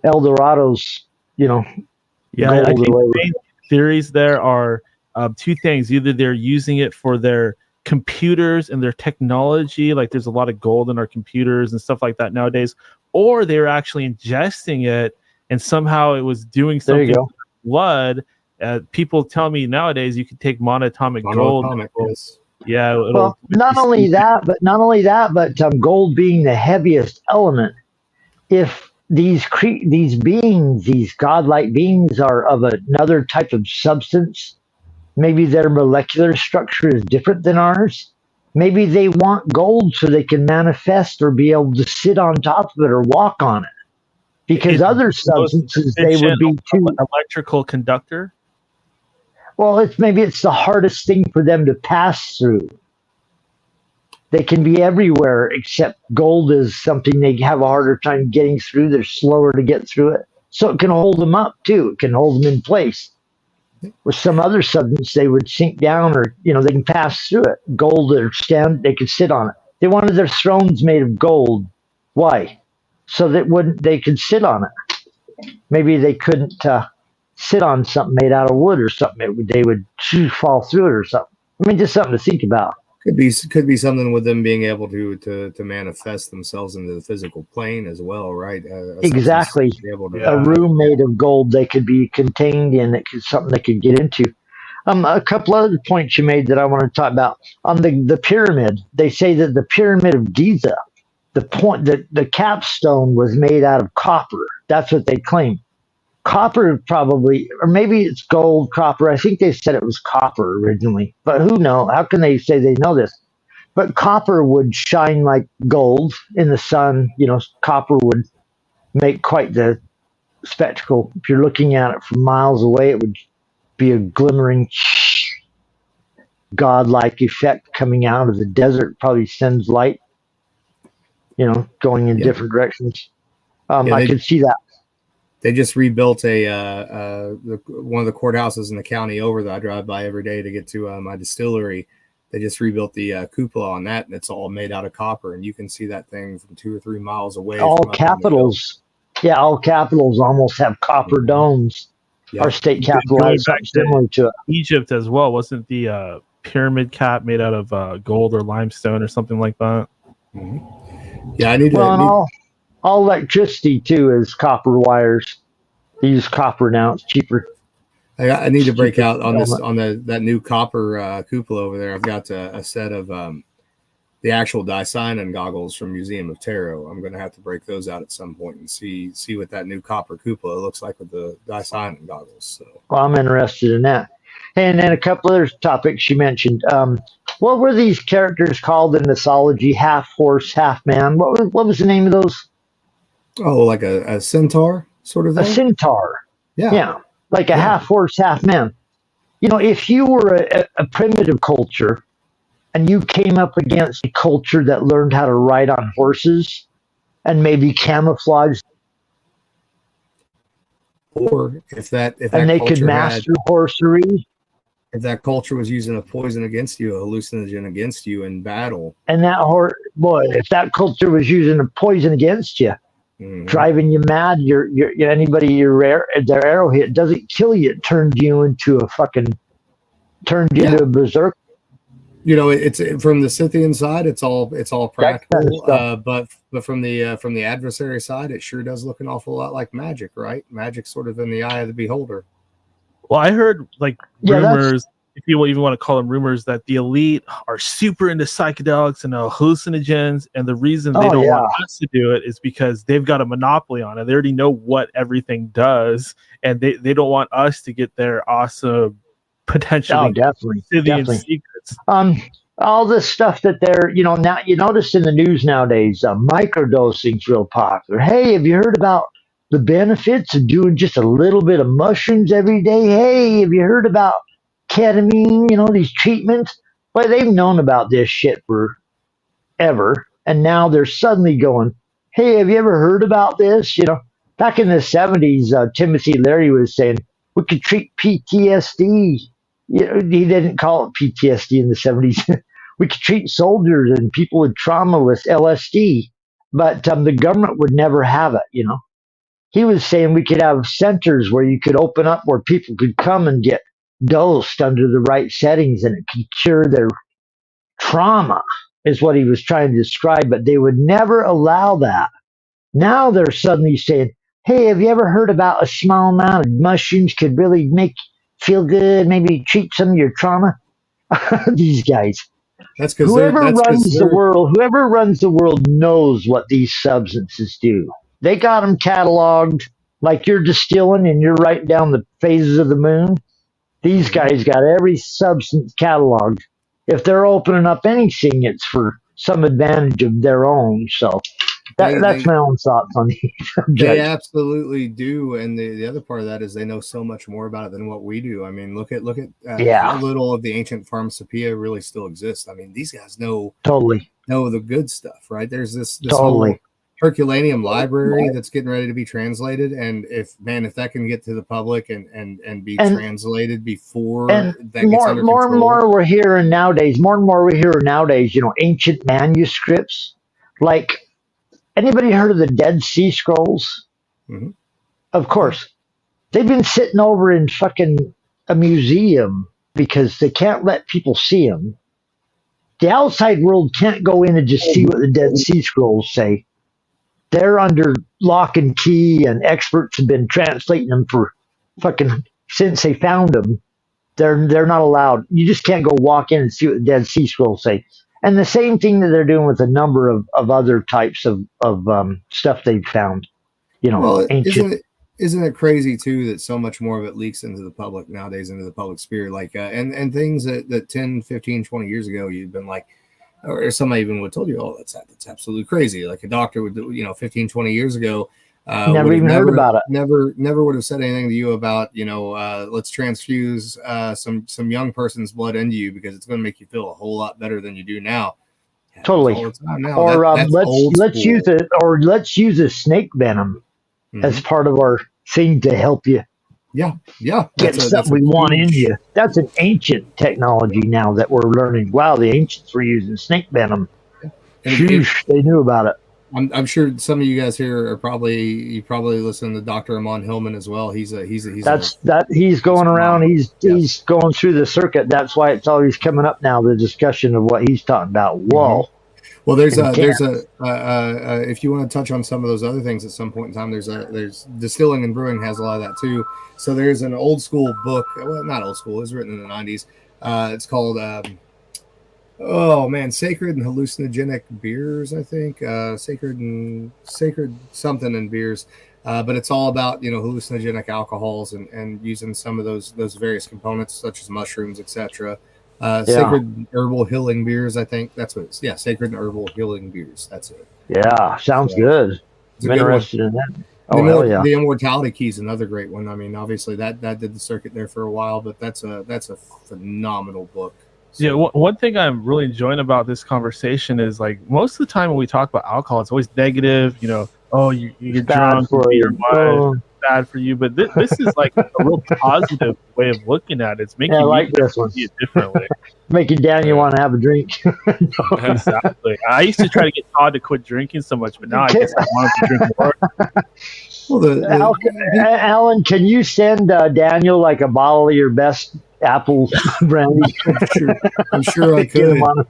El Dorado's, Yeah, I think the main theories there are two things. Either they're using it for their computers and their technology, like there's a lot of gold in our computers and stuff like that nowadays, or they were actually ingesting it and somehow it was doing something with blood. People tell me nowadays you can take monatomic gold. Yes. Yeah. Well, not only that, but gold being the heaviest element, if these beings, these godlike beings, are of another type of substance. Maybe their molecular structure is different than ours. Maybe they want gold so they can manifest or be able to sit on top of it or walk on it. Because other substances, they would be too electrical conductor. Well, maybe it's the hardest thing for them to pass through. They can be everywhere, except gold is something they have a harder time getting through. They're slower to get through it. So it can hold them up, too. It can hold them in place. With some other substance, they would sink down or, they can pass through it. Gold, they could sit on it. They wanted their thrones made of gold. Why? So that they could sit on it. Maybe they couldn't sit on something made out of wood or something. They would fall through it or something. I mean, just something to think about. Could be something with them being able to manifest themselves into the physical plane as well, right? Exactly. A room made of gold they could be contained in. It could something they could get into. A couple other points you made that I want to talk about on the pyramid. They say that the pyramid of Giza, the capstone was made out of copper. That's what they claim. Copper probably, or maybe it's gold, copper. I think they said it was copper originally, but who knows? How can they say they know this? But copper would shine like gold in the sun. Copper would make quite the spectacle. If you're looking at it from miles away, it would be a glimmering, godlike effect coming out of the desert. Probably sends light, going in different directions. I could see that. They just rebuilt one of the courthouses in the county over that I drive by every day to get to my distillery. They just rebuilt the cupola on that, and it's all made out of copper, and you can see that thing from 2 or 3 miles away. All capitals, all capitals almost have copper domes. Yep. Our state capital has something similar to it. Egypt as well. Wasn't the pyramid cap made out of gold or limestone or something like that? Mm-hmm. Yeah, all electricity too is copper wires. They use copper now; it's cheaper. I need to break out on that new copper cupola over there. I've got a set of the actual Distilling goggles from Museum of Tarot. I'm going to have to break those out at some point and see what that new copper cupola looks like with the Distilling goggles. So, well, I'm interested in that. And then a couple other topics you mentioned. What were these characters called in mythology? Half horse, half man. What was the name of those? Oh, like a centaur sort of thing? A centaur. Yeah. Like a half horse, half man. If you were a primitive culture and you came up against a culture that learned how to ride on horses and maybe camouflage, or if they could master horsery. If that culture was using a poison against you, a hallucinogen against you in battle. And if that culture was using a poison against you, driving you mad, their arrow hit doesn't kill you. It turns you into into a berserk. It's from the Scythian side. It's all practical. But from the adversary side, it sure does look an awful lot like magic, right? Magic's sort of in the eye of the beholder. Well, I heard rumors, if you even want to call them rumors, that the elite are super into psychedelics and hallucinogens, and the reason they don't want us to do it is because they've got a monopoly on it. They already know what everything does, and they don't want us to get their awesome potentially Scythian secrets. All this stuff that they're, now you notice in the news nowadays, microdosing's real popular. Hey, have you heard about the benefits of doing just a little bit of mushrooms every day? Hey, have you heard about ketamine, these treatments? Well, they've known about this shit forever, and now they're suddenly going, hey, have you ever heard about this? Back in the 70s, Timothy Leary was saying, we could treat PTSD. He didn't call it PTSD in the 70s. We could treat soldiers and people with trauma with LSD, but the government would never have it, He was saying we could have centers where you could open up where people could come and get dosed under the right settings and it could cure their trauma, is what he was trying to describe, but they would never allow that. Now they're suddenly saying, hey, have you ever heard about a small amount of mushrooms could really make you feel good, maybe treat some of your trauma? These guys. That's because whoever runs the world knows what these substances do. They got them cataloged like you're distilling and you're writing down the phases of the moon. These guys got every substance cataloged. If they're opening up anything, it's for some advantage of their own. So that's my own thoughts on the subject. They absolutely do, and the other part of that is they know so much more about it than what we do. I mean, look at how little of the ancient pharmacopoeia really still exists. I mean, these guys know the good stuff, right? There's this whole Herculaneum library that's getting ready to be translated, and if that can get to the public and be translated before that gets under control. More and more we're hearing nowadays. You know, ancient manuscripts. Like, anybody heard of the Dead Sea Scrolls? Mm-hmm. Of course, they've been sitting over in fucking a museum because they can't let people see them. The outside world can't go in and just see what the Dead Sea Scrolls say. They're under lock and key, and experts have been translating them for fucking since they found them. They're not allowed. You just can't go walk in and see what the Dead Sea Scrolls say. And the same thing that they're doing with a number of other types of stuff they've found. You know, well, ancient. Isn't it crazy too that so much more of it leaks into the public nowadays, into the public sphere? Like, and things that 10, 15, 20 years ago you've been like, or somebody even would have told you, oh, that's absolutely crazy. Like a doctor would, 15, 20 years ago, never even heard about it. Never would have said anything to you about, let's transfuse some young person's blood into you because it's going to make you feel a whole lot better than you do now. Totally. Or let's use a snake venom as part of our thing to help you. Yeah. Get something we want in you. That's an ancient technology now that we're learning. Wow, the ancients were using snake venom. Sheesh, they knew about it. I'm sure some of you guys here are probably listen to Dr. Amon Hillman as well. He's going around. He's going through the circuit. That's why it's always coming up now. The discussion of what he's talking about. Whoa. Well, there's if you want to touch on some of those other things at some point in time, there's distilling and brewing has a lot of that too. So there's an old school book. Well, not old school. It was written in the 90s. It's called Sacred and Hallucinogenic Beers, I think. Sacred something in beers. But it's all about, hallucinogenic alcohols and using some of those various components such as mushrooms, etc. Sacred herbal healing beers, I think that's what it's. Yeah, sacred and herbal healing beers. That's it. Yeah, sounds good. I'm interested in that. The Immortality Key is another great one. I mean, obviously that did the circuit there for a while, but that's a phenomenal book. So. Yeah, one thing I'm really enjoying about this conversation is like most of the time when we talk about alcohol, it's always negative. Oh, you get drunk, your wife, bad for you. But this is like a real positive way of looking at it. It's making you see it differently. Making Daniel want to have a drink. Exactly. I used to try to get Todd to quit drinking so much, but now I guess I want him to drink more. Well, Alan, can you send Daniel like a bottle of your best apple brandy? I'm sure I could. Well,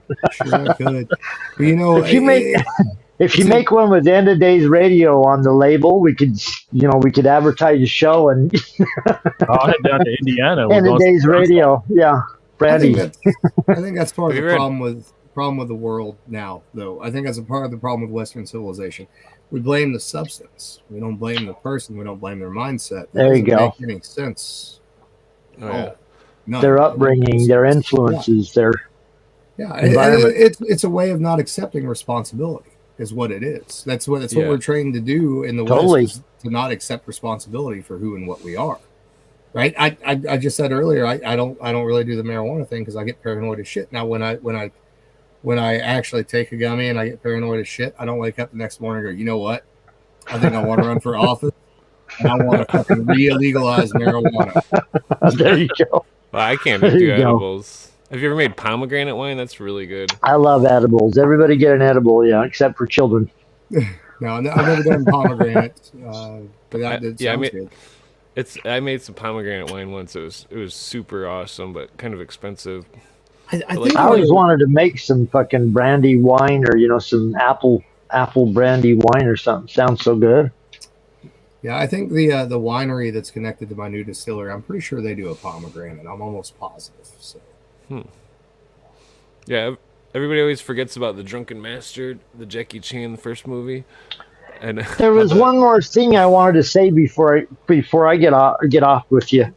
if you make one with End of Days Radio on the label, we could advertise the show and I'll head down to Indiana. End of Days Radio, brandy. I think that's part of the problem with the world now, though. I think that's a part of the problem with Western civilization. We blame the substance. We don't blame the person. We don't blame their mindset. There you go. Make any sense? Their upbringing, their influences, their environment. It's a way of not accepting responsibility, is what it is. That's what we're trained to do in the West, is to not accept responsibility for who and what we are. Right? I just said earlier, I don't really do the marijuana thing because I get paranoid as shit. Now when I actually take a gummy and I get paranoid as shit, I don't wake up the next morning and go, you know what? I think I want to run for office and I want to fucking re-legalize marijuana. There you go. Well, I can't do edibles. Have you ever made pomegranate wine? That's really good. I love edibles. Everybody get an edible, except for children. No, I've never done pomegranate, but that did sound good. I made some pomegranate wine once. It was super awesome, but kind of expensive. I always wanted to make some fucking brandy wine or some apple brandy wine or something. Sounds so good. Yeah, I think the winery that's connected to my new distillery, I'm pretty sure they do a pomegranate. I'm almost positive. So. Yeah, everybody always forgets about the Drunken Master, the Jackie Chan first movie. And There was one more thing I wanted to say before I get off with you,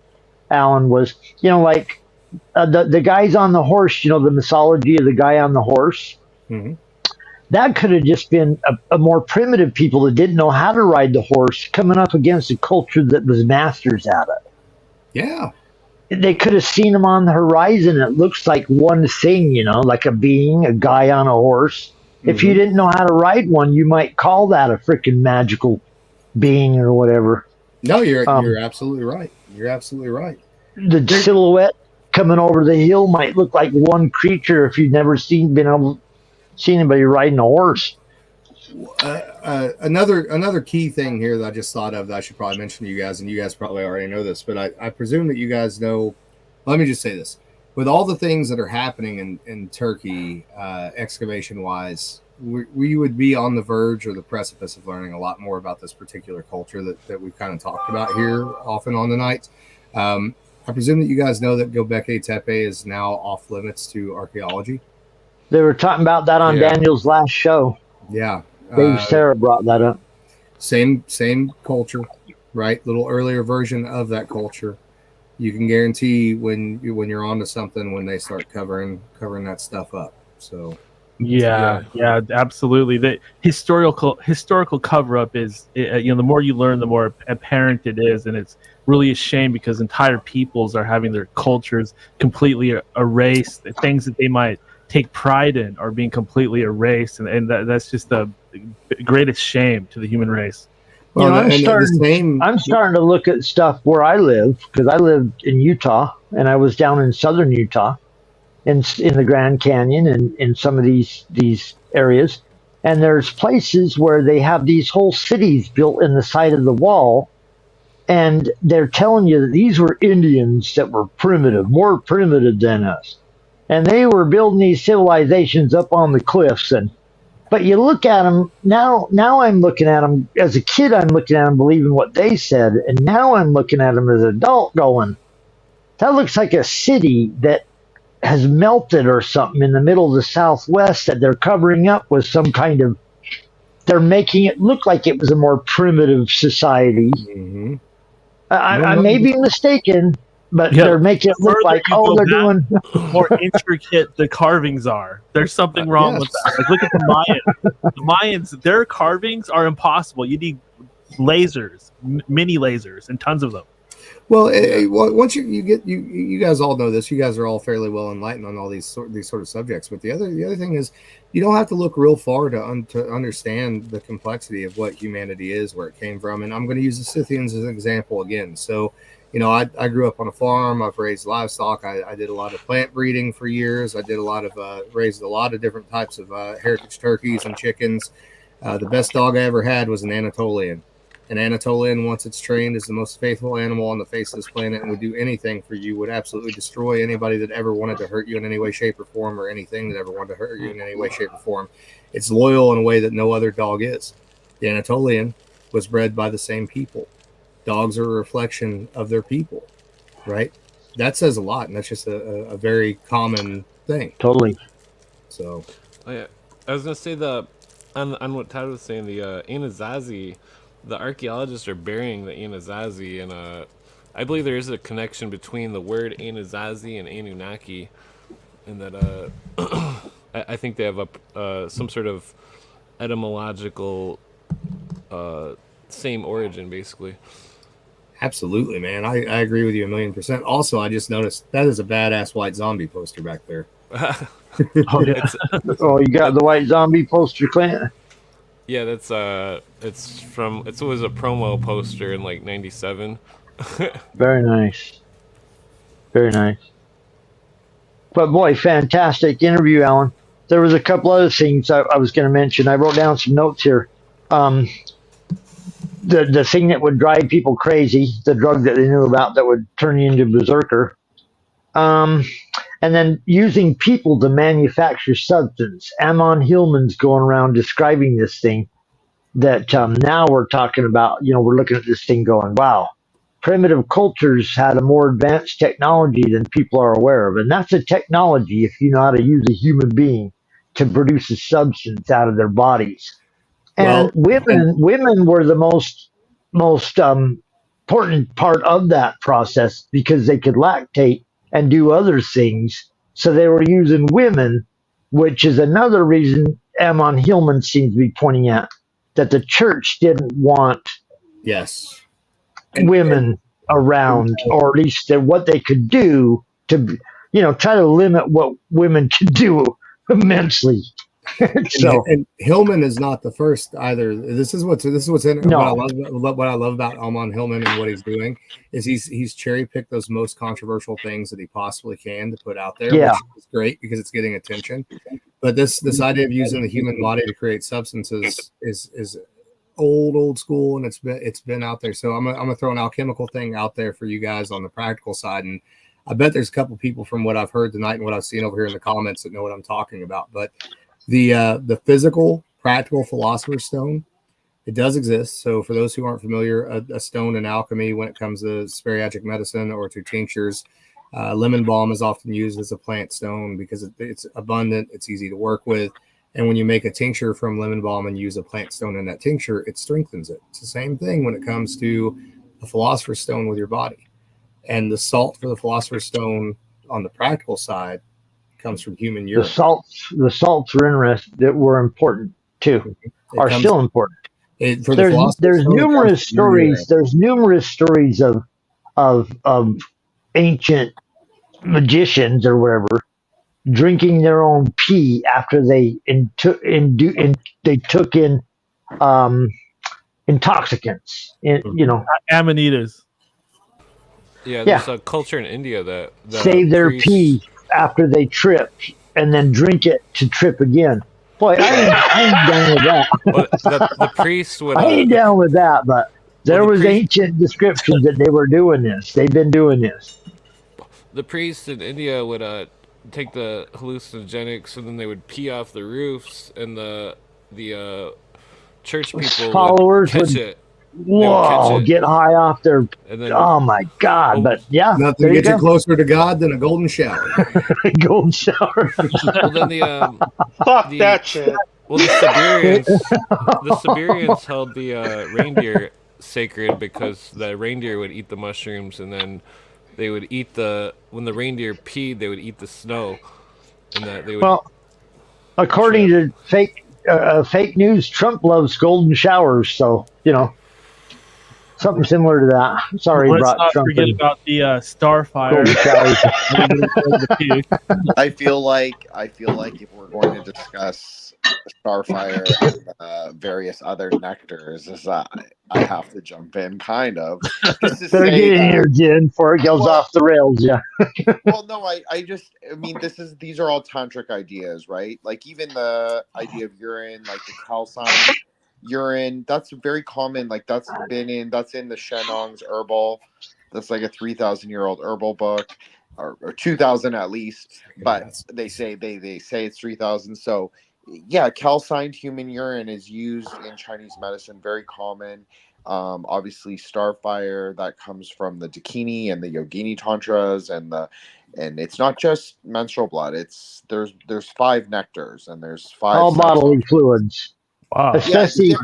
Alan. Was like the guys on the horse. The mythology of the guy on the horse. Mhm. That could have just been a more primitive people that didn't know how to ride the horse coming up against a culture that was masters at it. Yeah. They could have seen him on the horizon. It looks like one thing, like a being, a guy on a horse. If you didn't know how to ride one, you might call that a freaking magical being or whatever. No, you're absolutely right. You're absolutely right. The silhouette coming over the hill might look like one creature if you've never seen anybody riding a horse. Another key thing here that I just thought of that I should probably mention to you guys, and you guys probably already know this, but I presume that you guys know. Let me just say this: with all the things that are happening in Turkey, excavation wise, we would be on the verge or the precipice of learning a lot more about this particular culture that we've kind of talked about here often on the night. I presume that you guys know that Göbekli Tepe is now off limits to archaeology. They were talking about that on Daniel's last show. Yeah. Dave Sarah brought that up. Same culture, right? Little earlier version of that culture. You can guarantee when you're onto something when they start covering that stuff up. So yeah, absolutely. The historical cover up is the more you learn, the more apparent it is, and it's really a shame because entire peoples are having their cultures completely erased. Things that they might take pride in are being completely erased, and that's just the greatest shame to the human race. Well, I'm starting to look at stuff where I live, because I lived in Utah and I was down in southern Utah in the Grand Canyon and in some of these areas, and there's places where they have these whole cities built in the side of the wall, and they're telling you that these were Indians that were primitive, more primitive than us. And they were building these civilizations up on the cliffs. But you look at them now. Now I'm looking at them as a kid. I'm looking at them believing what they said, and now I'm looking at them as an adult, going, "That looks like a city that has melted or something in the middle of the Southwest that they're covering up with some kind of. They're making it look like it was a more primitive society." Mm-hmm. I may be mistaken. But they're making it look like, they're doing more intricate the carvings are. There's something wrong with that. Like, look at the Mayans. The Mayans, their carvings are impossible. You need lasers, mini lasers, and tons of them. Well, once you guys all know this. You guys are all fairly well enlightened on all these sort of subjects. But the other thing is, you don't have to look real far to understand the complexity of what humanity is, where it came from. And I'm going to use the Scythians as an example again. So. I grew up on a farm. I've raised livestock. I did a lot of plant breeding for years. I did raised a lot of different types of heritage turkeys and chickens. The best dog I ever had was an Anatolian. An Anatolian, once it's trained, is the most faithful animal on the face of this planet and would do anything for you, would absolutely destroy anybody that ever wanted to hurt you in any way, shape, or form, or anything that ever wanted to hurt you in any way, shape, or form. It's loyal in a way that no other dog is. The Anatolian was bred by the same people. Dogs are a reflection of their people, right? That says a lot, and that's just a very common thing. Totally. So, I was gonna say on what Todd was saying, the Anasazi, the archaeologists are burying the Anasazi, and I believe there is a connection between the word Anasazi and Anunnaki, and that I think they have some sort of etymological same origin, basically. Absolutely, man. I agree with you 1,000,000%. Also, I just noticed that is a badass white zombie poster back there. Oh, yeah. You got the white zombie poster, Clint? Yeah, that's it was a promo poster in like '97. Very nice. Very nice. But boy, fantastic interview, Alan. There was a couple other things I was going to mention. I wrote down some notes here. The thing that would drive people crazy, the drug that they knew about that would turn you into berserker. And then using people to manufacture substance. Amon Hillman's going around describing this thing that now we're talking about, we're looking at this thing going, wow, primitive cultures had a more advanced technology than people are aware of. And that's a technology if you know how to use a human being to produce a substance out of their bodies. And women were the most important part of that process because they could lactate and do other things. So they were using women, which is another reason Amon Hillman seems to be pointing at that the church didn't want women around, or at least what they could do to, try to limit what women could do immensely. And Hillman is not the first either. This is what's in what I love about Amon Hillman and what he's doing is he's cherry picked those most controversial things that he possibly can to put out there, which is great because it's getting attention. But this idea of using the human body to create substances is old school, and it's been out there. So I'm gonna throw an alchemical thing out there for you guys on the practical side, and I bet there's a couple people from what I've heard tonight and what I've seen over here in the comments that know what I'm talking about. But the physical, practical philosopher's stone, it does exist. So for those who aren't familiar, a stone in alchemy, when it comes to sparygic medicine or to tinctures, lemon balm is often used as a plant stone because it's abundant, it's easy to work with. And when you make a tincture from lemon balm and use a plant stone in that tincture, it strengthens it. It's the same thing when it comes to a philosopher's stone with your body. And the salt for the philosopher's stone on the practical side comes from human urine. The salts were important too, still important. There's numerous stories. There's numerous stories of ancient magicians or whatever drinking their own pee after they took in intoxicants. Amanitas. Yeah, there's a culture in India that save their pee after they trip and then drink it to trip again. Boy, I ain't down with that. Well, the priests would. I ain't down with that, but there was ancient descriptions that they were doing this. They've been doing this. The priests in India would take the hallucinogenics and then they would pee off the roofs, and the church people followers would catch it. Whoa! Get high off their. Oh my God! But yeah, nothing gets you closer to God than a golden shower. Golden shower. Well, then that shit. Well, the Siberians held the reindeer sacred because the reindeer would eat the mushrooms, and then they would eat when the reindeer peed, they would eat the snow, and that they would. Well, according to fake news, Trump loves golden showers, so something similar to that. Sorry, let's brought not Trump forget in. about the Starfire. I feel like if we're going to discuss Starfire and various other nectars, I have to jump in, kind of. Better get in here, Jen, before it goes off the rails. Yeah. Well, no, I mean, these are all tantric ideas, right? Like even the idea of urine, like the calcine urine, that's very common. Like that's in the Shennong's herbal. That's like a 3,000-year-old herbal book, or 2,000 at least. But they say it's 3,000. So yeah, calcined human urine is used in Chinese medicine, very common. Obviously Starfire, that comes from the Dakini and the Yogini tantras, and it's not just menstrual blood. There's 5 nectars and there's 5 all bodily fluids. Wow. Especially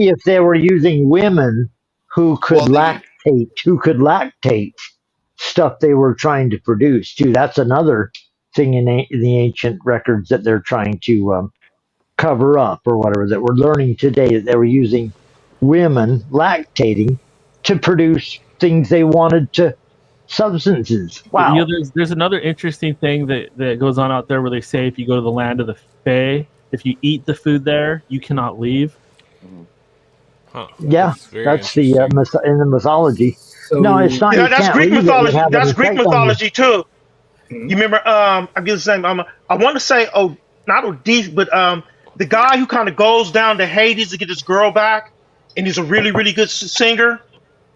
if they were using women who could lactate stuff they were trying to produce too. That's another thing in the ancient records that they're trying to cover up or whatever, that we're learning today, that they were using women lactating to produce things they wanted to substances. Wow. There's another interesting thing that goes on out there where they say if you go to the land of the Fae, if you eat the food there, you cannot leave. Huh. Yeah, that's the in the mythology. So, no, it's not. That's Greek mythology. That's Greek mythology too. You remember? I get the same. I want to say, not Odysseus, but the guy who kind of goes down to Hades to get his girl back, and he's a really, really good singer.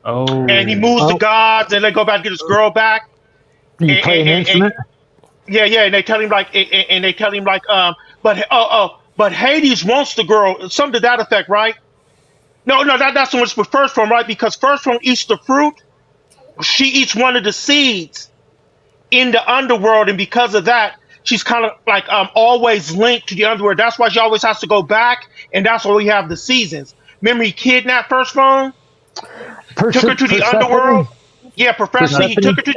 Oh. And he moves the gods, and they go back to get his girl back. You play an instrument? Yeah, and they tell him but Hades wants the girl. Something to that effect, right? No, that's the one for first one, right? Because first one eats the fruit, she eats one of the seeds in the underworld, and because of that, she's kind of like always linked to the underworld. That's why she always has to go back, and that's why we have the seasons. Remember, he kidnapped First Phone, took her to the underworld. Persephone? Yeah, Professor. He took her to.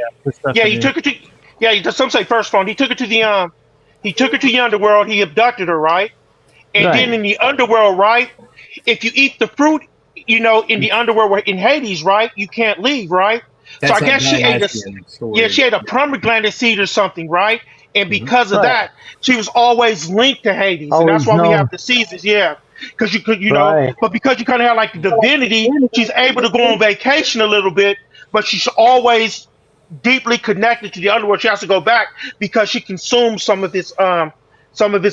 Yeah, he took her to. Yeah, some say First Phone. He took her to the. He took her to the underworld. He abducted her, right? And then in the underworld, right? If you eat the fruit, you know, in the underworld, in Hades, right? You can't leave, right? That's so I guess she ate a. Yeah, she ate a pomegranate seed or something, right? And because of that, she was always linked to Hades, and that's why we have the seasons. Yeah, because you could, you know, but because you kind of have like the divinity, she's able to go on vacation a little bit, but she's always deeply connected to the underworld. She has to go back because she consumes some of its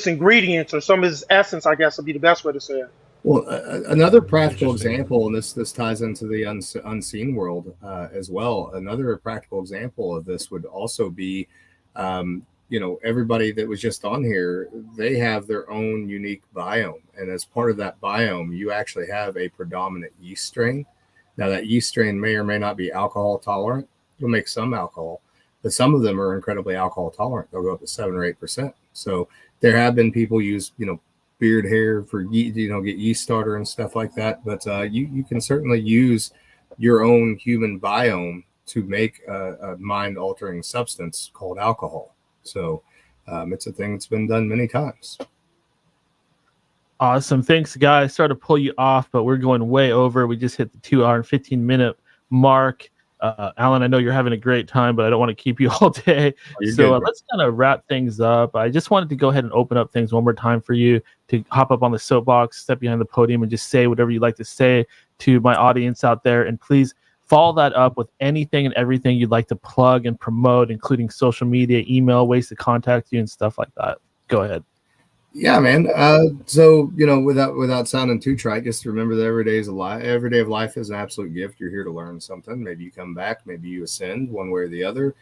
ingredients or some of its essence. I guess would be the best way to say it. Well, another practical example, and this ties into the unseen world as well. Another practical example of this would also be, you know, everybody that was just on here, they have their own unique biome, and as part of that biome, you actually have a predominant yeast strain. Now, that yeast strain may or may not be alcohol tolerant. You'll make some alcohol, but some of them are incredibly alcohol tolerant. They'll go up to 7 or 8%. So there have been people use, you know, beard hair for, you know, get yeast starter and stuff like that. But you can certainly use your own human biome to make a mind altering substance called alcohol. So it's a thing that's been done many times. Awesome. Thanks, guys. Sorry to pull you off, but we're going way over. We just hit the 2 hour and 15-minute mark. Alan, I know you're having a great time, but I don't want to keep you all day. So let's kind of wrap things up. I just wanted to go ahead and open up things one more time for you to hop up on the soapbox, step behind the podium, and just say whatever you'd like to say to my audience out there. And please follow that up with anything and everything you'd like to plug and promote, including social media, email, ways to contact you, and stuff like that. Go ahead. Yeah, man. So, you know, without sounding too trite, just remember that every day of life is an absolute gift. You're here to learn something. Maybe you come back, maybe you ascend one way or the other.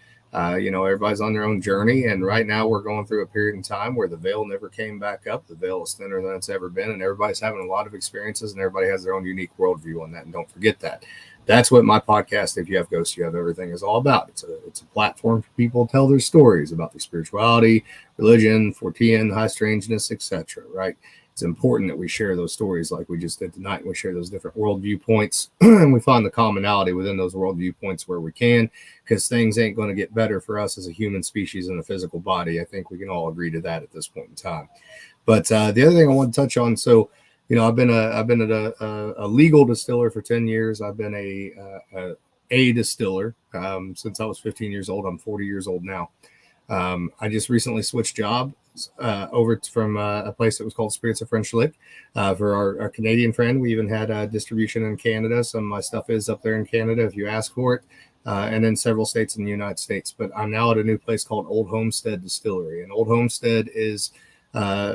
You know, everybody's on their own journey. And right now we're going through a period in time where the veil never came back up. The veil is thinner than it's ever been. And everybody's having a lot of experiences, and everybody has their own unique worldview on that. And don't forget that. That's what my podcast, If You Have Ghosts, You Have Everything, is all about. It's a platform for people to tell their stories about their spirituality, religion, Fortean, high strangeness, etc. Right? It's important that we share those stories like we just did tonight. We share those different worldview points, and we find the commonality within those worldview points where we can, because things ain't going to get better for us as a human species in a physical body. I think we can all agree to that at this point in time. But the other thing I want to touch on, so you know, I've been a legal distiller for 10 years. I've been a distiller since I was 15 years old. I'm 40 years old now. I just recently switched jobs over from a place that was called Spirits of French Lick for our Canadian friend. We even had distribution in Canada. Some of my stuff is up there in Canada if you ask for it, and then several states in the United States. But I'm now at a new place called Old Homestead Distillery, and Old Homestead is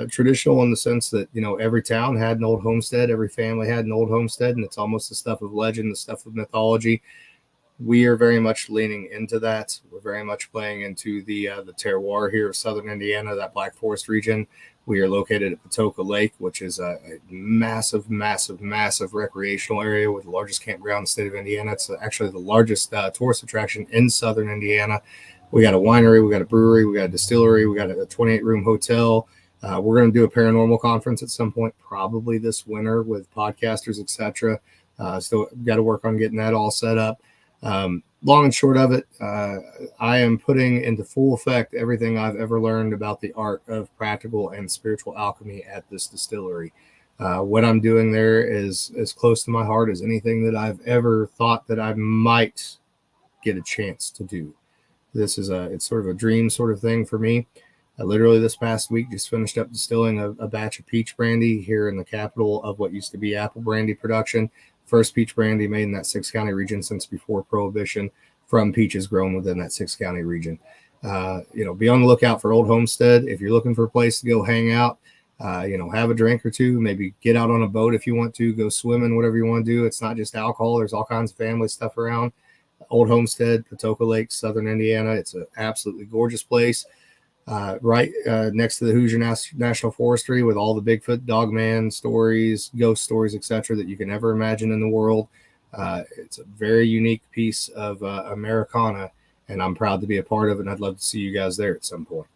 traditional in the sense that, you know, every town had an old homestead, every family had an old homestead, and it's almost the stuff of legend, the stuff of mythology. We are very much leaning into that. We're very much playing into the terroir here of southern Indiana, that Black Forest region. We are located at Patoka Lake, which is a massive, massive, massive recreational area with the largest campground in the state of Indiana. It's actually the largest tourist attraction in southern Indiana. We got a winery, we got a brewery, we got a distillery, we got a 28-room hotel. We're going to do a paranormal conference at some point, probably this winter with podcasters, etc. Still got to work on getting that all set up. Long and short of it, I am putting into full effect everything I've ever learned about the art of practical and spiritual alchemy at this distillery. What I'm doing there is as close to my heart as anything that I've ever thought that I might get a chance to do. It's sort of a dream sort of thing for me. I literally this past week just finished up distilling a batch of peach brandy here in the capital of what used to be apple brandy production. First peach brandy made in that 6-county region since before Prohibition from peaches grown within that 6-county region. You know, be on the lookout for Old Homestead. If you're looking for a place to go hang out, you know, have a drink or two, maybe get out on a boat if you want to, go swimming, whatever you want to do. It's not just alcohol. There's all kinds of family stuff around. Old Homestead, Patoka Lake, southern Indiana. It's an absolutely gorgeous place. Right next to the Hoosier National Forestry with all the Bigfoot, Dogman stories, ghost stories, etc. that you can ever imagine in the world. It's a very unique piece of Americana, and I'm proud to be a part of it, and I'd love to see you guys there at some point.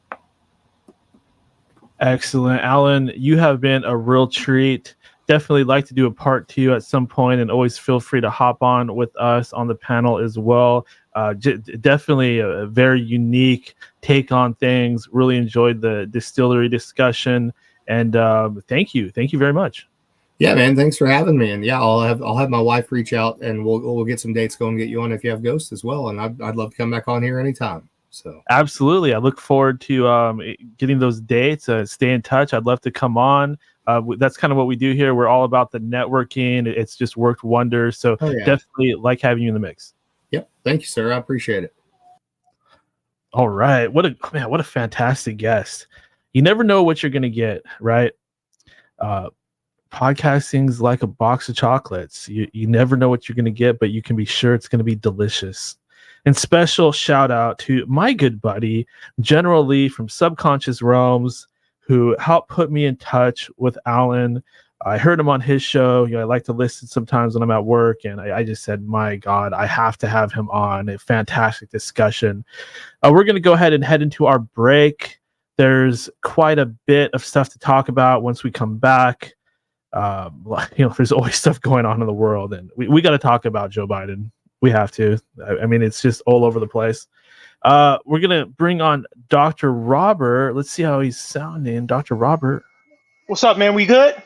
Excellent. Alan, you have been a real treat. Definitely like to do a part 2 at some point, and always feel free to hop on with us on the panel as well. Definitely a very unique take on things. Really enjoyed the distillery discussion, and thank you very much. Yeah, man, thanks for having me. And yeah, I'll have my wife reach out, and we'll get some dates going, get you on if you have ghosts as well. And I'd love to come back on here anytime. So absolutely, I look forward to getting those dates. Stay in touch. I'd love to come on. That's kind of what we do here. We're all about the networking. It's just worked wonders. So definitely like having you in the mix. Yep. Thank you, sir. I appreciate it. All right. What a fantastic guest. You never know what you're going to get, right? Podcasting's like a box of chocolates. You never know what you're going to get, but you can be sure it's going to be delicious. And special shout out to my good buddy, General Lee from Subconscious Realms, who helped put me in touch with Alan. I heard him on his show. I like to listen sometimes when I'm at work, and I just said, my God, I have to have him on. A fantastic discussion. We're going to go ahead and head into our break. There's quite a bit of stuff to talk about once we come back. There's always stuff going on in the world, and we got to talk about Joe Biden. We have to. I mean, it's just all over the place. We're going to bring on Dr. Robert. Let's see how he's sounding. Dr. Robert. What's up, man? We good?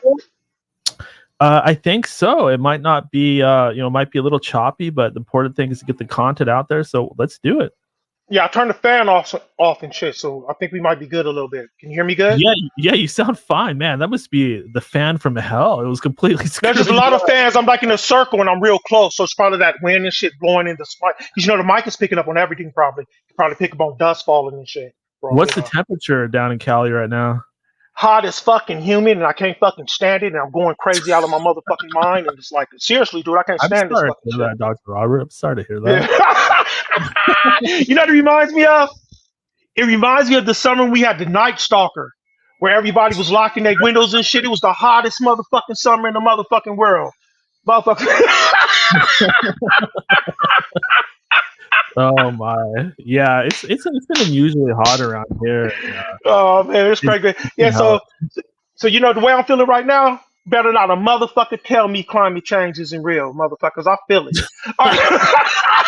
I think so. It might not be, might be a little choppy, but the important thing is to get the content out there. So let's do it. Yeah, I turned the fan off and shit, so I think we might be good a little bit. Can you hear me good? Yeah, you sound fine, man. That must be the fan from hell. It was completely There's just a lot of fans. I'm like in a circle and I'm real close, so it's probably that wind and shit blowing in the spot. Because the mic is picking up on everything probably. Probably pick up on dust falling and shit. What's the temperature down in Cali right now? Hot as fucking humid, and I can't fucking stand it, and I'm going crazy out of my motherfucking mind, and it's like, seriously, dude, I can't stand this fucking shit. I'm sorry to hear that, Dr. Robert. I'm sorry to hear that. Yeah. You know what it reminds me of? It reminds me of the summer we had the Night Stalker, where everybody was locking their windows and shit. It was the hottest motherfucking summer in the motherfucking world. Motherfucker. Oh my, yeah, it's been unusually hot around here. Oh man, it's crazy. Yeah, so the way I'm feeling right now, better not a motherfucker tell me climate change isn't real, motherfuckers. I feel it.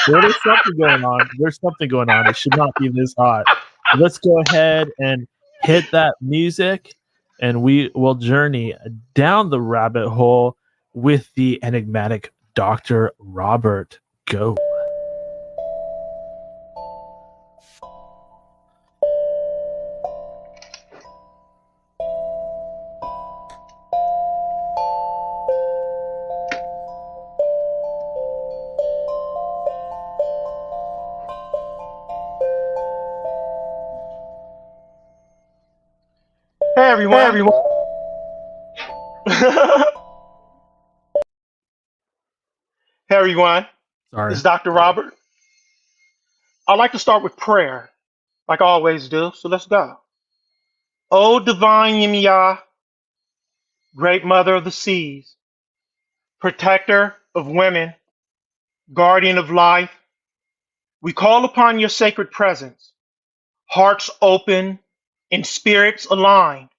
There's something going on. There's something going on. It should not be this hot. Let's go ahead and hit that music, and we will journey down the rabbit hole with the enigmatic Dr. Robert. Go. Hey everyone. Hey everyone. Sorry. It's Dr. Robert. I'd like to start with prayer, like I always do, so let's go. O divine Yimya, great mother of the seas, protector of women, guardian of life, we call upon your sacred presence, hearts open and spirits aligned,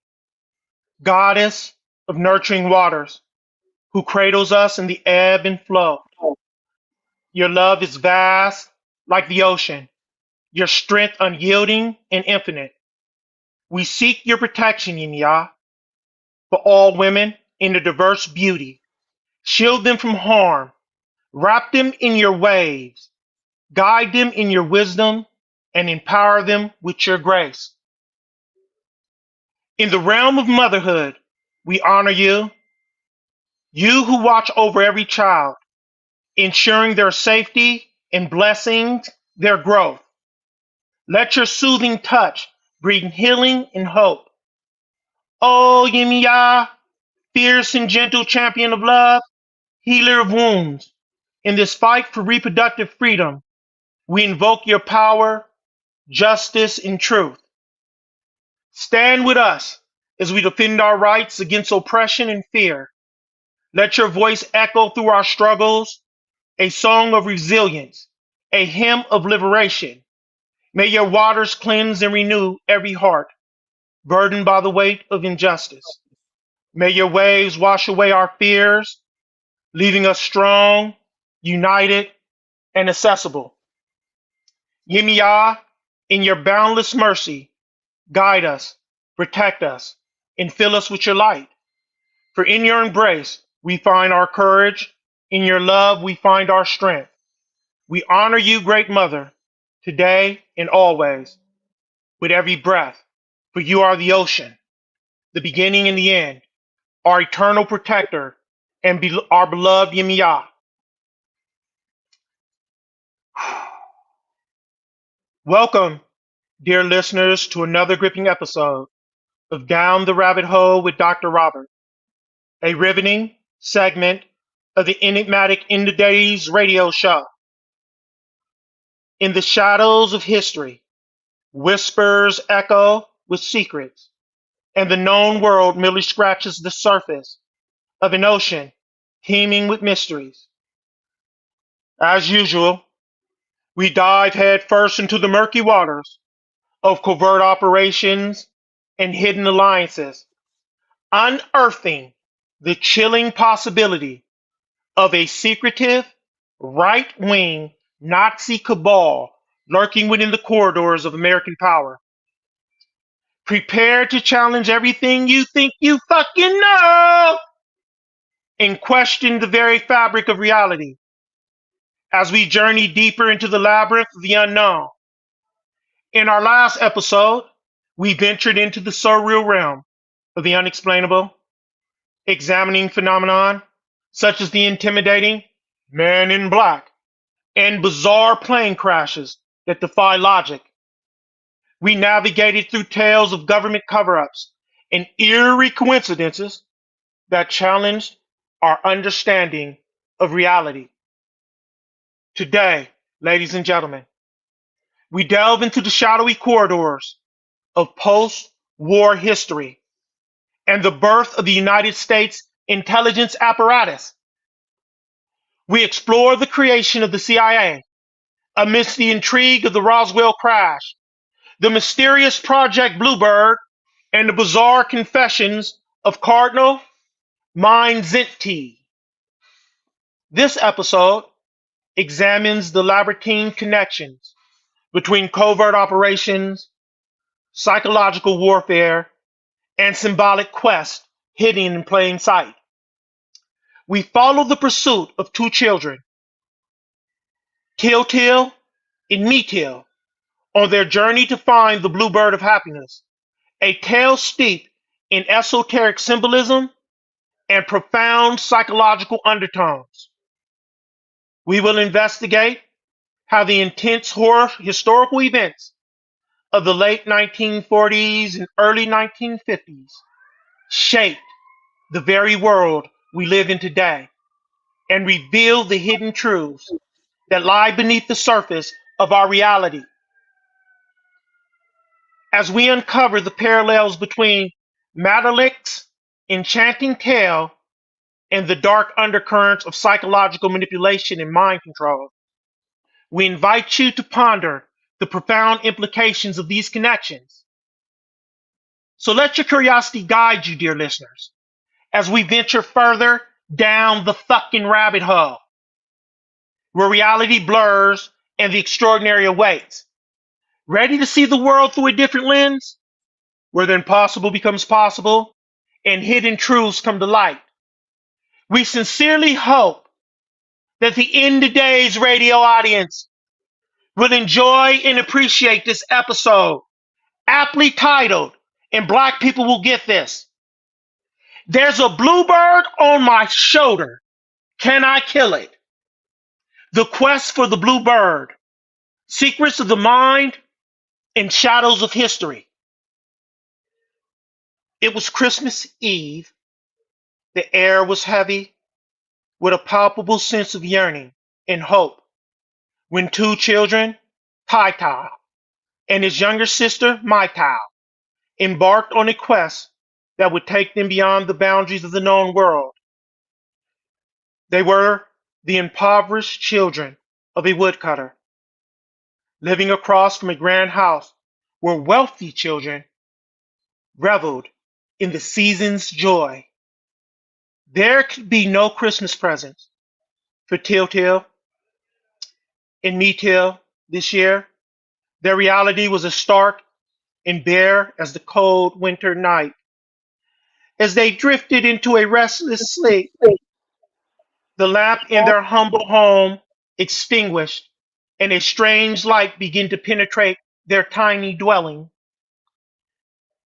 goddess of nurturing waters, who cradles us in the ebb and flow. Your love is vast like the ocean, your strength unyielding and infinite. We seek your protection, Yimya, for all women in their diverse beauty. Shield them from harm, wrap them in your waves, guide them in your wisdom, and empower them with your grace. In the realm of motherhood, we honor you, you who watch over every child, ensuring their safety and blessing their growth. Let your soothing touch bring healing and hope. Oh, Yimya, fierce and gentle champion of love, healer of wounds, in this fight for reproductive freedom, we invoke your power, justice, and truth. Stand with us as we defend our rights against oppression and fear. Let your voice echo through our struggles, a song of resilience, a hymn of liberation. May your waters cleanse and renew every heart. burdened by the weight of injustice. May your waves wash away our fears, leaving us strong, united, and accessible. Yimiya, in your boundless mercy, guide us, protect us, and fill us with your light. For in your embrace, we find our courage. In your love, we find our strength. We honor you, Great Mother, today and always, with every breath. For you are the ocean, the beginning and the end, our eternal protector, and our beloved Yimiya. Welcome, dear listeners, to another gripping episode of Down the Rabbit Hole with Dr. Robert, a riveting segment of the enigmatic End of Days radio show. In the shadows of history, whispers echo with secrets, and the known world merely scratches the surface of an ocean teeming with mysteries. As usual, we dive headfirst into the murky waters of covert operations and hidden alliances, unearthing the chilling possibility of a secretive, right-wing Nazi cabal lurking within the corridors of American power. Prepare to challenge everything you think you fucking know and question the very fabric of reality as we journey deeper into the labyrinth of the unknown. In our last episode, we ventured into the surreal realm of the unexplainable, examining phenomenon such as the intimidating Man in Black and bizarre plane crashes that defy logic. We navigated through tales of government cover-ups and eerie coincidences that challenged our understanding of reality. Today, ladies and gentlemen, we delve into the shadowy corridors of post-war history and the birth of the United States intelligence apparatus. We explore the creation of the CIA amidst the intrigue of the Roswell crash, the mysterious Project Bluebird, and the bizarre confessions of Cardinal Mindzinti. This episode examines the labyrinthine connections between covert operations, psychological warfare, and symbolic quests hidden in plain sight. We follow the pursuit of two children, Til and Metil, on their journey to find the Bluebird of happiness, a tale steeped in esoteric symbolism and profound psychological undertones. We will investigate how the intense horror historical events of the late 1940s and early 1950s shaped the very world we live in today and reveal the hidden truths that lie beneath the surface of our reality. As we uncover the parallels between Madalik's enchanting tale and the dark undercurrents of psychological manipulation and mind control, we invite you to ponder the profound implications of these connections. So let your curiosity guide you, dear listeners, as we venture further down the fucking rabbit hole, where reality blurs and the extraordinary awaits. Ready to see the world through a different lens, where the impossible becomes possible and hidden truths come to light. We sincerely hope that the End of Days radio audience will enjoy and appreciate this episode, aptly titled, and Black people will get this, There's a Bluebird on My Shoulder. Can I kill it? The quest for the Bluebird, secrets of the mind and shadows of history. It was Christmas Eve. The air was heavy with a palpable sense of yearning and hope when two children, Tai Tai and his younger sister, Mai Tai, embarked on a quest that would take them beyond the boundaries of the known world. They were the impoverished children of a woodcutter, living across from a grand house where wealthy children reveled in the season's joy. There could be no Christmas presents for Till and Me Till this year. Their reality was as stark and bare as the cold winter night. As they drifted into a restless sleep, the lamp in their humble home extinguished, and a strange light began to penetrate their tiny dwelling.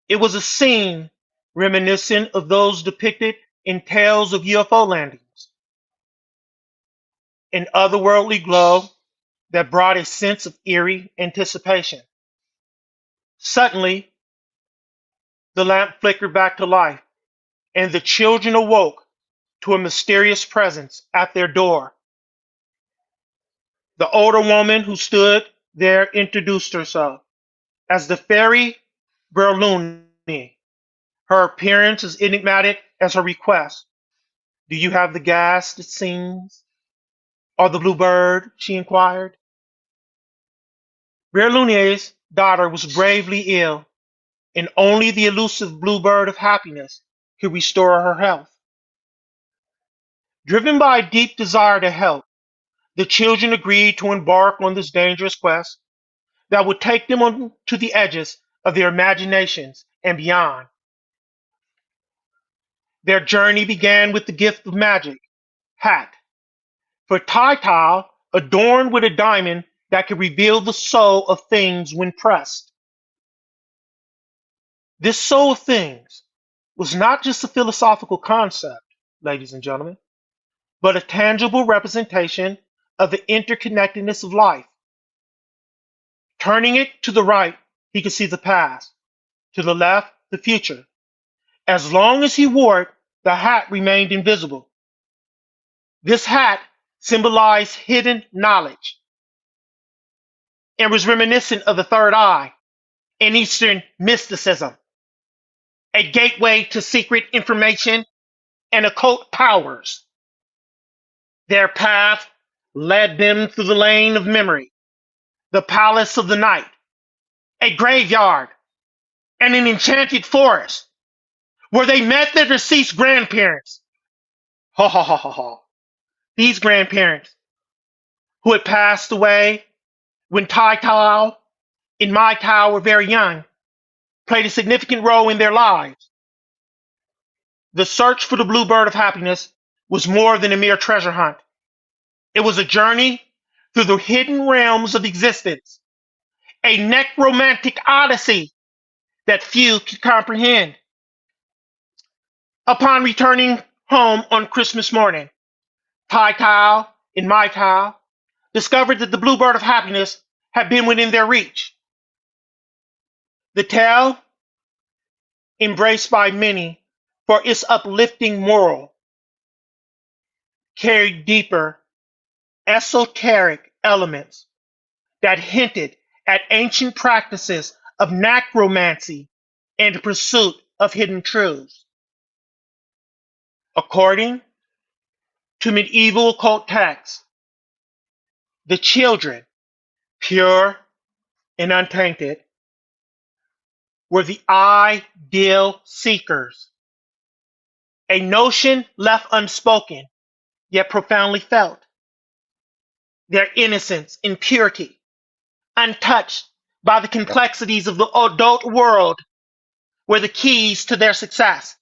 It was a scene reminiscent of those depicted in tales of UFO landings, an otherworldly glow that brought a sense of eerie anticipation. Suddenly, the lamp flickered back to life, and the children awoke to a mysterious presence at their door. The older woman who stood there introduced herself as the fairy Berluni, her appearance as enigmatic as her request. Do you have the gas that sings? Or the blue bird? She inquired. Berlunier's daughter was gravely ill, and only the elusive bluebird of happiness could restore her health. Driven by a deep desire to help, the children agreed to embark on this dangerous quest that would take them on to the edges of their imaginations and beyond. Their journey began with the gift of magic, hat, for Taital adorned with a diamond that could reveal the soul of things when pressed. This soul of things was not just a philosophical concept, ladies and gentlemen, but a tangible representation of the interconnectedness of life. Turning it to the right, he could see the past, to the left, the future. As long as he wore it, the hat remained invisible. This hat symbolized hidden knowledge and was reminiscent of the third eye in Eastern mysticism, a gateway to secret information and occult powers. Their path led them through the lane of memory, the palace of the night, a graveyard, and an enchanted forest where they met their deceased grandparents. Ha ha ha ha ha. These grandparents who had passed away when Tai Tao and Mai Tao were very young played a significant role in their lives. The search for the blue bird of happiness was more than a mere treasure hunt. It was a journey through the hidden realms of existence, a necromantic odyssey that few could comprehend. Upon returning home on Christmas morning, Tai Tao and Mai Tao discovered that the blue bird of happiness had been within their reach. The tale, embraced by many for its uplifting moral, carried deeper, esoteric elements that hinted at ancient practices of necromancy and pursuit of hidden truths. According to medieval occult texts, the children, pure and untainted, were the ideal seekers, a notion left unspoken, yet profoundly felt. Their innocence and purity, untouched by the complexities of the adult world, were the keys to their success.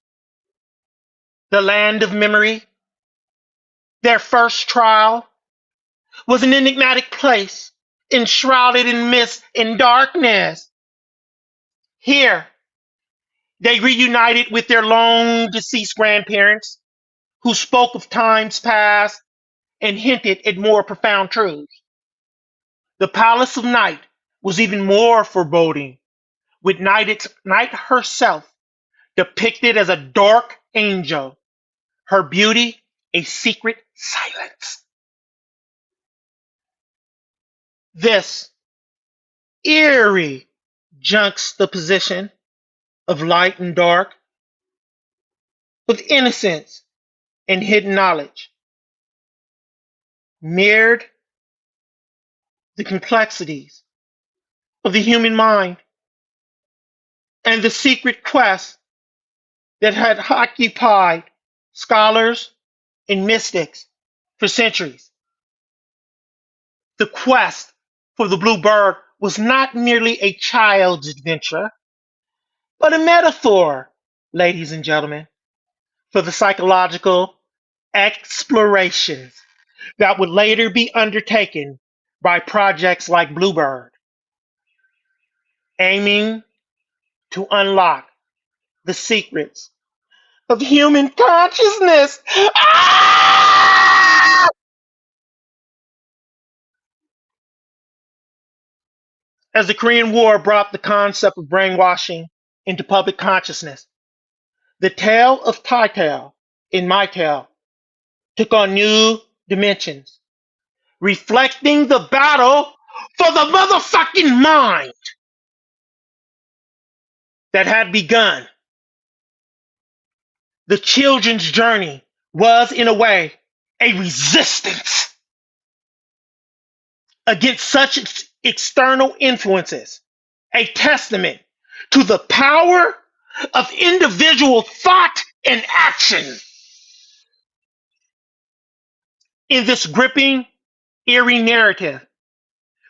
The land of memory, their first trial, was an enigmatic place, enshrouded in mist and darkness. Here, they reunited with their long deceased grandparents, who spoke of times past and hinted at more profound truths. The Palace of Night was even more foreboding, with Night herself depicted as a dark angel, her beauty a secret silence. This eerie juxtaposition of light and dark, of innocence and hidden knowledge, mirrored the complexities of the human mind. and the secret quest that had occupied scholars and mystics for centuries. The quest for the blue bird was not merely a child's adventure, but a metaphor, ladies and gentlemen, for the psychological explorations that would later be undertaken by projects like Bluebird, aiming to unlock the secrets of human consciousness. Ah! As the Korean War brought the concept of brainwashing into public consciousness, the tale of Tai Tale in My Tale took on new dimensions, reflecting the battle for the motherfucking mind that had begun. The children's journey was, in a way, a resistance against such external influences, a testament to the power of individual thought and action. In this gripping, eerie narrative,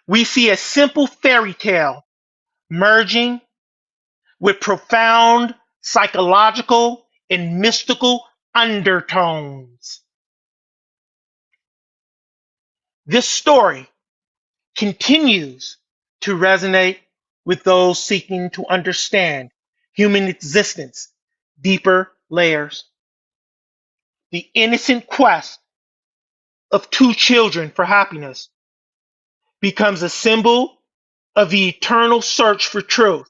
we see a simple fairy tale merging with profound psychological and mystical undertones. This story continues to resonate with those seeking to understand human existence, deeper layers. The innocent quest of two children for happiness becomes a symbol of the eternal search for truth,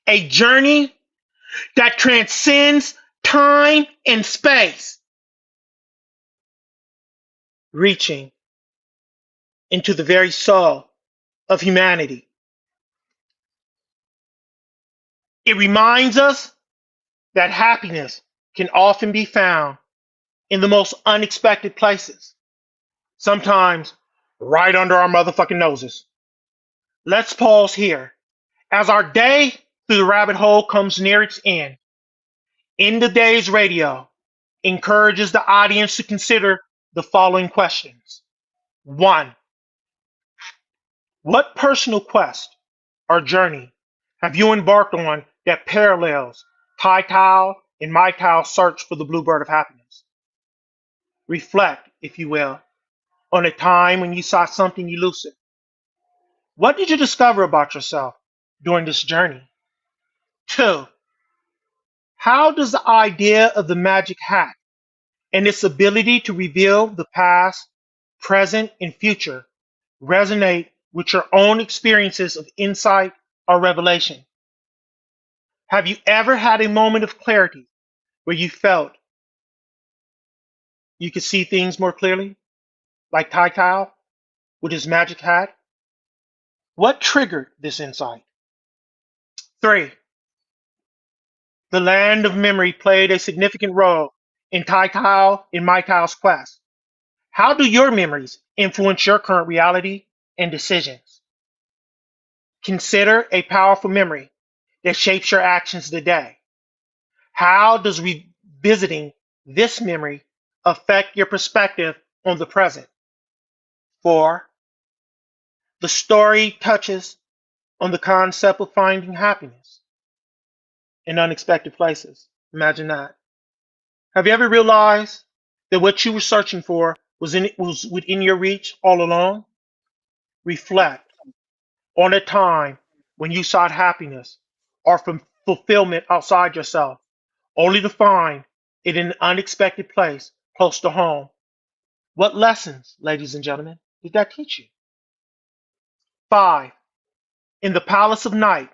a journey that transcends time and space, reaching into the very soul of humanity. It reminds us that happiness can often be found in the most unexpected places, sometimes right under our motherfucking noses. Let's pause here. As our day through the rabbit hole comes near its end, In the Day's Radio encourages the audience to consider the following questions. 1. What personal quest or journey have you embarked on that parallels Tai Tao and My Tao's search for the bluebird of happiness? Reflect, if you will, on a time when you saw something elusive. What did you discover about yourself during this journey? 2. How does the idea of the magic hat and its ability to reveal the past, present, and future resonate with your own experiences of insight or revelation? Have you ever had a moment of clarity where you felt you could see things more clearly, like Tai Tao with his magic hat? What triggered this insight? 3. The land of memory played a significant role in Tai Tao and My Tao's quest. How do your memories influence your current reality and decisions? Consider a powerful memory that shapes your actions today. How does revisiting this memory affect your perspective on the present? 4. The story touches on the concept of finding happiness in unexpected places. Imagine that. Have you ever realized that what you were searching for was within your reach all along? Reflect on a time when you sought happiness or fulfillment outside yourself, only to find it in an unexpected place close to home. What lessons, ladies and gentlemen, did that teach you? 5. In the Palace of Night,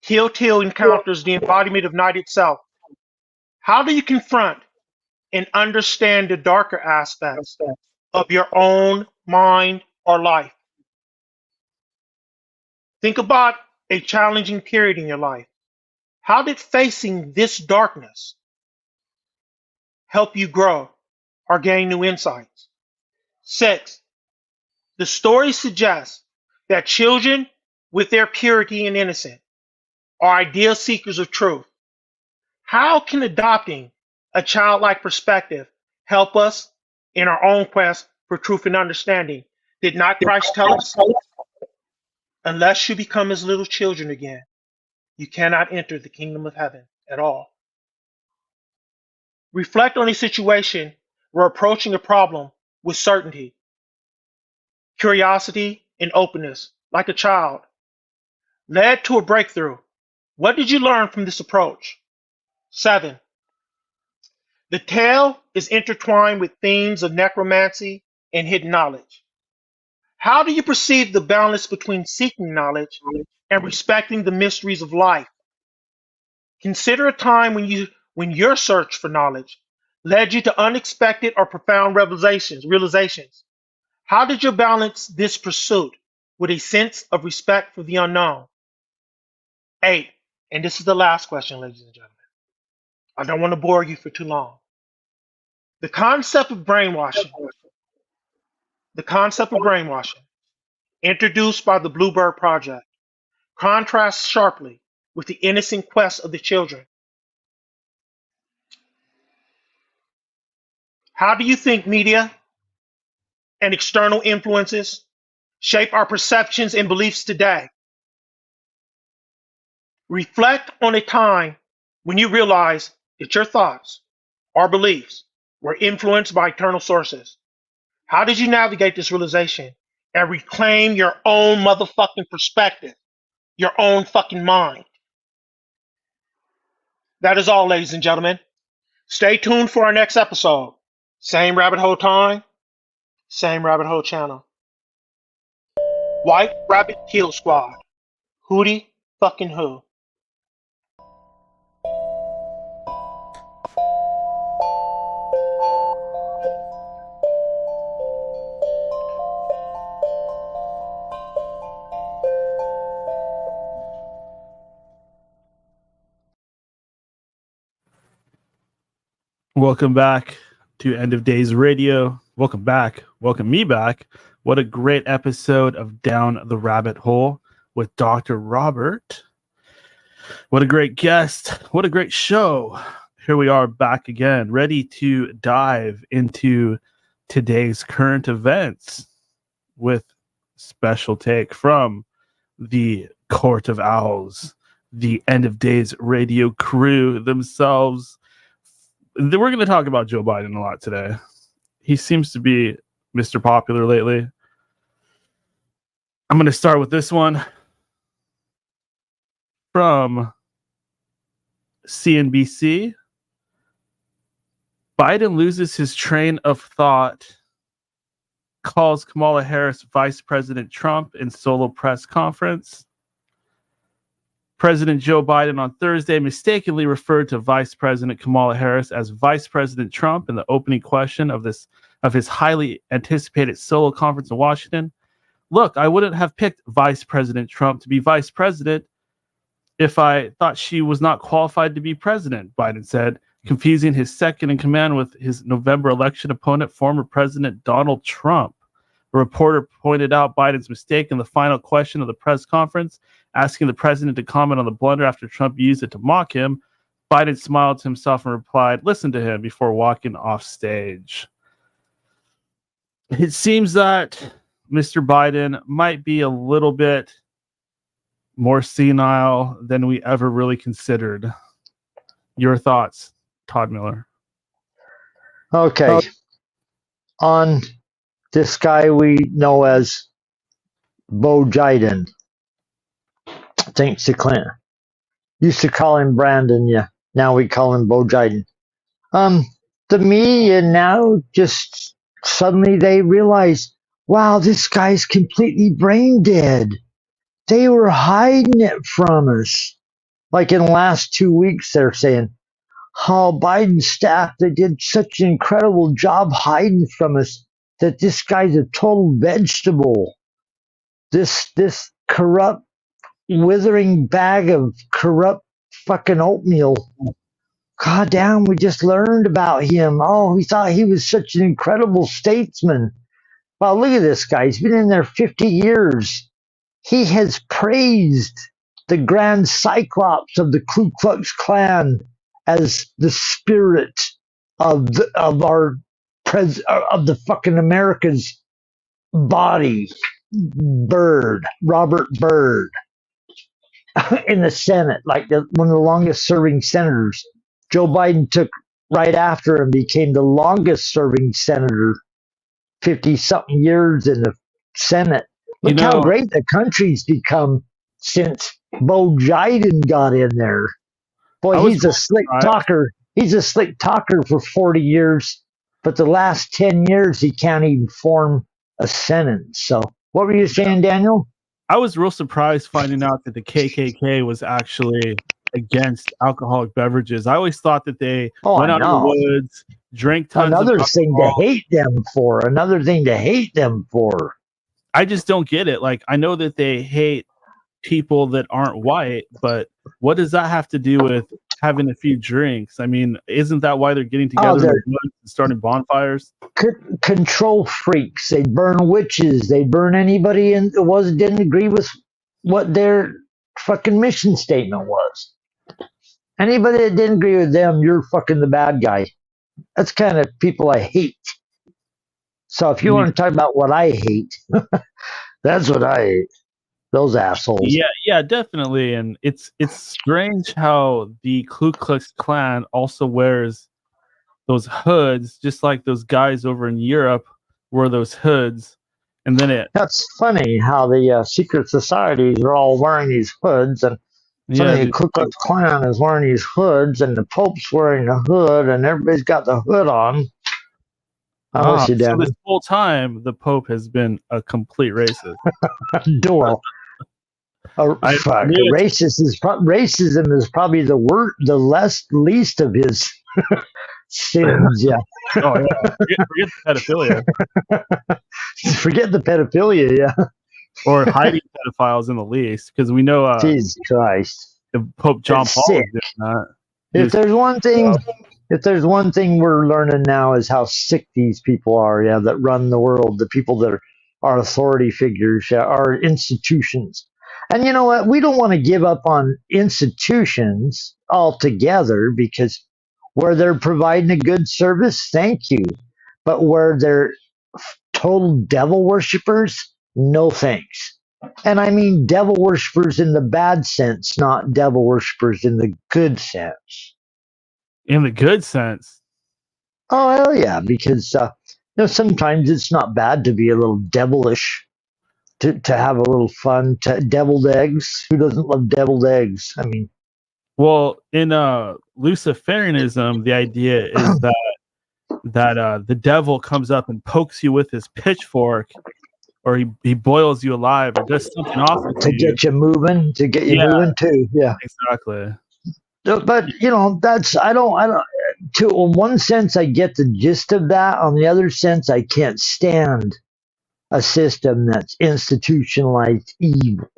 Till encounters the embodiment of night itself. How do you confront and understand the darker aspects of your own mind or life? Think about a challenging period in your life. How did facing this darkness help you grow or gain new insights? 6. The story suggests that children, with their purity and innocence, are ideal seekers of truth. How can adopting a childlike perspective help us in our own quest for truth and understanding? Did not Christ tell us, unless you become as little children again, you cannot enter the kingdom of heaven at all? Reflect on a situation where approaching a problem with certainty, curiosity, and openness, like a child, led to a breakthrough. What did you learn from this approach? 7. The tale is intertwined with themes of necromancy and hidden knowledge. How do you perceive the balance between seeking knowledge and respecting the mysteries of life? Consider a time when your search for knowledge led you to unexpected or profound realizations. How did you balance this pursuit with a sense of respect for the unknown? 8, and this is the last question, ladies and gentlemen. I don't want to bore you for too long. The concept of brainwashing, introduced by the Bluebird Project, contrasts sharply with the innocent quest of the children. How do you think media and external influences shape our perceptions and beliefs today? Reflect on a time when you realized that your thoughts or beliefs were influenced by external sources. How did you navigate this realization and reclaim your own motherfucking perspective, your own fucking mind? That is all, ladies and gentlemen. Stay tuned for our next episode. Same rabbit hole time, same rabbit hole channel. White Rabbit Kill Squad. Hootie fucking who. Welcome back to End of Days Radio. Welcome back. Welcome me back. What a great episode of Down the Rabbit Hole with Dr. Robert. What a great guest. What a great show. Here we are back again, ready to dive into today's current events with special take from the Court of Owls, the End of Days Radio crew themselves. We're going to talk about Joe Biden a lot today. He seems to be Mr. Popular lately. I'm going to start with this one from CNBC. Biden loses his train of thought, calls Kamala Harris Vice President Trump in solo press conference. President Joe Biden on Thursday mistakenly referred to Vice President Kamala Harris as Vice President Trump in the opening question of his highly anticipated solo conference in Washington. Look, I wouldn't have picked Vice President Trump to be vice president if I thought she was not qualified to be president, Biden said, confusing his second in command with his November election opponent, former President Donald Trump. A reporter pointed out Biden's mistake in the final question of the press conference, asking the president to comment on the blunder after Trump used it to mock him. Biden smiled to himself and replied, "Listen to him," before walking off stage. It seems that Mr. Biden might be a little bit more senile than we ever really considered. Your thoughts, Todd Miller? Okay. On this guy we know as Bo Jiden, thanks to Clint. Used to call him Brandon, yeah. Now we call him Bo Jiden. The media now just suddenly they realize, wow, this guy's completely brain dead. They were hiding it from us. Like in the last 2 weeks, they're saying how Biden's staff, they did such an incredible job hiding from us that this guy's a total vegetable. This corrupt, withering bag of corrupt fucking oatmeal. God damn, we just learned about him. Oh, we thought he was such an incredible statesman. Wow, look at this guy. He's been in there 50 years. He has praised the Grand Cyclops of the Ku Klux Klan as the spirit of the fucking America's body, Robert Byrd, in the Senate, like one of the longest serving senators. Joe Biden took right after him, became the longest serving senator, 50 something years in the Senate. Look how great the country's become since Bo Biden got in there. Boy, he's a slick talker. He's a slick talker for 40 years, but the last 10 years he can't even form a sentence. So, what were you saying, Daniel? I was real surprised finding out that the KKK was actually against alcoholic beverages. I always thought that they went out in the woods, drank tons of alcohol. Another thing to hate them for. I just don't get it. Like, I know that they hate people that aren't white, but what does that have to do with having a few drinks? I mean, isn't that why they're getting together and starting bonfires? Control freaks. They burn witches. They burn anybody didn't agree with what their fucking mission statement was. Anybody that didn't agree with them, you're fucking the bad guy. That's kind of people I hate. So if you want to talk about what I hate, that's what I hate. Those assholes. Yeah, definitely. And it's strange how the Ku Klux Klan also wears those hoods, just like those guys over in Europe wear those hoods. And then that's funny how the secret societies are all wearing these hoods, and the Ku Klux Klan is wearing these hoods, and the Pope's wearing a hood, and everybody's got the hood on. So this whole time, the Pope has been a complete racist. Dual. Racism is probably the least of his sins. Yeah. Oh yeah. Forget the pedophilia. Forget the pedophilia. Yeah. Or hiding pedophiles in the least, because we know. Jesus Christ. The Pope John Paul is doing that. If there's one thing we're learning now is how sick these people are. Yeah, that run the world. The people that are authority figures, are institutions. And you know what? We don't want to give up on institutions altogether, because where they're providing a good service, thank you. But where they're total devil worshippers, no thanks. And I mean devil worshippers in the bad sense, not devil worshippers in the good sense. In the good sense? Oh, hell yeah, because sometimes it's not bad to be a little devilish. To have a little fun, deviled eggs. Who doesn't love deviled eggs? I mean, well, in Luciferianism, the idea is that the devil comes up and pokes you with his pitchfork, or he boils you alive, or does something awful to get you moving, moving too. Yeah, exactly. But that's I don't. To in one sense, I get the gist of that. On the other sense, I can't stand a system that's institutionalized evil.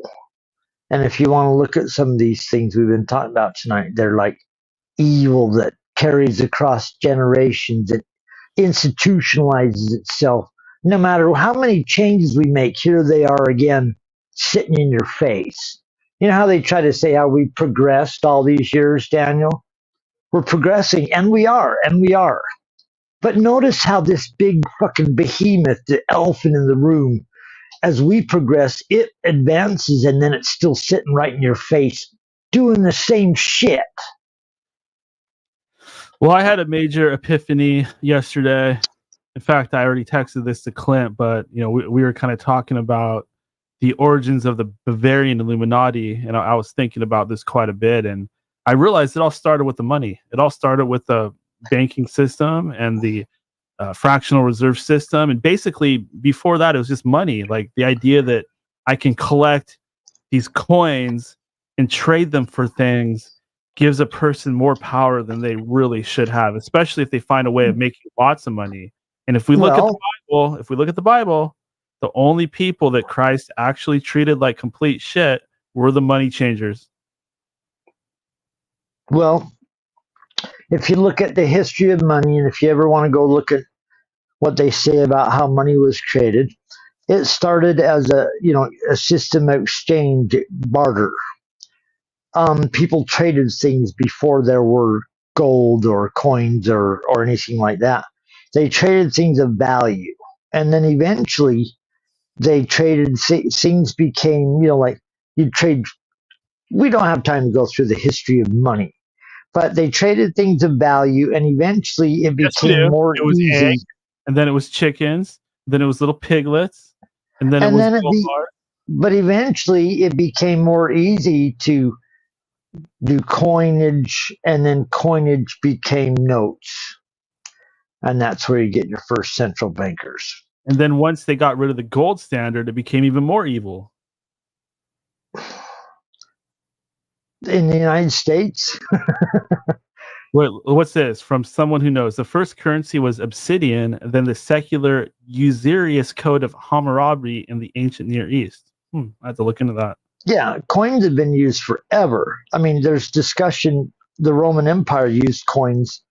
And if you want to look at some of these things we've been talking about tonight, they're like evil that carries across generations, that institutionalizes itself. No matter how many changes we make, here they are again, sitting in your face. You know how they try to say how we progressed all these years, Daniel? We're progressing, and we are. But notice how this big fucking behemoth, the elephant in the room, as we progress, it advances, and then it's still sitting right in your face, doing the same shit. Well, I had a major epiphany yesterday. In fact, I already texted this to Clint, but we were kind of talking about the origins of the Bavarian Illuminati, and I was thinking about this quite a bit, and I realized it all started with the money. It all started with the banking system and the fractional reserve system, and basically before that it was just money. Like the idea that I can collect these coins and trade them for things gives a person more power than they really should have, especially if they find a way of making lots of money. And if we look at the Bible, the only people that Christ actually treated like complete shit were the money changers. Well, if you look at the history of money, and if you ever want to go look at what they say about how money was created, it started as a system of exchange, barter. people traded things before there were gold or coins or anything like that. They traded things of value, and then eventually they traded things became, like you trade. We don't have time to go through the history of money, but they traded things of value, and eventually it Yes, we became do. more It was easy. eggs, and then it was chickens, then it was little piglets, and then And it was then gold bars. but eventually it became more easy to do coinage, and then coinage became notes, and that's where you get your first central bankers. And then once they got rid of the gold standard, it became even more evil. In the United States. Wait, what's this? From someone who knows. The first currency was obsidian, then the secular usurious code of Hammurabi in the ancient Near East. I have to look into that. Yeah, coins have been used forever. I mean, there's discussion. The Roman Empire used coins,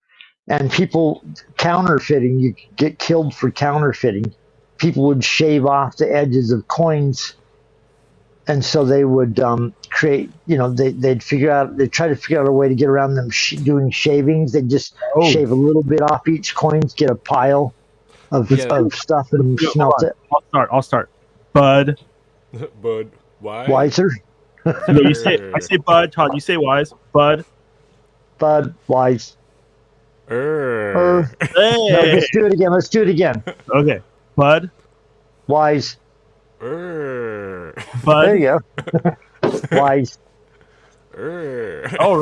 and people counterfeiting. You could get killed for counterfeiting. People would shave off the edges of coins, and so they would create. They'd try to figure out a way to get around them doing shavings. They'd just shave a little bit off each coin, get a pile of stuff, and smelt it. I'll start. Bud. Bud. Why? Wiser. No, I say Bud. Todd, you say Wise. Bud. Bud. Wise. Hey. No, let's do it again. Okay. Bud. Wise. Bud. There you go. Wise. All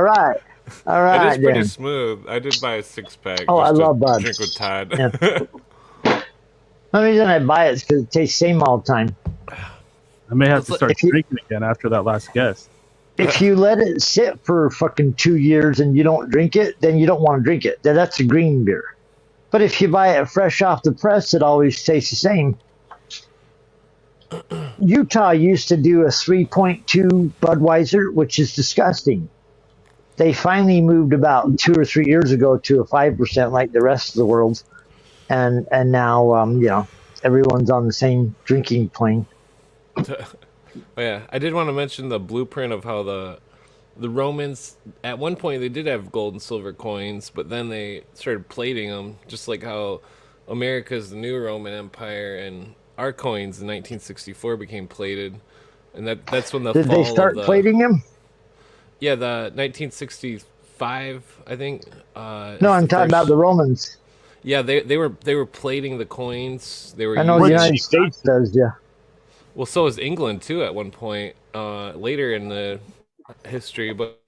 right. All right. It is pretty then. smooth. I did buy a 6-pack. Oh, I love Bud. Drink with Todd. Yeah. The only reason I buy it is because it tastes same all the time. I may have to start drinking again after that last guess. If you let it sit for fucking 2 years and you don't drink it, then you don't want to drink it. That's a green beer. But if you buy it fresh off the press, it always tastes the same. Utah used to do a 3.2 Budweiser, which is disgusting. They finally moved about 2 or 3 years ago to a 5% like the rest of the world. And now, everyone's on the same drinking plane. Yeah, I did want to mention the blueprint of how the Romans, at one point, they did have gold and silver coins, but then they started plating them, just like how America's the new Roman Empire, and our coins in 1964 became plated, and that's when the Did fall they start of plating them? Yeah, the 1965, I think. No, I'm talking about the Romans. Yeah, they were plating the coins. They were. I know the United States does, yeah. Well, so is England too at one point later in the history, but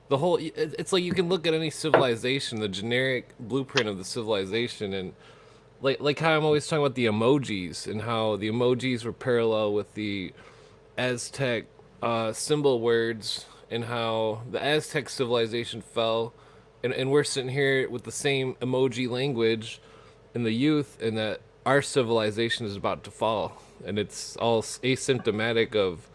the whole it's like you can look at any civilization, the generic blueprint of the civilization, and like how I'm always talking about the emojis and how the emojis were parallel with the Aztec symbol words, and how the Aztec civilization fell, and we're sitting here with the same emoji language in the youth, and that our civilization is about to fall, and it's all asymptomatic of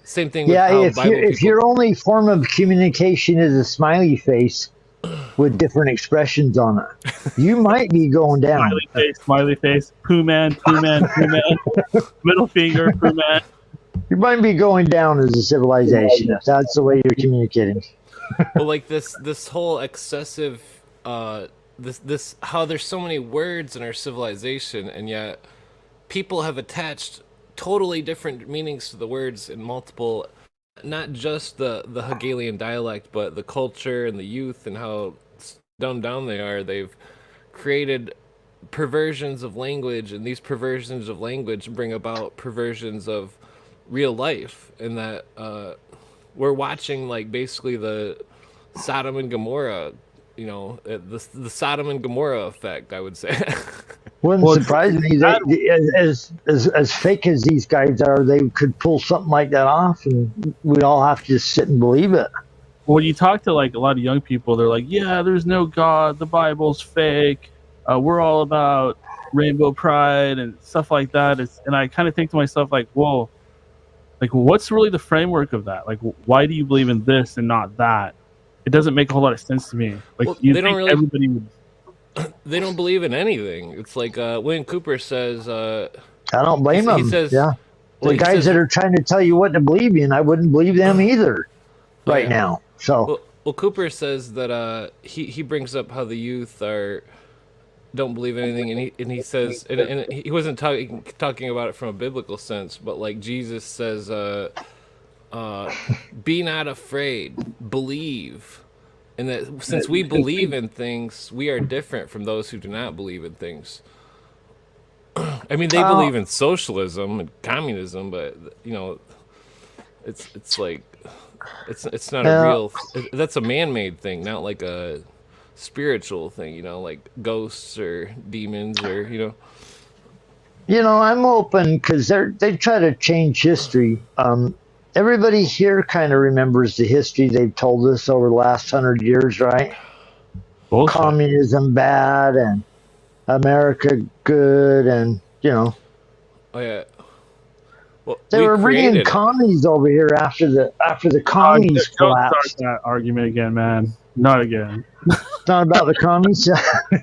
same thing. Yeah, with how if your only form of communication is a smiley face with different expressions on it, you might be going down. Smiley face, poo man, middle finger, poo man. You might be going down as a civilization if that's the way you're communicating. Well, like this whole excessive this how there's so many words in our civilization, and yet people have attached totally different meanings to the words in multiple, not just the Hegelian dialect, but the culture and the youth and how dumbed down they are. They've created perversions of language, and these perversions of language bring about perversions of real life, and that we're watching like basically the Sodom and Gomorrah, the Sodom and Gomorrah effect, I would say. Wouldn't surprise me that as fake as these guys are, they could pull something like that off, and we'd all have to just sit and believe it. When you talk to like a lot of young people, they're like, "Yeah, there's no God. The Bible's fake. We're all about rainbow pride and stuff like that." And I kind of think to myself, like, "Whoa, like what's really the framework of that? Like, why do you believe in this and not that?" It doesn't make a whole lot of sense to me. Like, well, you think everybody would. They don't believe in anything. It's like William Cooper says. I don't blame him. He says, yeah. The guys that are trying to tell you what to believe in, I wouldn't believe them either right now. So, well, Cooper says that he brings up how the youth don't believe anything, and he says, and he wasn't talking about it from a biblical sense, but like Jesus says, be not afraid, believe. And that since we believe in things, we are different from those who do not believe in things. I mean, they believe in socialism and communism, but it's like it's not a real. That's a man-made thing, not like a spiritual thing. Like ghosts or demons or I'm open because they try to change history. Everybody here kind of remembers the history they've told us over the last 100 years, right? Bullshit. Communism bad and America good, and Oh yeah. Well, they were bringing commies over here after the commies collapsed. Don't start that argument again, man. Not again. It's not about the commies.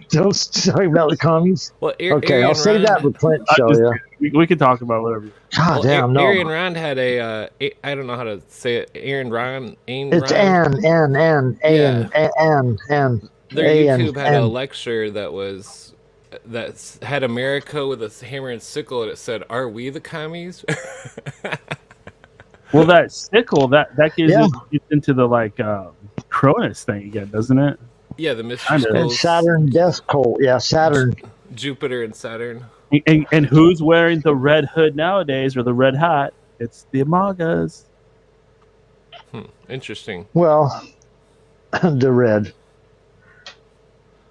Don't talk about the commies. Well, okay, I'll save that for Clint's show. We can talk about whatever. God damn, no. Aaron Rond had I don't know how to say it. Aaron Rond. It's Ann. Their YouTube had a lecture that had America with a hammer and sickle, and it said, "Are we the commies?" Well, that sickle that gets into the Cronus thing again, doesn't it? Yeah, the mystery. And Saturn death cult. Yeah, Saturn. Jupiter and Saturn. And who's wearing the red hood nowadays, or the red hat? It's the Amagas. Interesting. Well, the red.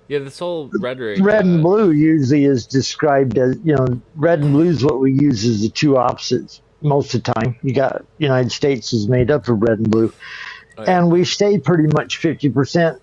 Yeah, this whole rhetoric. Red and blue usually is described as, red and blue is what we use as the two opposites most of the time. You got United States is made up of red and blue. And we stay pretty much 50%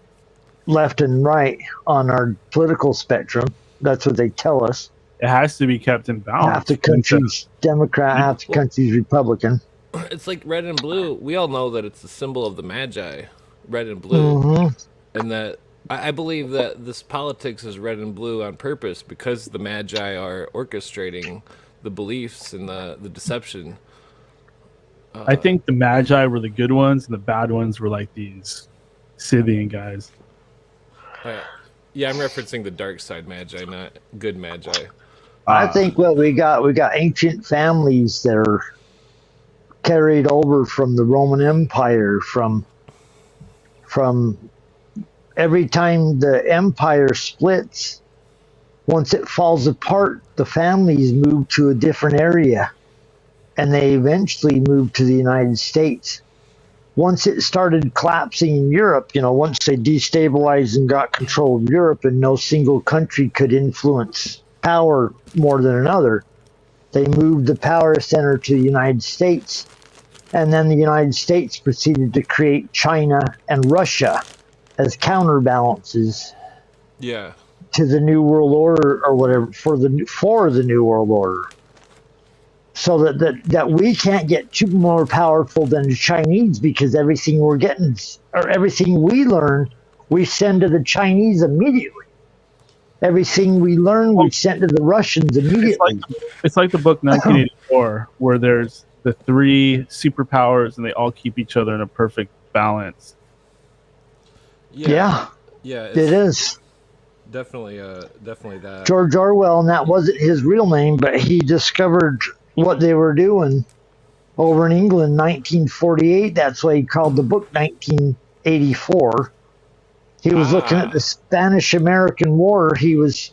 left and right on our political spectrum. That's what they tell us. It has to be kept in balance. Half the country's Democrat, half the country's Republican. It's like red and blue. We all know that it's the symbol of the Magi, red and blue. And that I believe that this politics is red and blue on purpose because the Magi are orchestrating the beliefs and the deception. I think the Magi were the good ones, and the bad ones were like these Scythian guys. Yeah, I'm referencing the dark side Magi, not good Magi. I think what we got ancient families that are carried over from the Roman Empire, from every time the empire splits, once it falls apart, the families move to a different area, and they eventually moved to the United States. Once it started collapsing in Europe, once they destabilized and got control of Europe and no single country could influence power more than another, they moved the power center to the United States. And then the United States proceeded to create China and Russia as counterbalances to the New World Order or whatever, for the New World Order. So that we can't get too more powerful than the Chinese, because everything we're getting, or everything we learn, we send to the Chinese immediately. Everything we learn, we send to the Russians immediately. It's like the book 1984, where there's the three superpowers and they all keep each other in a perfect balance. Yeah, it is. Definitely that. George Orwell, and that wasn't his real name, but he discovered what they were doing over in England in 1948. That's why he called the book 1984. He was looking at the Spanish-American War. He was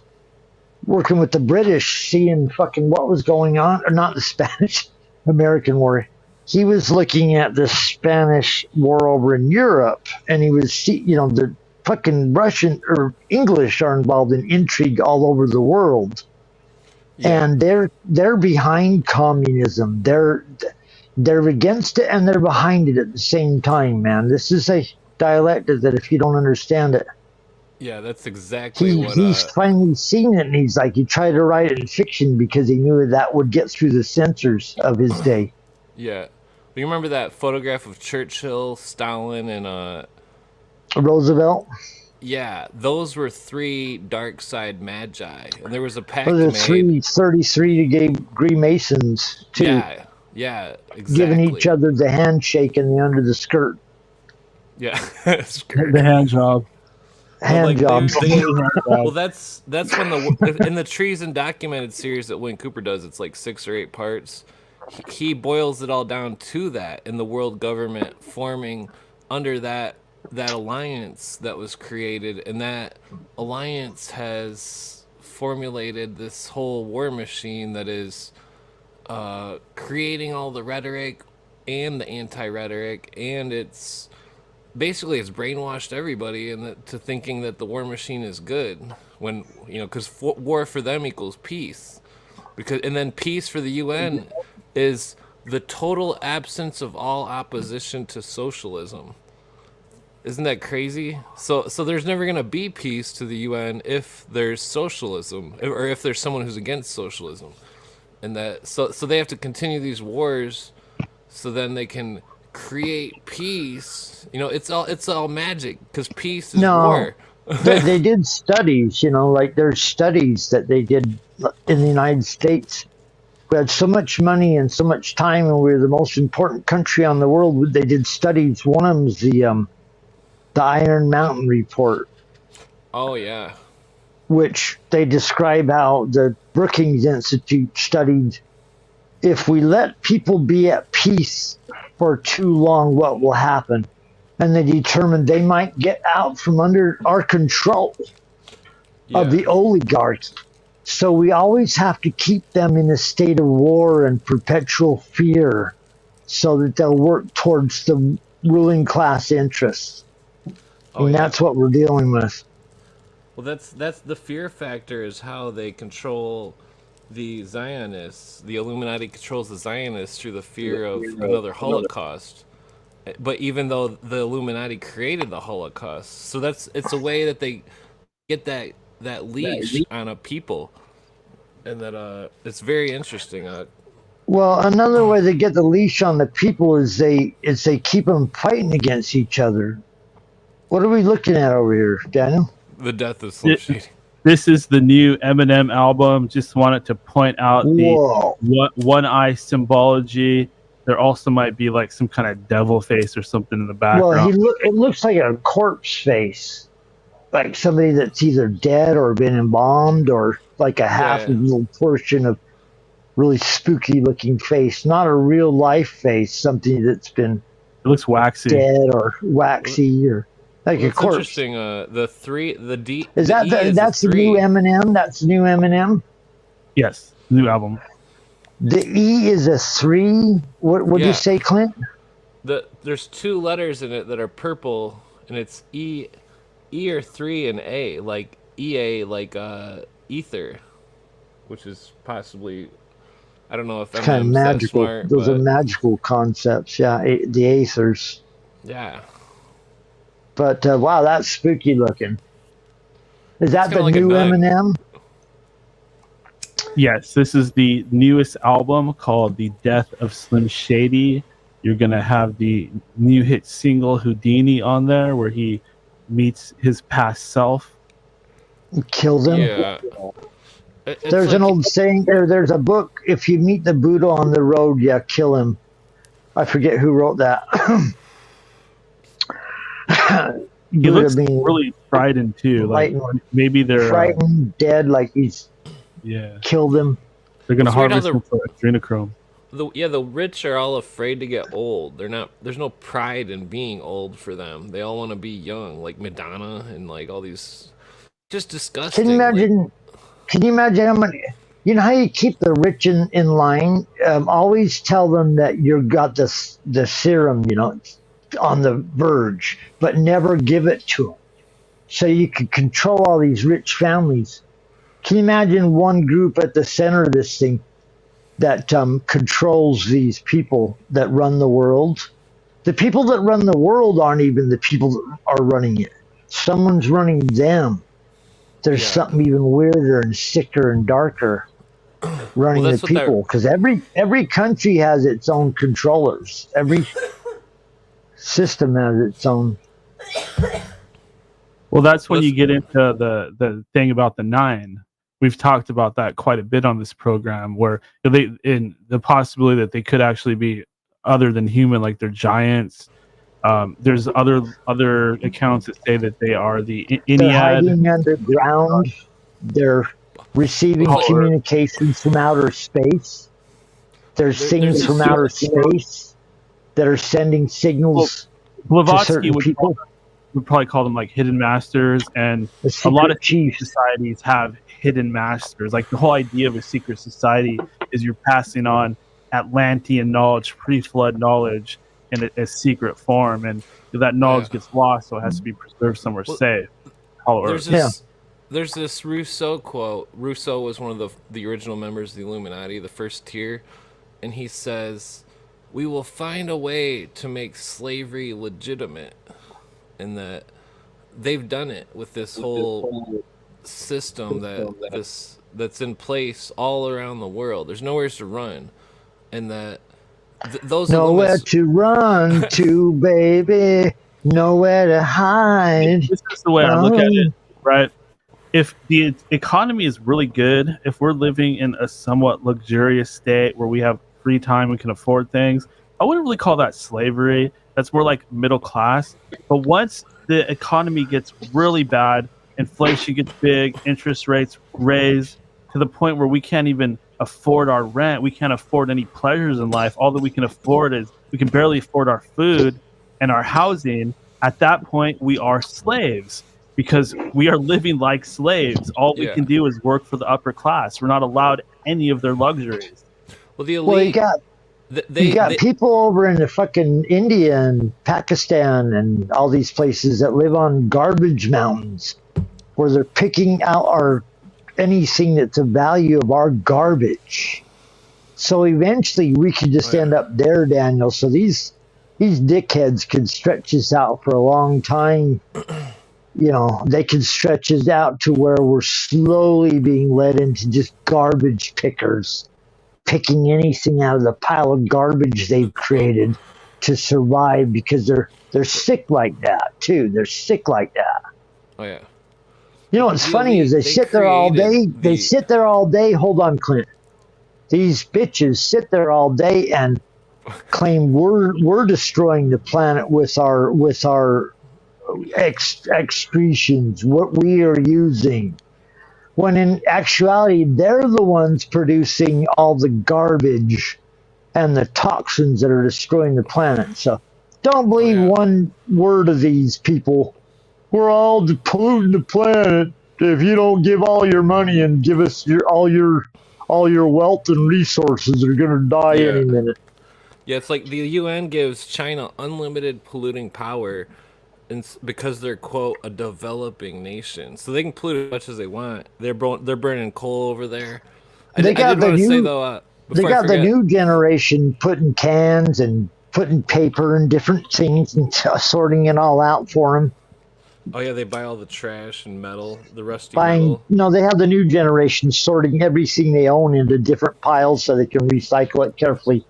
working with the British, seeing fucking what was going on. Or not the Spanish-American War. He was looking at the Spanish War over in Europe, and he was, the fucking Russian or English are involved in intrigue all over the world. Yeah. And they're behind communism. They're against it and they're behind it at the same time, man. This is a dialectic that if you don't understand it. Yeah, that's exactly what he's finally seen it, and he's like, he tried to write it in fiction because he knew that would get through the censors of his day. Yeah. You remember that photograph of Churchill, Stalin, and Roosevelt? Yeah, those were three dark side Magi, and there was a pact made. 33 degree Masons too. Yeah, Yeah, exactly. Giving each other the handshake in the under the skirt. Yeah, the hand job. Hand jobs. Well, that's when in the Trees and Documented series that Wayne Cooper does, it's like 6 or 8 parts. He boils it all down to that, and the world government forming under that alliance that was created, and that alliance has formulated this whole war machine that is creating all the rhetoric and the anti-rhetoric, and it's brainwashed everybody into thinking that the war machine is good, when because war for them equals peace, and then peace for the UN is the total absence of all opposition to socialism. Isn't that crazy? So there's never going to be peace to the UN if there's socialism, or if there's someone who's against socialism. And that so they have to continue these wars so then they can create peace. It's all magic, because peace is war. they did studies, like there's studies that they did in the United States. We had so much money and so much time, and we were the most important country on the world. They did studies. One of them's the Iron Mountain Report. Oh, yeah. Which they describe how the Brookings Institute studied, if we let people be at peace for too long, what will happen? And they determined they might get out from under our control of the oligarchy. So we always have to keep them in a state of war and perpetual fear so that they'll work towards the ruling class interests. And that's what we're dealing with. Well, that's the fear factor, is how they control the Zionists. The Illuminati controls the Zionists through the fear of another Holocaust. But even though the Illuminati created the Holocaust, so it's a way that they get that leash on a people, and that it's very interesting. Well, another way they get the leash on the people is they keep them fighting against each other. What are we looking at over here, Daniel? The death of Slim Shady. This is the new Eminem album. Just wanted to point out the one eye symbology. There also might be like some kind of devil face or something in the background. Well, it looks like a corpse face, like somebody that's either dead or been embalmed, or like a half little portion of really spooky looking face, not a real life face, something that's been it looks waxy, dead or waxy, or like a corpse. Interesting. The D is that that's the new Eminem? That's the new Eminem. Yes, new album. The E is a 3. What did you say, Clint? There's 2 letters in it that are purple, and it's E or 3 and A, like EA, like ether, which is possibly, I don't know if kind of magical. Smart, those are magical concepts. Yeah, the aethers. Yeah. But wow, that's spooky looking. Is that the new Eminem? Yes, this is the newest album called The Death of Slim Shady. You're going to have the new hit single Houdini on there, where he meets his past self. Kills him? Yeah. There's an old saying, there's a book, if you meet the Buddha on the road, kill him. I forget who wrote that. He looks really frightened, too. Like, maybe they're... frightened, dead, like he's... killed him. They're gonna harvest him for adrenochrome. The rich are all afraid to get old. There's no pride in being old for them. They all want to be young, like Madonna and like all these. Just disgusting. Can you imagine how many? You know how you keep the rich in line? Always tell them that you've got the serum, on the verge, but never give it to them, so you can control all these rich families. Can you imagine one group at the center of this thing that controls these people that run the world? The people that run the world aren't even the people that are running it. Someone's running them. There's something even weirder and sicker and darker running the people, because every country has its own controllers. Every system has its own. Well, that's when you get into the thing about the 9. we've talked about that quite a bit on this program, where in the possibility that they could actually be other than human, like they're giants. There's other accounts that say that they are the They're Ennead. hiding underground. They're receiving communications from outer space. There's things from outer space that are sending signals to certain people. Would probably call them like hidden masters, and a lot of societies have hidden masters. Like the whole idea of a secret society is you're passing on Atlantean knowledge, pre-flood knowledge, in a secret form, and if that knowledge gets lost, so it has to be preserved somewhere safe. There's this Rousseau quote. Rousseau was one of the original members of the Illuminati, the first tier, and he says, "We will find a way to make slavery legitimate," and that they've done it with this whole system that's in place all around the world. There's nowhere to run, and that those nowhere to run to, baby, nowhere to hide. This is the way I look at it, right? If the economy is really good, if we're living in a somewhat luxurious state where we have free time, we can afford things, I wouldn't really call that slavery. That's more like middle class. But once the economy gets really bad, inflation gets big, interest rates raise to the point where we can't even afford our rent, we can't afford any pleasures in life. All that we can afford is we can barely afford our food and our housing. At that point, we are slaves because we are living like slaves. All we can do is work for the upper class. We're not allowed any of their luxuries. Well, the elite, you got people over in the fucking India and Pakistan and all these places that live on garbage mountains where they're picking out anything that's a value of our garbage. So eventually we could just end up there, Daniel. So these dickheads could stretch this out for a long time. You know, they could stretch it out to where we're slowly being led into just garbage pickers, picking anything out of the pile of garbage they've created to survive because they're sick like that too. They're sick like that. Oh yeah. You know what's funny is they sit there all day. They sit there all day. Hold on, Clint. These bitches sit there all day and claim we're destroying the planet with our excretions, what we are using. When in actuality, they're the ones producing all the garbage and the toxins that are destroying the planet. So don't believe one word of these people. We're all polluting the planet if you don't give all your money and give us all your wealth and resources. Are going to die any minute. Yeah, it's like the UN gives China unlimited polluting power, because they're, quote, a developing nation, so they can pollute as much as they want. They're burning coal over there. They got the new generation putting cans and putting paper and different things and sorting it all out for them. Oh yeah, they buy all the trash and metal, the rusty metal. No, they have the new generation sorting everything they own into different piles so they can recycle it carefully.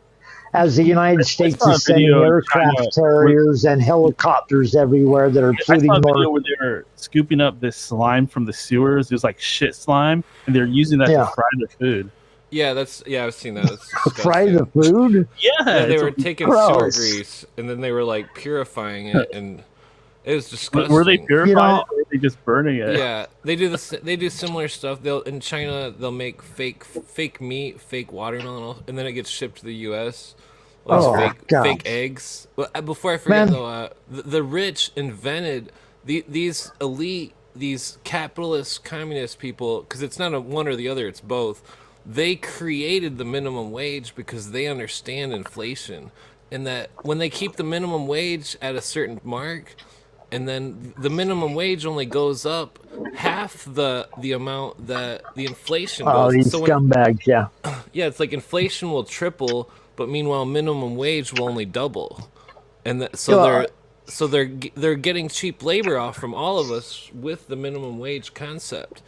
As the United States is sending aircraft carriers and helicopters everywhere that are polluting more. I saw a video where they were scooping up this slime from the sewers. It was like shit slime, and they're using that to fry their food. Yeah, I've seen that. Fry the food? Yeah, they were taking sewer grease and then they were like purifying it, and it was disgusting. Were they purifying it, or were they just burning it? Yeah, they do this. They do similar stuff. In China, they'll make fake meat, fake watermelon, and then it gets shipped to the U.S. Fake eggs. Before I forget, though, the rich invented these elite, these capitalist, communist people, because it's not one or the other; it's both. They created the minimum wage because they understand inflation, and that when they keep the minimum wage at a certain mark, and then the minimum wage only goes up half the amount that the inflation goes. Oh, these scumbags, yeah. Yeah, it's like inflation will triple, but meanwhile minimum wage will only double, and they're getting cheap labor off from all of us with the minimum wage concept,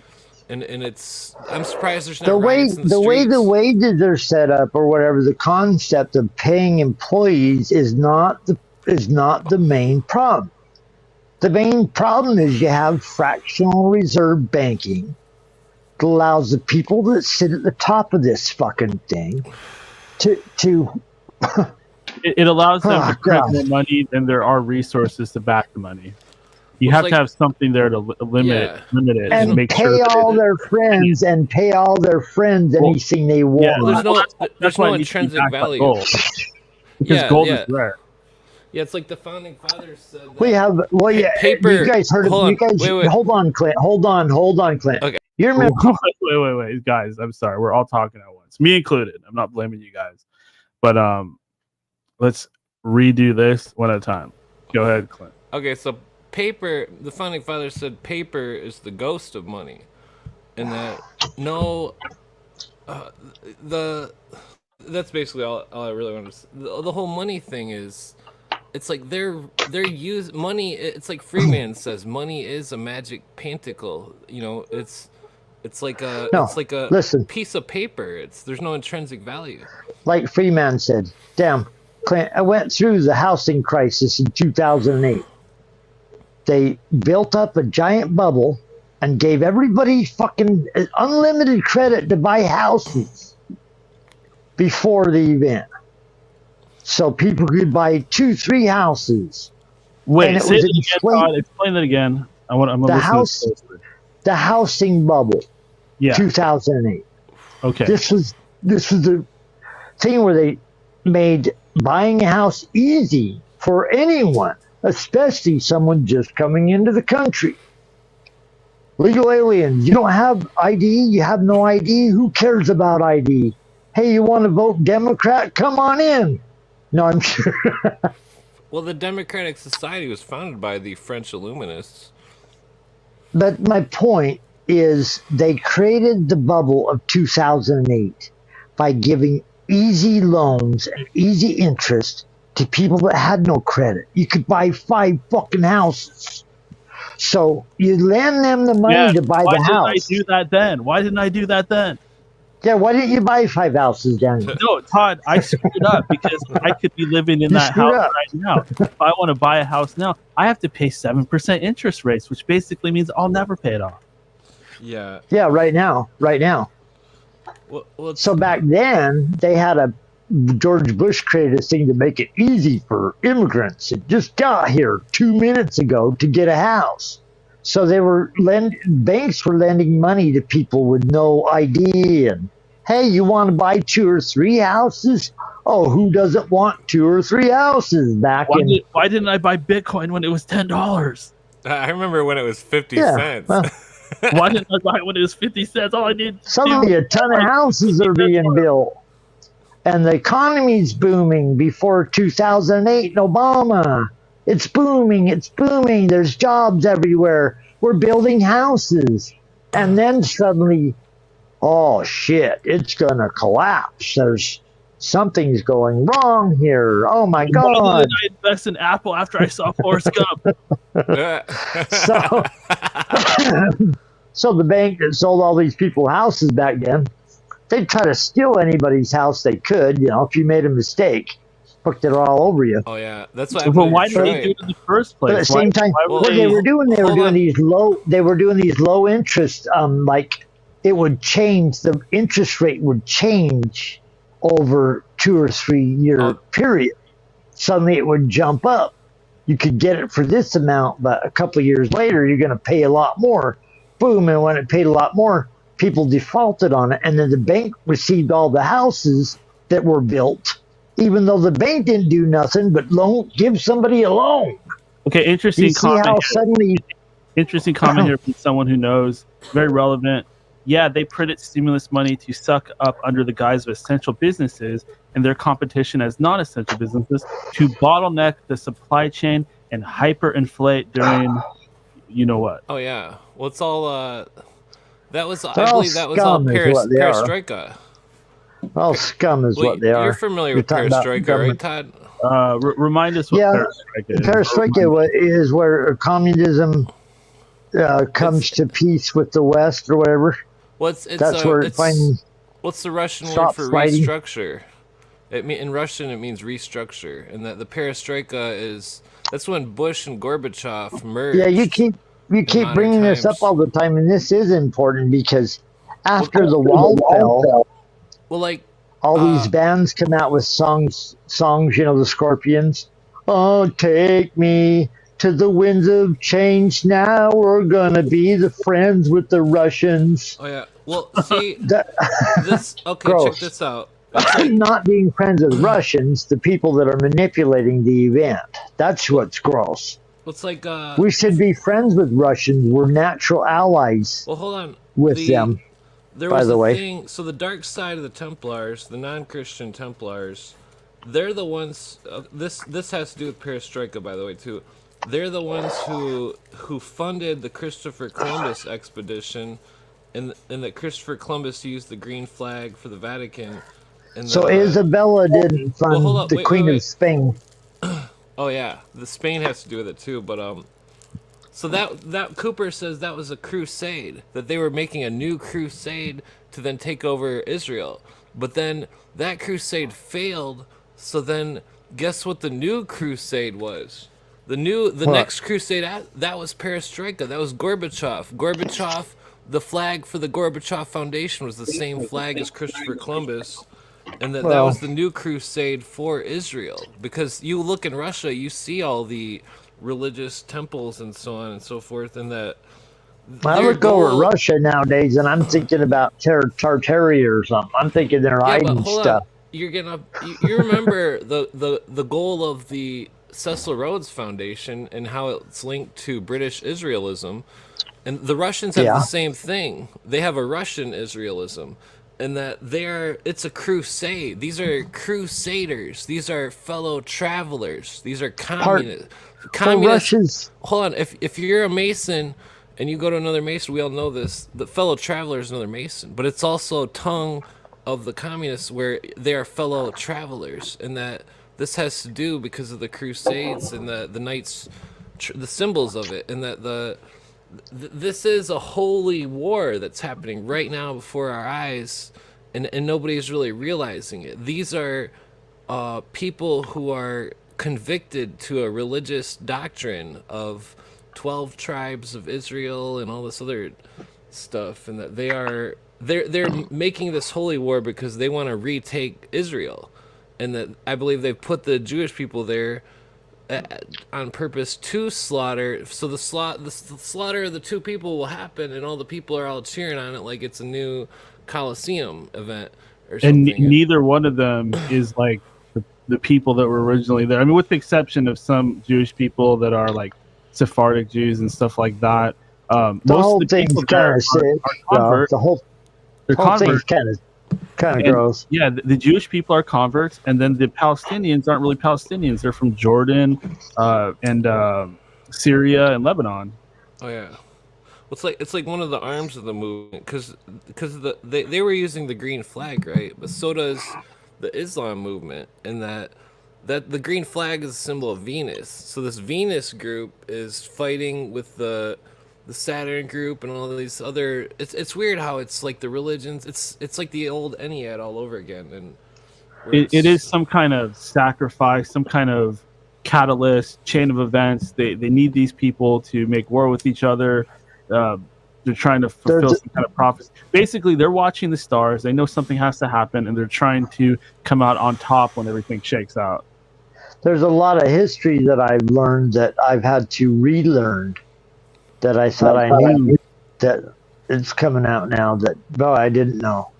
and it's, I'm surprised there's not riots in the streets. way the wages are set up or whatever, the concept of paying employees is not the main problem. The main problem is you have fractional reserve banking allows the people that sit at the top of this fucking thing to it allows them to print God. more money than there are resources to back the money. You have to have something there to limit it and make pay sure all their friends anything they want. Yeah, there's no intrinsic value. Gold. Because gold is rare. Yeah, it's like the founding fathers said. We have paper. You guys heard of Hold on, you guys? wait. Hold on, Clint. Hold on, Clint. Okay. You remember? Wait, guys. I'm sorry. We're all talking at once, me included. I'm not blaming you guys, but let's redo this one at a time. Go ahead, Clint. Okay, so paper. The founding fathers said paper is the ghost of money, and that that's basically all I really want to say. The whole money thing is, it's like they're money. It's like Freeman says, money is a magic panticle. You know, it's like a piece of paper. There's no intrinsic value. Like Freeman said, damn, Clint, I went through the housing crisis in 2008. They built up a giant bubble and gave everybody fucking unlimited credit to buy houses before the event. So people could buy 2-3 houses. Wait, say it again, Todd. Explain that again. I'm the housing bubble. Yeah. 2008. Okay. This was the thing where they made buying a house easy for anyone, especially someone just coming into the country. Legal aliens, you don't have ID, you have no ID, who cares about ID? Hey, you want to vote Democrat? Come on in. No, I'm sure. Well, the Democratic Society was founded by the French Illuminists. But my point is they created the bubble of 2008 by giving easy loans and easy interest to people that had no credit. You could buy 5 fucking houses. So you lend them the money to buy the house. Why didn't I do that then? Yeah, why didn't you buy 5 houses, Daniel? No, Todd, I screwed up because I could be living in that house right now. If I want to buy a house now, I have to pay 7% interest rates, which basically means I'll never pay it off. Yeah. Yeah, right now. Well, so back then, they had George Bush created a thing to make it easy for immigrants that just got here 2 minutes ago to get a house. So they were banks were lending money to people with no ID, and hey, you want to buy 2 or 3 houses? Oh, who doesn't want 2 or 3 houses why didn't I buy Bitcoin when it was $10? I remember when it was 50 cents. Well, why didn't I buy it when it was 50 cents? All I need. Suddenly, a ton of houses are being built, and the economy's booming. Before 2008, Obama. It's booming. There's jobs everywhere. We're building houses. And then suddenly, oh shit, it's going to collapse. Something's going wrong here. Oh my God. Why did I invest in Apple after I saw Forrest Gump? So the bank that sold all these people houses back then, they'd try to steal anybody's house they could, if you made a mistake. Fucked it all over you. Oh yeah, that's why. But why did they do it in the first place? But at the same time, what they were doing these low interest. Like it would change. The interest rate would change over 2 or 3 year period. Suddenly, it would jump up. You could get it for this amount, but a couple of years later, you're going to pay a lot more. Boom! And when it paid a lot more, people defaulted on it, and then the bank received all the houses that were built. Even though the bank didn't do nothing but give somebody a loan. Okay, interesting comment. Interesting comment here from someone who knows. Very relevant. Yeah, they printed stimulus money to suck up under the guise of essential businesses and their competition as non-essential businesses to bottleneck the supply chain and hyperinflate during, you know what? Oh yeah. Well, it's all. I believe that was all perestroika. Well, scum is what they are. You're familiar with perestroika, right, Todd? Remind us what perestroika is. Perestroika is where communism comes to peace with the West or whatever. What's the Russian word for restructure? In Russian, it means restructure, and that the perestroika that's when Bush and Gorbachev merged. Yeah, you keep bringing this up all the time, and this is important because after the wall fell, well, like all these bands come out with songs, the Scorpions. Oh, take me to the winds of change now. We're gonna be the friends with the Russians. Oh yeah. Well, see, this. Okay, Gross. check this out. Not being friends with Russians, the people that are manipulating the event. That's what's gross. It's like we should be friends with Russians. We're natural allies. Well, hold on. With them. There by was the a way. thing. So the dark side of the Templars, the non-Christian Templars, they're the ones. This has to do with Perestroika, by the way, too. They're the ones who funded the Christopher Columbus expedition, and that Christopher Columbus used the green flag for the Vatican. And So Isabella didn't fund the Queen of Spain. Oh yeah, the Spain has to do with it too. But so that Cooper says that was a crusade, that they were making a new crusade to then take over Israel. But then that crusade failed. So then guess what the new crusade was? The next crusade that was Perestroika. That was Gorbachev. Gorbachev, the flag for the Gorbachev Foundation was the same flag as Christopher Columbus. And that was the new crusade for Israel. Because you look in Russia, you see all the religious temples and so on and so forth, and that I would go to Russia nowadays, and I'm thinking about Tartaria or something. I'm thinking they're hiding stuff. You're gonna you remember the goal of the Cecil Rhodes Foundation and how it's linked to British Israelism, and the Russians have the same thing. They have a Russian Israelism. And that it's a crusade. These are crusaders. These are fellow travelers. These are communists. Russians. Hold on. If you're a Mason and you go to another Mason, we all know this. The fellow traveler is another Mason, but it's also tongue of the communists where they are fellow travelers, and that this has to do because of the Crusades and the knights, the symbols of it, and that this is a holy war that's happening right now before our eyes, and nobody's really realizing it. These are people who are convicted to a religious doctrine of 12 tribes of Israel and all this other stuff, and that they're making this holy war because they want to retake Israel, and that I believe they've put the Jewish people there on purpose to slaughter. So the slaughter of the two people will happen, and all the people are all cheering on it like it's a new Colosseum event or something. And neither one of them is like the people that were originally there. I mean, with the exception of some Jewish people that are like Sephardic Jews and stuff like that. Most of the people there are converts. The whole thing's kind of gross. Yeah, the Jewish people are converts, and then the Palestinians aren't really Palestinians. They're from Jordan and Syria and Lebanon. Oh yeah, well, it's like one of the arms of the movement because they were using the green flag, right? But so does the Islam movement, and that the green flag is a symbol of Venus. So this Venus group is fighting with the Saturn group and all of these other. It's weird how it's like the religions. It's like the old Ennead all over again, and it is some kind of sacrifice, some kind of catalyst, chain of events. They need these people to make war with each other. They're trying to fulfill some kind of prophecy. Basically, they're watching the stars. They know something has to happen, and they're trying to come out on top when everything shakes out. There's a lot of history that I've learned that I've had to relearn. That I thought I knew, that it's coming out now that I didn't know.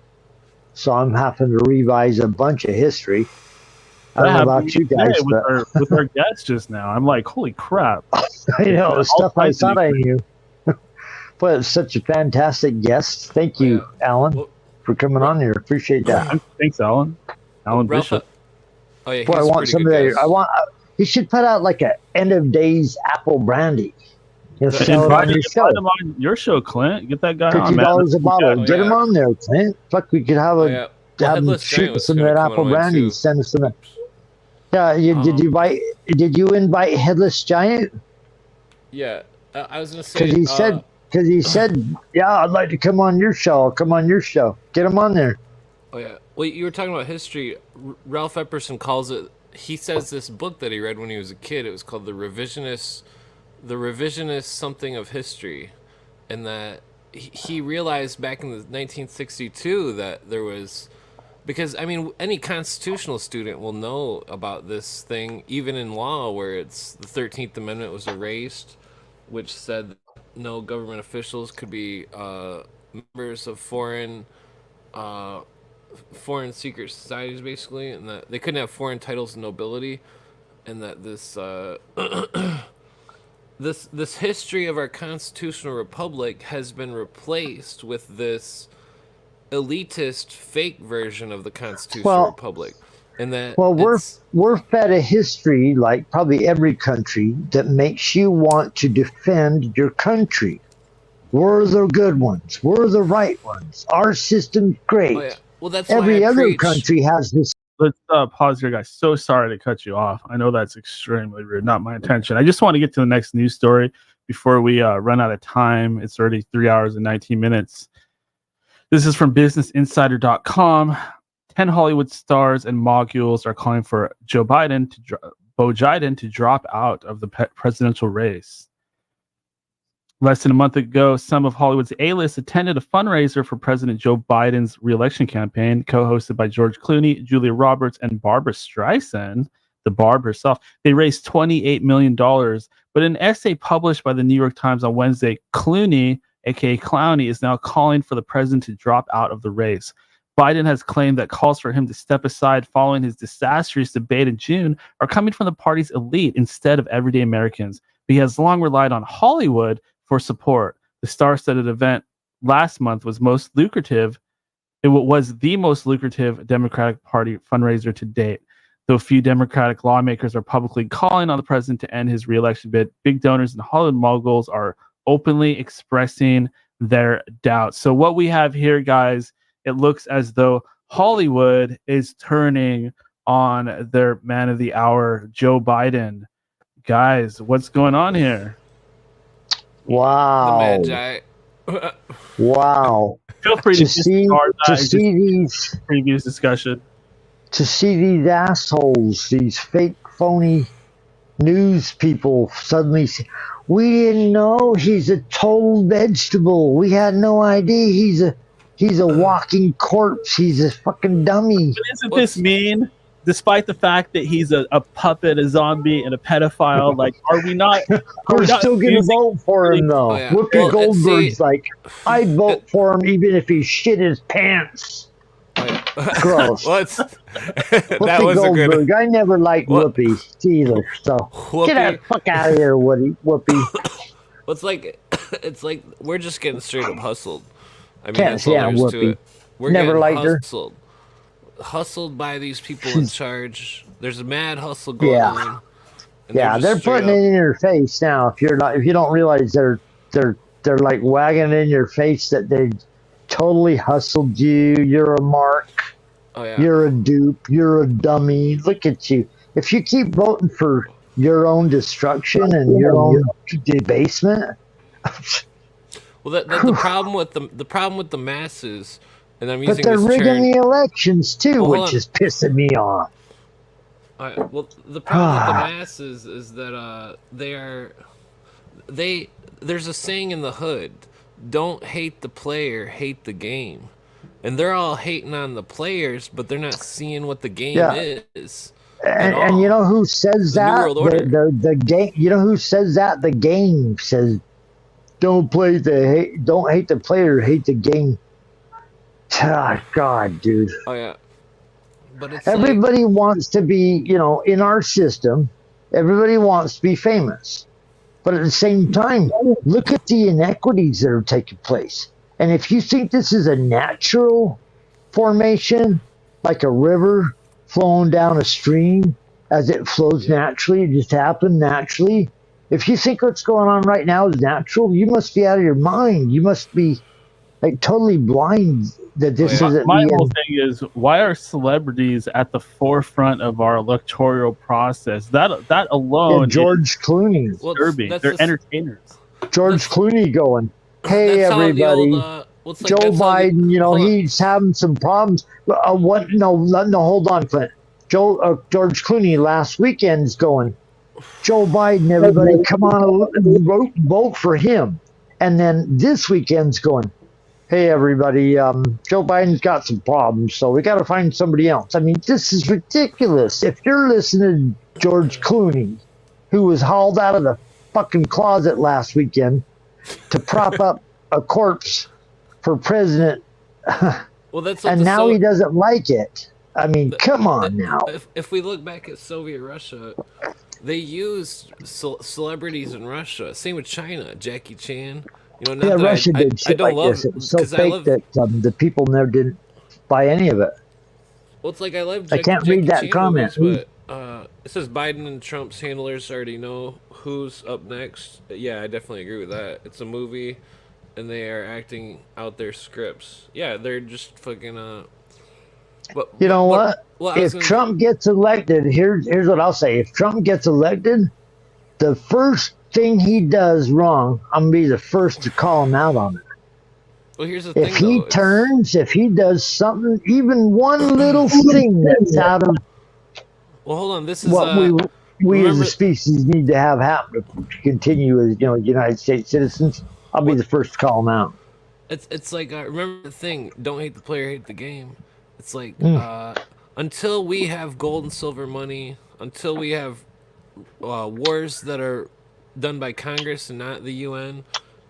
So I'm having to revise a bunch of history. I don't know about you guys, with our guests just now, I'm like, holy crap! I know the stuff I thought I knew. But it's such a fantastic guest. Thank you, Alan, for coming on here. Appreciate that. Thanks, Alan. Alan Bishop. Oh yeah, boy, I want some of that. He should put out like an end of days apple brandy. Invite him on your show, Clint. Get that guy on, man. $50 a bottle. Get him on there, Clint. Fuck, we could have him shoot some of that apple brandy. Send us some. Yeah, did you invite Headless Giant? Yeah, I was gonna say because he said, yeah, I'd like to come on your show. I'll come on your show. Get him on there. Oh yeah. Well, you were talking about history. Ralph Epperson calls it. He says this book that he read when he was a kid. It was called The Revisionist something of history, and that he realized back in the 1962 that there was, because I mean any constitutional student will know about this thing, even in law, where it's the 13th Amendment was erased, which said no government officials could be members of foreign secret societies, basically, and that they couldn't have foreign titles of nobility, and that this this history of our constitutional republic has been replaced with this elitist fake version of the constitutional republic, and that we're fed a history, like probably every country, that makes you want to defend your country. We're the good ones. We're the right ones. Our system's great. Oh, yeah. Well, that's every why I other preach. country has this. Let's pause here, guys. So sorry to cut you off. I know that's extremely rude. Not my intention. I just want to get to the next news story before we run out of time. It's already 3 hours and 19 minutes. This is from BusinessInsider.com. 10 Hollywood stars and moguls are calling for Joe Biden to drop out of the presidential race. Less than a month ago, some of Hollywood's A-list attended a fundraiser for President Joe Biden's re-election campaign, co-hosted by George Clooney, Julia Roberts, and Barbra Streisand, the Barb herself. They raised $28 million. But in an essay published by the New York Times on Wednesday, Clooney, aka Clowney, is now calling for the president to drop out of the race. Biden has claimed that calls for him to step aside following his disastrous debate in June are coming from the party's elite instead of everyday Americans. But he has long relied on Hollywood for support. The star-studded event last month was most lucrative. It was the most lucrative Democratic Party fundraiser to date. Though few Democratic lawmakers are publicly calling on the president to end his re-election bid, big donors and Hollywood moguls are openly expressing their doubts. So what we have here, guys, it looks as though Hollywood is turning on their man of the hour, Joe Biden. Guys, what's going on here? Wow. The Magi. Wow. Feel free to see these previous discussion. To see these assholes, these fake, phony news people suddenly say, we didn't know he's a total vegetable. We had no idea he's a walking corpse. He's a fucking dummy. But isn't this mean? Despite the fact that he's a puppet, a zombie, and a pedophile, like, are we not? We're still going to vote for him, though. Oh, yeah. Whoopi Goldberg's like, I'd vote for him even if he shit his pants. Oh, yeah. Gross. Well, that was Goldberg. a good. I never liked Whoopi either. So get the fuck out of here, Whoopi. Well, it's like we're just getting straight up hustled. I mean, Can't that's all there is Whoopi. to it. We're Never getting liked her. Hustled by these people in charge. There's a mad hustle going on. Yeah, they're putting it in your face now. If you don't realize they're like wagging in your face that they totally hustled you. You're a mark. Oh, yeah. You're a dupe. You're a dummy. Look at you. If you keep voting for your own destruction and your own debasement. Well, the problem with the masses, and I'm using but they're this rigging term, the elections too, Well, which is pissing me off. Well, the problem with the masses is that there's a saying in the hood: "Don't hate the player, hate the game." And they're all hating on the players, but they're not seeing what the game is. And you know who says that? The game. You know who says that? The game says, "Don't hate the player, hate the game." Oh, God, dude. Oh yeah. But it's everybody wants to be, in our system, everybody wants to be famous. But at the same time, look at the inequities that are taking place. And if you think this is a natural formation, like a river flowing down a stream as it flows naturally, it just happened naturally. If you think what's going on right now is natural, you must be out of your mind. You must be like totally blind that this isn't. My whole thing is, why are celebrities at the forefront of our electoral process? That alone, George Clooney, disturbing. They're entertainers. George Clooney going, "Hey everybody, Joe Biden, he's having some problems." What? No, hold on, Clint. George Clooney last weekend's going, "Joe Biden, everybody, come on, vote for him." And then this weekend's going, hey, everybody, Joe Biden's got some problems, so we got to find somebody else. I mean, this is ridiculous. If you're listening to George Clooney, who was hauled out of the fucking closet last weekend to prop up a corpse for president, Well, that's and now he doesn't like it. I mean, come on now. If we look back at Soviet Russia, they used celebrities in Russia. Same with China, Jackie Chan. You know, not that Russia did shit don't like love this. It was so fake that the people never didn't buy any of it. Well, it's like I love. I can't read that Chan comment. movies, but it says Biden and Trump's handlers already know who's up next. Yeah, I definitely agree with that. It's a movie, and they are acting out their scripts. Yeah, they're just fucking. But you know what? If Trump gets elected, here's what I'll say. If Trump gets elected, the first thing he does wrong, I'm gonna be the first to call him out on it. Well, here's the thing. If he turns, if he does something, even one little thing that's out of well, hold on. This is what we as a species need to have happen to continue as United States citizens. I'll be the first to call him out. It's like remember the thing. Don't hate the player, hate the game. It's like until we have gold and silver money, until we have wars that are done by Congress and not the UN,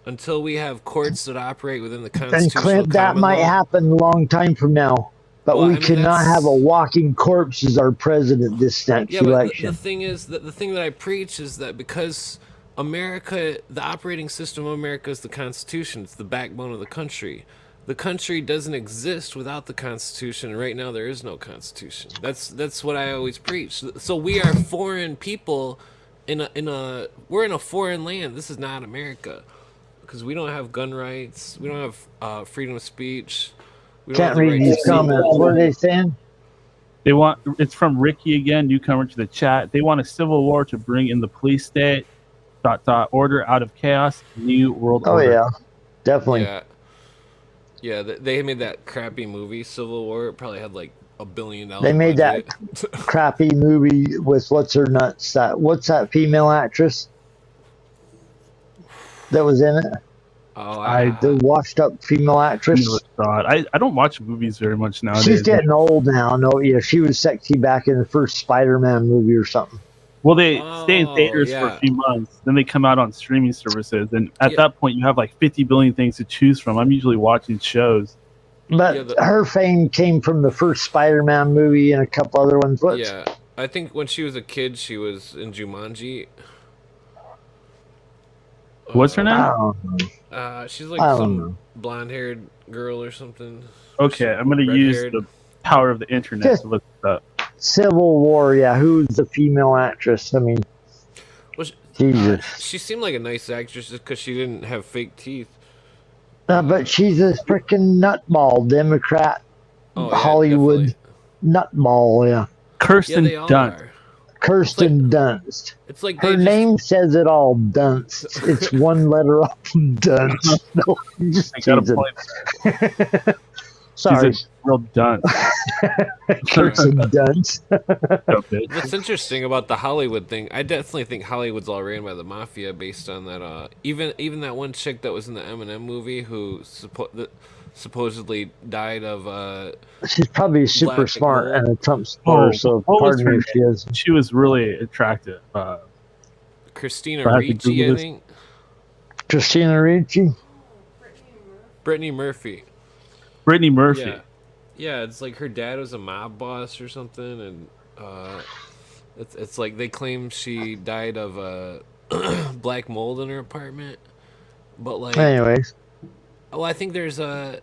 until we have courts that operate within the constitutional And Clint, that might happen a long time from now. But we cannot have a walking corpse as our president this next election. But the thing is that the thing that I preach is that because America, the operating system of America is the Constitution. It's the backbone of the country. The country doesn't exist without the Constitution. Right now, there is no Constitution. That's what I always preach. So we are foreign people we're in a foreign land. This is not America because we don't have gun rights. We don't have freedom of speech. We don't Can't read these comments. What are they saying? It's from Ricky again, newcomer to the chat. They want a civil war to bring in the police state, ... order out of chaos, new world order. Oh yeah, definitely. Yeah, they made that crappy movie, Civil War. It probably had like $1 billion. They made that crappy movie with what's her nuts? What's that female actress that was in it? The washed up female actress. I don't watch movies very much nowadays. She's getting old now. No, she was sexy back in the first Spider-Man movie or something. Well, they stay in theaters for a few months, then they come out on streaming services, and at that point, you have like 50 billion things to choose from. I'm usually watching shows. But her fame came from the first Spider-Man movie and a couple other ones. I think when she was a kid, she was in Jumanji. What's her name? I don't know. She's like some blonde-haired girl or something. Okay, I'm going to use the power of the internet to look it up. Civil War, yeah. Who's the female actress? I mean, Jesus. She seemed like a nice actress just because she didn't have fake teeth. But she's a freaking nutball, Democrat, Hollywood nutball, yeah. Kirsten Dunst. Kirsten Dunst. It's like her name says it all, Dunst. It's one letter off from Dunst. No, just I got a point. Sorry. She's a real dunce. Kirsten Dunst. What's interesting about the Hollywood thing, I definitely think Hollywood's all ran by the mafia based on that. Even that one chick that was in the Eminem movie who supposedly died of. She's probably super smart and a Trump supporter, so pardon me if she is. She was really attractive. Christina Ricci, I think. Christina Ricci? Brittany Murphy. Brittany Murphy. Yeah, it's like her dad was a mob boss or something, and it's like they claim she died of black mold in her apartment. But like, anyways, well, I think there's a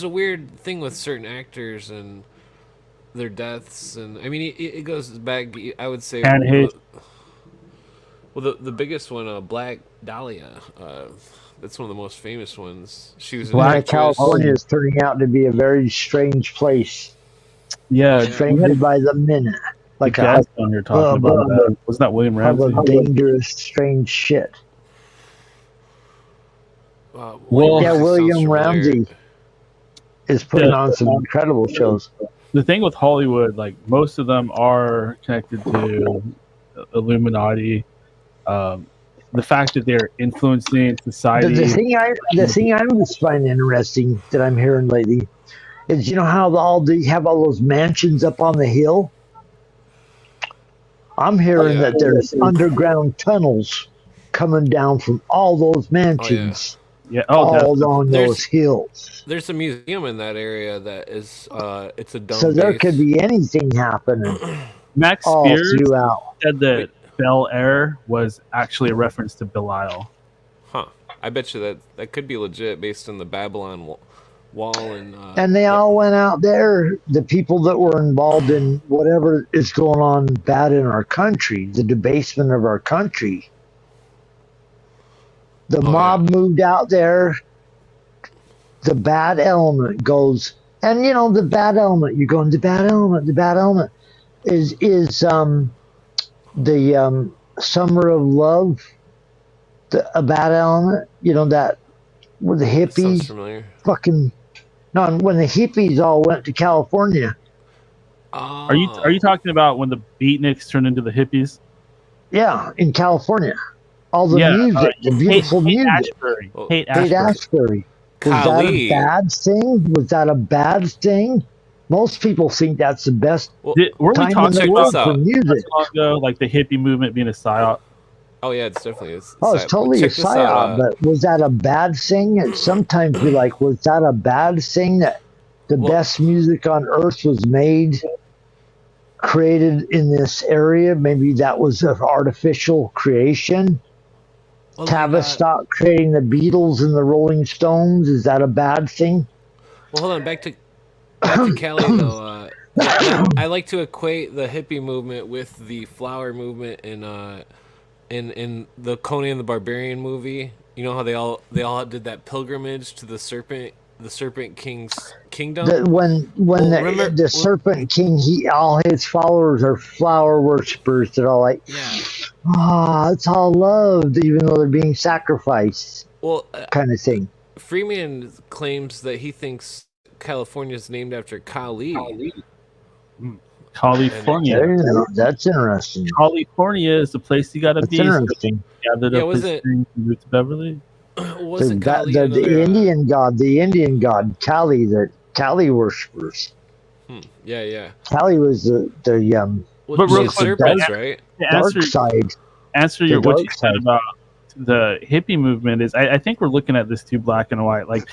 weird thing with certain actors and their deaths, and I mean it goes back. I would say. Well, the biggest one, Black Dahlia. That's one of the most famous ones. She was Black California is turning out to be a very strange place. Yeah, stranger by the minute. Like a one you're talking about. Wasn't that William Ramsey? Dangerous, strange shit. William Ramsey is putting on some incredible shows. The thing with Hollywood, like most of them are connected to Illuminati. the fact that they're influencing society. The thing I was finding interesting that I'm hearing lately is, you know how they have all those mansions up on the hill? I'm hearing that there's underground tunnels coming down from all those mansions. All along those hills. There's a museum in that area that is it's a dome. So there could be anything happening. Max all Spears throughout. said that Bel Air was actually a reference to Belial. Huh. I bet you that could be legit based on the Babylon wall and. And they all went out there. The people that were involved in whatever is going on bad in our country, the debasement of our country. The mob moved out there. The bad element goes, and you know the bad element. You're going the bad element. The bad element is the Summer of Love. A bad element. You know that with the hippies. Fucking no. When the hippies all went to California. Are you talking about when the beatniks turned into the hippies? Yeah, in California. All the music, the beautiful music. Hate Ashbury. Was that a bad thing? Was that a bad thing? Most people think that's the best Were we time in talking the world for music. like the hippie movement being a psyop? Oh yeah, it's definitely. It's totally a psyop. But was that a bad thing? And sometimes we like, was that a bad thing that the best music on earth was created in this area? Maybe that was an artificial creation. Tavistock creating the Beatles and the Rolling Stones, is that a bad thing? Well, hold on. Back to Cali though. I like to equate the hippie movement with the flower movement in the Conan the Barbarian movie. You know how they all did that pilgrimage to the Serpent King's kingdom. When the Serpent King, all his followers are flower worshippers. They're all like, it's all loved, even though they're being sacrificed. Well, kind of thing. Freeman claims that he thinks California is named after Kali. California. That's interesting. California is the place you got to be. Interesting. Was it Roots Beverly? Wasn't the Indian god Kali, the Kali worshippers. Yeah. Kali was the but real quick, right? Dark side. Answer what you said about the hippie movement is. I think we're looking at this too black and white. Like,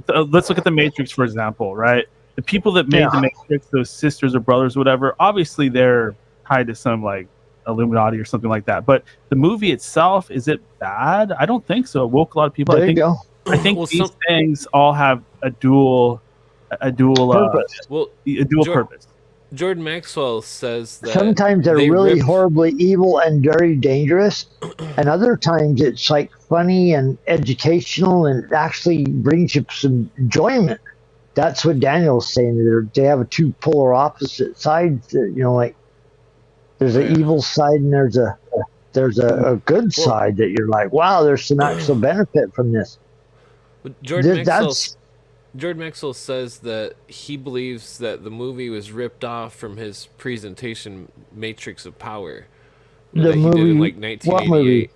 let's look at the Matrix for example, right? The people that made the Matrix, those sisters or brothers, whatever, obviously they're tied to some like Illuminati or something like that. But the movie itself, is it bad? I don't think so. It woke a lot of people. There you go. I think these things all have a dual purpose. Purpose. Jordan Maxwell says that sometimes they're really horribly evil and very dangerous, and other times it's like funny and educational and it actually brings you some enjoyment. That's what Daniel's saying. They have two polar opposite sides. You know, like there's an evil side and there's a good side that you're like, wow, there's some actual benefit from this. Jordan Maxwell says that he believes that the movie was ripped off from his presentation Matrix of Power that he did in like 1988. What movie?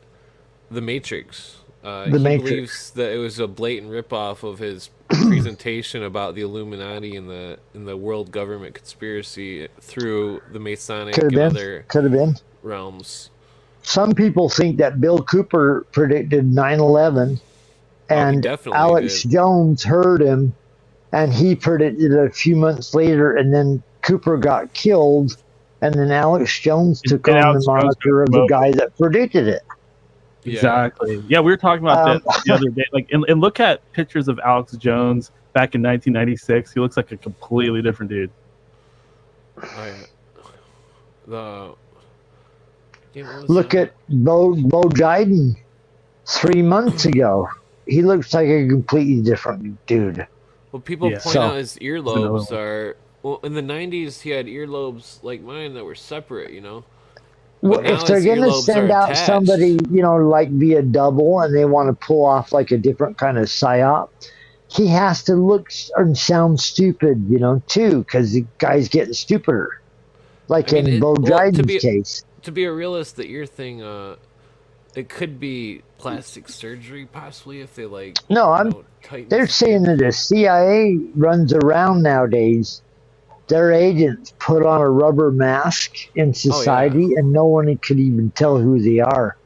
The Matrix. The he Matrix. believes that it was a blatant ripoff of his presentation about the Illuminati and the world government conspiracy through the Masonic and other realms. Some people think that Bill Cooper predicted 9/11, and Alex Jones heard him, and he predicted it a few months later, and then Cooper got killed, and then Alex Jones took on the moniker of the guy that predicted it. Exactly. Yeah, we were talking about that the other day. Like, and look at pictures of Alex Jones back in 1996. He looks like a completely different dude. Look at Bo Jiden 3 months ago. He looks like a completely different dude. Well, people point out his earlobes are... Well, in the 90s, he had earlobes like mine that were separate, you know? Well, if they're going to send out somebody, you know, like be a double and they want to pull off like a different kind of psyop, he has to look and sound stupid, you know, too, because the guy's getting stupider. Like in Bo Jiden's case. To be a realist, the ear thing, it could be plastic surgery, possibly, if they like. No, they're saying that the CIA runs around nowadays. Their agents put on a rubber mask in society, and no one could even tell who they are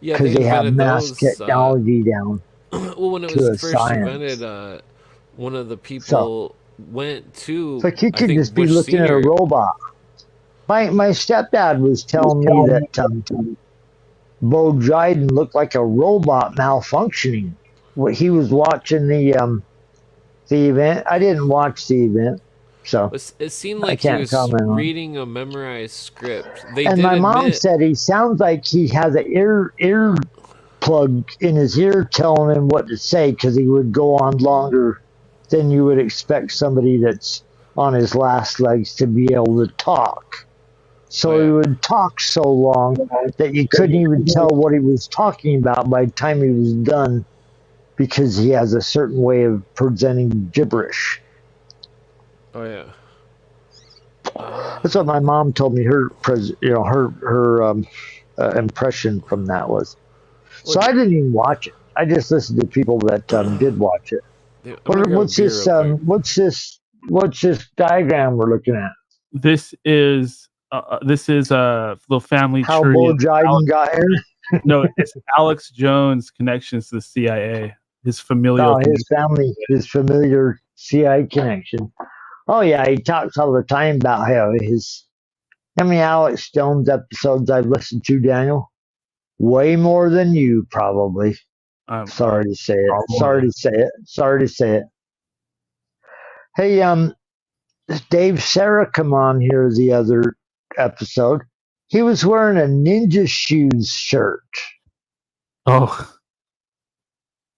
because they have mask technology down. Well, when it was first invented, one of the people went to. So you could just be looking at a robot. My stepdad was telling me that Bo Dryden looked like a robot malfunctioning. He was watching the event. I didn't watch the event, so it seemed like he was reading a memorized script. And my mom said he sounds like he has an ear plug in his ear telling him what to say because he would go on longer than you would expect somebody that's on his last legs to be able to talk. So he would talk so long that you couldn't even tell what he was talking about by the time he was done because he has a certain way of presenting gibberish. Oh, yeah. That's what my mom told me her impression from that was. So I didn't even watch it. I just listened to people that did watch it. Yeah, What's this diagram we're looking at? This is a little family How tree. Bo Dryden got here? No, it's Alex Jones' connections to the CIA. His familial. Oh, his family, his familiar CIA connection. Oh yeah, he talks all the time about how many Alex Jones episodes I've listened to, Daniel? Way more than you, probably. Sorry to say it. Hey, Dave Sarah come on here the other episode. He was wearing a Ninja Shoes shirt. Oh.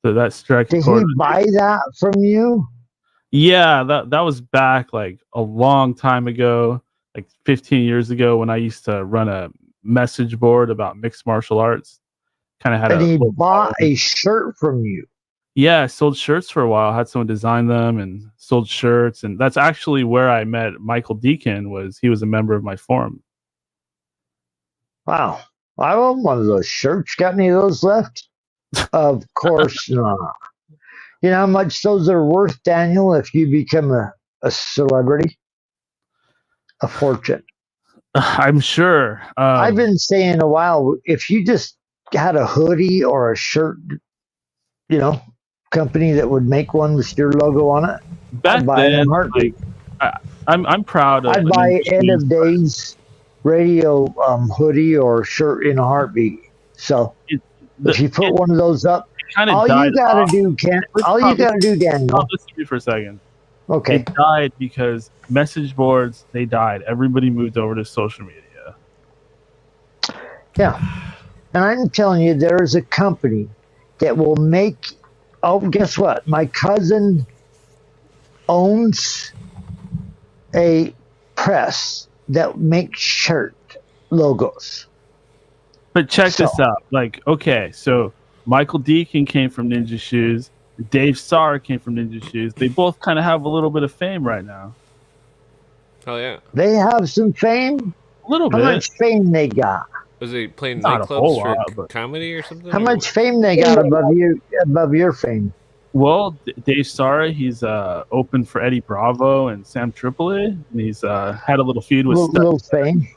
So that struck. Did he buy that from you? Yeah, that was back like a long time ago, like 15 years ago when I used to run a message board about mixed martial arts. Kind of had and he bought a shirt from you. Yeah, I sold shirts for a while. I had someone design them and sold shirts, and that's actually where I met Michael Deacon. He was a member of my forum. Wow, I want one of those shirts. Got any of those left? Of course not. You know how much those are worth, Daniel, if you become a celebrity? A fortune. I'm sure. I've been saying a while, if you just had a hoodie or a shirt, company that would make one with your logo on it, back I'd buy then, it in a heartbeat. I'm proud of. I'd buy End of Days radio hoodie or shirt in a heartbeat. So if you put one of those up, all you gotta do, Daniel. Listen to me for a second. Okay. It died because message boards, they died. Everybody moved over to social media. Yeah. And I'm telling you, there is a company that will make. Oh, guess what? My cousin owns a press that makes shirt logos. But check this out. Like, okay, so Michael Deacon came from Ninja Shoes. Dave Starr came from Ninja Shoes. They both kind of have a little bit of fame right now. Oh, yeah. They have some fame? A little bit. How much fame they got? Was he playing Not a nightclubs whole for lot, but- comedy or something? How much fame they got above your fame? Well, Dave Starr, he's open for Eddie Bravo and Sam Tripoli, and he's had a little feud with Little fame.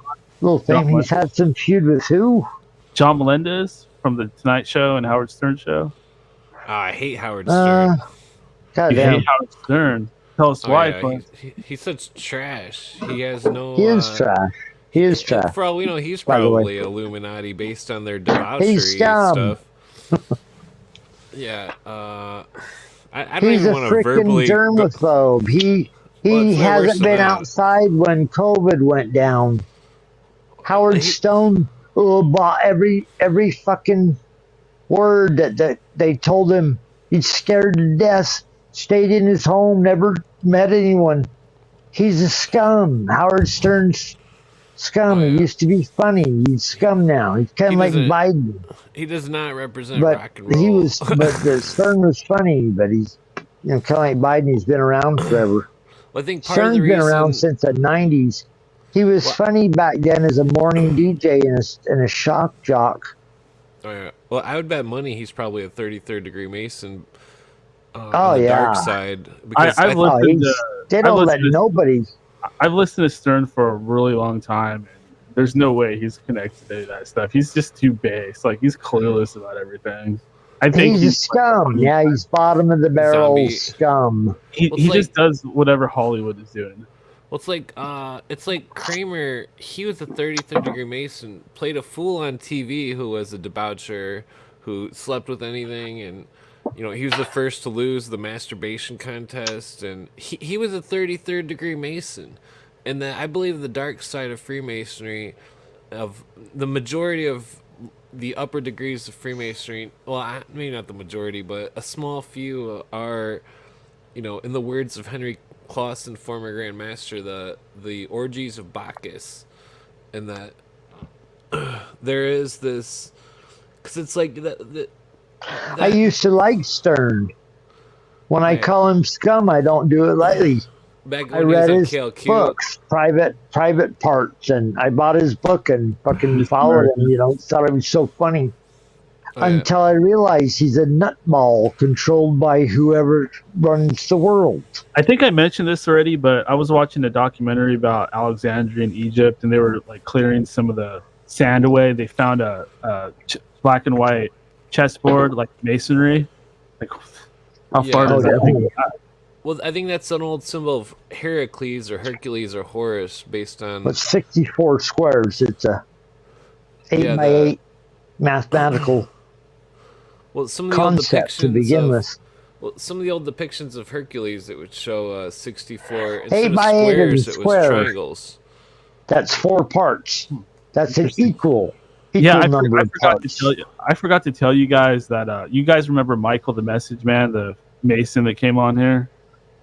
He's had some feud with who? John Melendez from the Tonight Show and Howard Stern Show. Oh, I hate Howard Stern. You Goddamn. hate Howard Stern. Tell us why. Yeah, Clint. he's such trash. He has no. He is trash. He is trash. For all we know, he's By the way. probably Illuminati based on their debauchery He's scum. stuff. Yeah, I don't He's even a want to freaking verbally. germaphobe. He Well, hasn't been outside when COVID went down. Howard Stone bought every fucking word that they told him. He's scared to death. Stayed in his home. Never met anyone. He's a scum. Howard Stern's scum. He used to be funny. He's scum now. He's kind of like Biden. He does not represent rock and roll. He was, Stern was funny, but he's, kind of like Biden. He's been around forever. Well, I think part of Stern's the been reason around since the '90s. He was funny back then as a morning DJ and a shock jock Oh yeah. Well, I would bet money he's probably a 33rd degree Mason. Oh on the yeah. dark side, because I've listened to. They I've don't let listened to- nobody. I've listened to Stern for a really long time. And there's no way he's connected to that stuff. He's just too base. Like he's clueless about everything. I think He's a scum. Yeah, he's bottom of the barrel Zombie. scum. he just does whatever Hollywood is doing. Well, it's like Kramer. He was a 33rd degree Mason, played a fool on TV who was a debaucher, who slept with anything, and he was the first to lose the masturbation contest, and he was a 33rd degree Mason, and that I believe the dark side of Freemasonry, of the majority of the upper degrees of Freemasonry. Well, maybe not the majority, but a small few are, in the words of Henry Clausen, former Grand Master, the orgies of Bacchus, and that there is this, because it's like that I used to like Stern. When I call him scum, I don't do it lightly. Back I when he read was his on KLQ. books, private parts, and I bought his book and fucking followed him. Thought it was so funny. Until I realized he's a nutball controlled by whoever runs the world. I think I mentioned this already, but I was watching a documentary about Alexandria in Egypt, and they were like clearing some of the sand away. They found a black and white chessboard, like masonry. Like, how far does that thing go? Well, I think that's an old symbol of Heracles or Hercules or Horus, based on. It's 64 squares. It's a 8 by 8 mathematical some of the old concept to depictions begin of, with. Well, some of the old depictions of Hercules, it would show 64 8 instead of by 8 squares, is it was square. triangles. That's 4 parts. That's an equal number of parts. I forgot to tell you guys that you guys remember Michael, the message man, the Mason that came on here.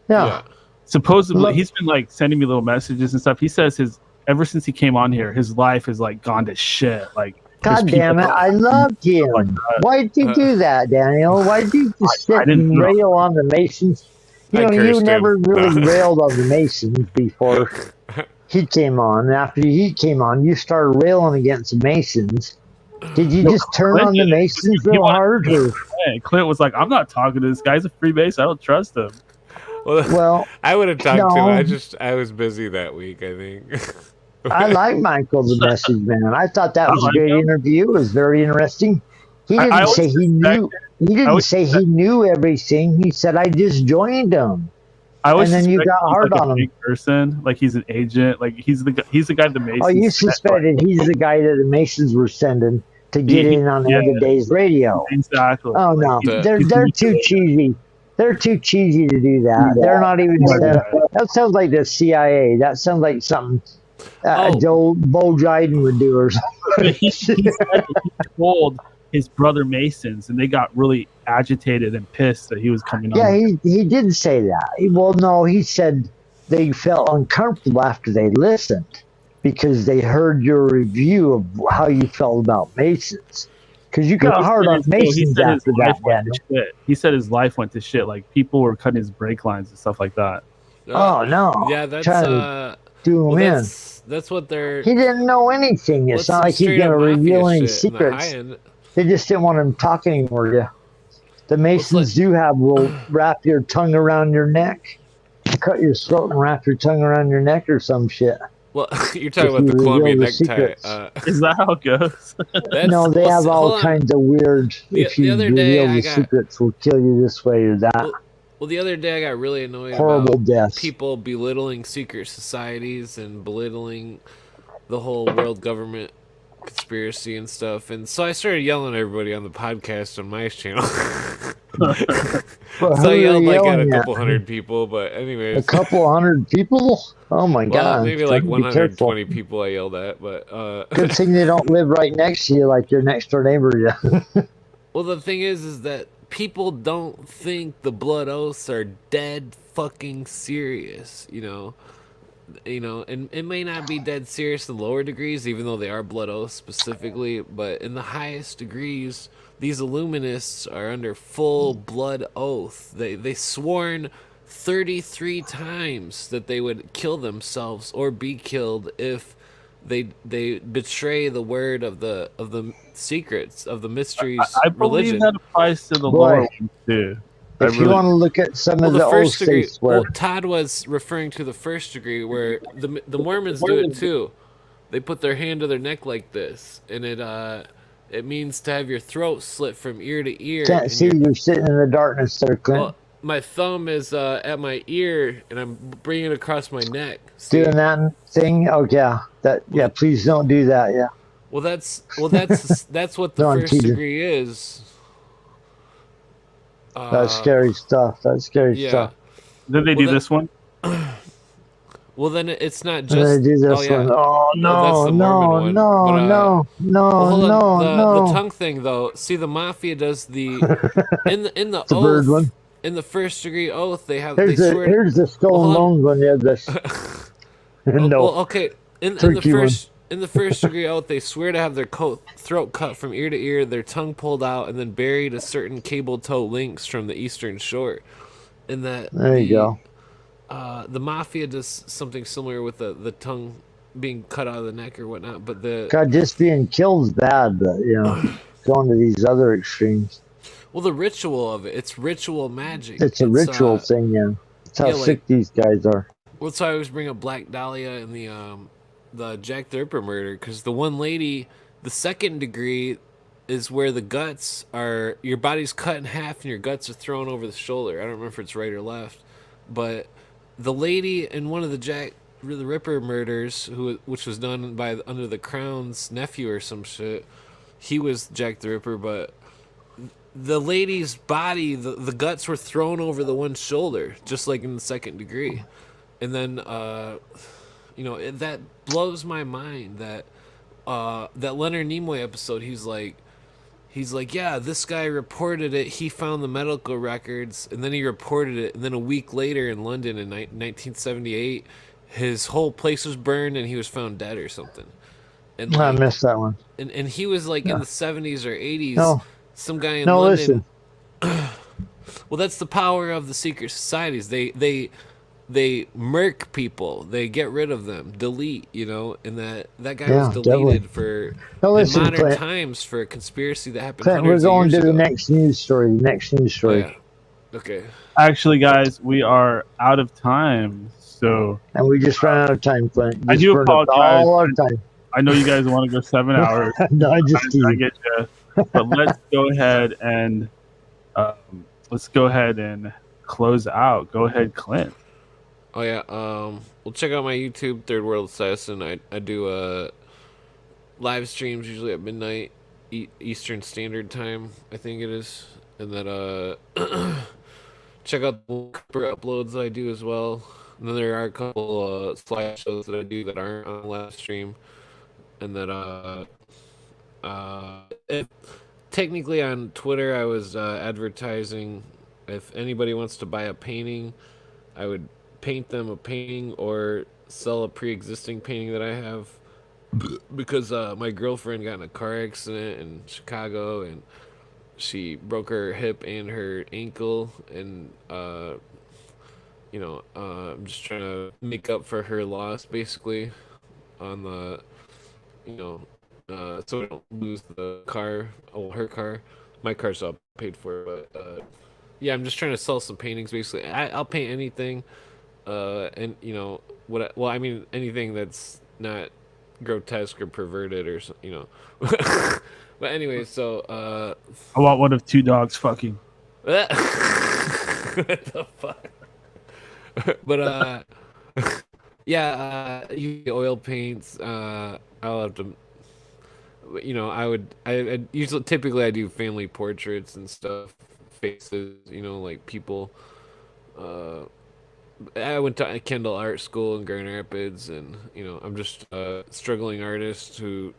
Yeah. Supposedly, he's been like sending me little messages and stuff. He says ever since he came on here, his life has like gone to shit. Like, God damn it! I loved him. Why did you do that, Daniel? Why did you just sit and rail on the Masons? You never really railed on the Masons before he came on. After he came on, you started railing against the Masons. Did you just turn on the Masons real hard? Clint was like, "I'm not talking to this guy. He's a freemason. I don't trust him." Well, I would have talked to him. I was busy that week, I think. I like Michael, the message man. I thought that was a great interview. It was very interesting. He didn't say he knew. He didn't say he knew everything. He said, "I just joined him." And then you got hard on him. Big person, like he's an agent. Like he's the guy the Masons. Oh, you suspected he's the guy that the Masons were sending to get in on the other day's radio. Exactly. Oh no, they're too cheesy. They're too cheesy to do that. They're not even. That sounds like the CIA. That sounds like something Joe Bo Jiden would do or something. He said that he told his brother Masons, and they got really agitated and pissed that he was coming on. Yeah, he did say that. Well, no, he said they felt uncomfortable after they listened because they heard your review of how you felt about Masons. Because you got hard on Masons after that, Daniel. He said his life went to shit. Like people were cutting his brake lines and stuff like that. Oh no! Yeah, that's do him in. That's what they're. He didn't know anything. It's not like he's going to reveal any secrets. They just didn't want him to talk anymore. Yeah, the Masons do will wrap your tongue around your neck, cut your throat, and wrap your tongue around your neck or some shit. Well, you're talking about the Colombian necktie. Is that how it goes? No, they have all kinds of weird. If you reveal the secrets, will kill you this way or that. Well, the other day I got really annoyed about people belittling secret societies and belittling the whole world government conspiracy and stuff, and so I started yelling at everybody on the podcast on my channel. So I yelled like at a couple hundred people, but anyways. A couple hundred people? Oh my god. Maybe like 120 people I yelled at, but good thing they don't live right next to you like your next door neighbor. Yeah. Well, the thing is that people don't think the blood oaths are dead fucking serious, and it may not be dead serious in lower degrees, even though they are blood oaths specifically, but in the highest degrees, these Illuminists are under full blood oath. They sworn 33 times that they would kill themselves or be killed if they betray the word of the secrets of the mysteries. I believe religion. that applies to the Boy, lower ones too. if you want to look at some Well, of the the old first degree. states where Well, Todd was referring to the first degree, where the Mormons do it too. They put their hand to their neck like this, and it means to have your throat slit from ear to ear. can't and see, you're sitting in the darkness there, Clint. Well, my thumb is at my ear, and I'm bringing it across my neck. See? Doing that thing? Oh yeah, please don't do that. Yeah. Well, that's that's what the No, I'm first teasing. degree is. That's scary stuff. That's scary stuff. Did they do this one? Well, then it's not And just. they do this oh yeah. one. Oh that's the no, Mormon no, one. no, But, no, well, hold no, on. no. The tongue thing, though. See, the mafia does the in the The oath. bird one. In the first degree oath, they have Here's they the swear. here's the skull and bones one. Yeah, this. No. Well, okay. In the Turkey one. first in the first degree oath, they swear to have their throat cut from ear to ear, their tongue pulled out, and then buried to certain cable tow links from the eastern shore. And that There you go. The mafia does something similar with the tongue being cut out of the neck or whatnot. But God, just being killed is bad, but going to these other extremes. Well, the ritual of it's ritual magic. It's a ritual thing, yeah. That's how sick these guys are. Well, so I always bring up Black Dahlia and the Jack the Ripper murder, because the one lady, the second degree, is where the guts are. Your body's cut in half and your guts are thrown over the shoulder. I don't remember if it's right or left, but the lady in one of the Jack the Ripper murders, which was done by under the Crown's nephew or some shit, he was Jack the Ripper, but the lady's body, the guts were thrown over the one shoulder, just like in the second degree. And then, that blows my mind that that Leonard Nimoy episode, he's like, yeah, this guy reported it. He found the medical records, and then he reported it. And then a week later in London in 1978, his whole place was burned, and he was found dead or something. And I missed that one. And he was like in the 70s or 80s. No. Some guy in No, London. listen. Well, that's the power of the secret societies. They murk people. They get rid of them. Delete, and that guy was deleted for in modern Clint. times for a conspiracy that happened. Clint, we're hundreds of going years to the ago. next news story. Oh, yeah. Okay. Actually, guys, we are out of time. So. And we just ran out of time, Clint. I do apologize. All our time. I know you guys want to go 7 hours. No, I just I get you. But let's go ahead and close out. Go ahead, Clint. Oh yeah. Well, check out my YouTube, Third World Assassin. I do live streams usually at midnight Eastern Standard Time, I think it is, and then check out the Cooper uploads that I do as well. And then there are a couple slideshows that I do that aren't on live stream, and that technically on Twitter I was advertising if anybody wants to buy a painting, I would paint them a painting or sell a pre-existing painting that I have, because my girlfriend got in a car accident in Chicago and she broke her hip and her ankle, and I'm just trying to make up for her loss basically on the so I don't lose the car. Oh, her car. My car's all paid for, but yeah, I'm just trying to sell some paintings basically. I'll paint anything, and anything that's not grotesque or perverted or But anyway, so I want one of two dogs fucking. What the fuck? But yeah, you get oil paints. I'll have to. I usually typically I do family portraits and stuff, faces, like people. I went to Kendall Art School in Grand Rapids, and I'm just a struggling artist who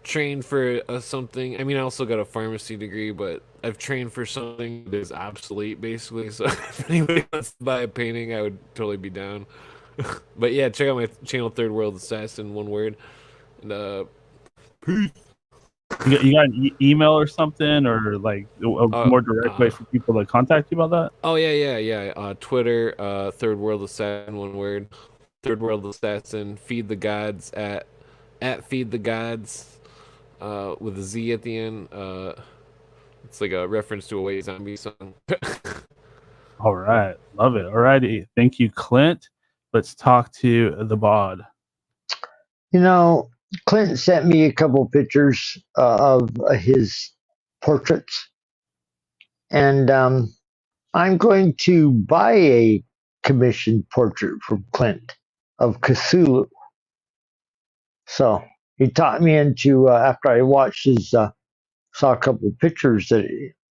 trained for something. I mean, I also got a pharmacy degree, but I've trained for something that is obsolete, basically. So if anybody wants to buy a painting, I would totally be down. But yeah, check out my channel, Third World Assassin, one word. And peace. You got an email or something, or like a more direct way for people to contact you about that? Oh yeah. Twitter, Third World Assassin, one word. Third World Assassin. Feed the gods at at Feed the Gods with a Z at the end. It's like a reference to a White Zombie song. All right. Love it. All righty. Thank you, Clint. Let's talk to the bod. You know, Clint sent me a couple pictures of his portraits, and I'm going to buy a commissioned portrait from Clint of Cthulhu. So he taught me into, after I watched his, saw a couple of pictures, that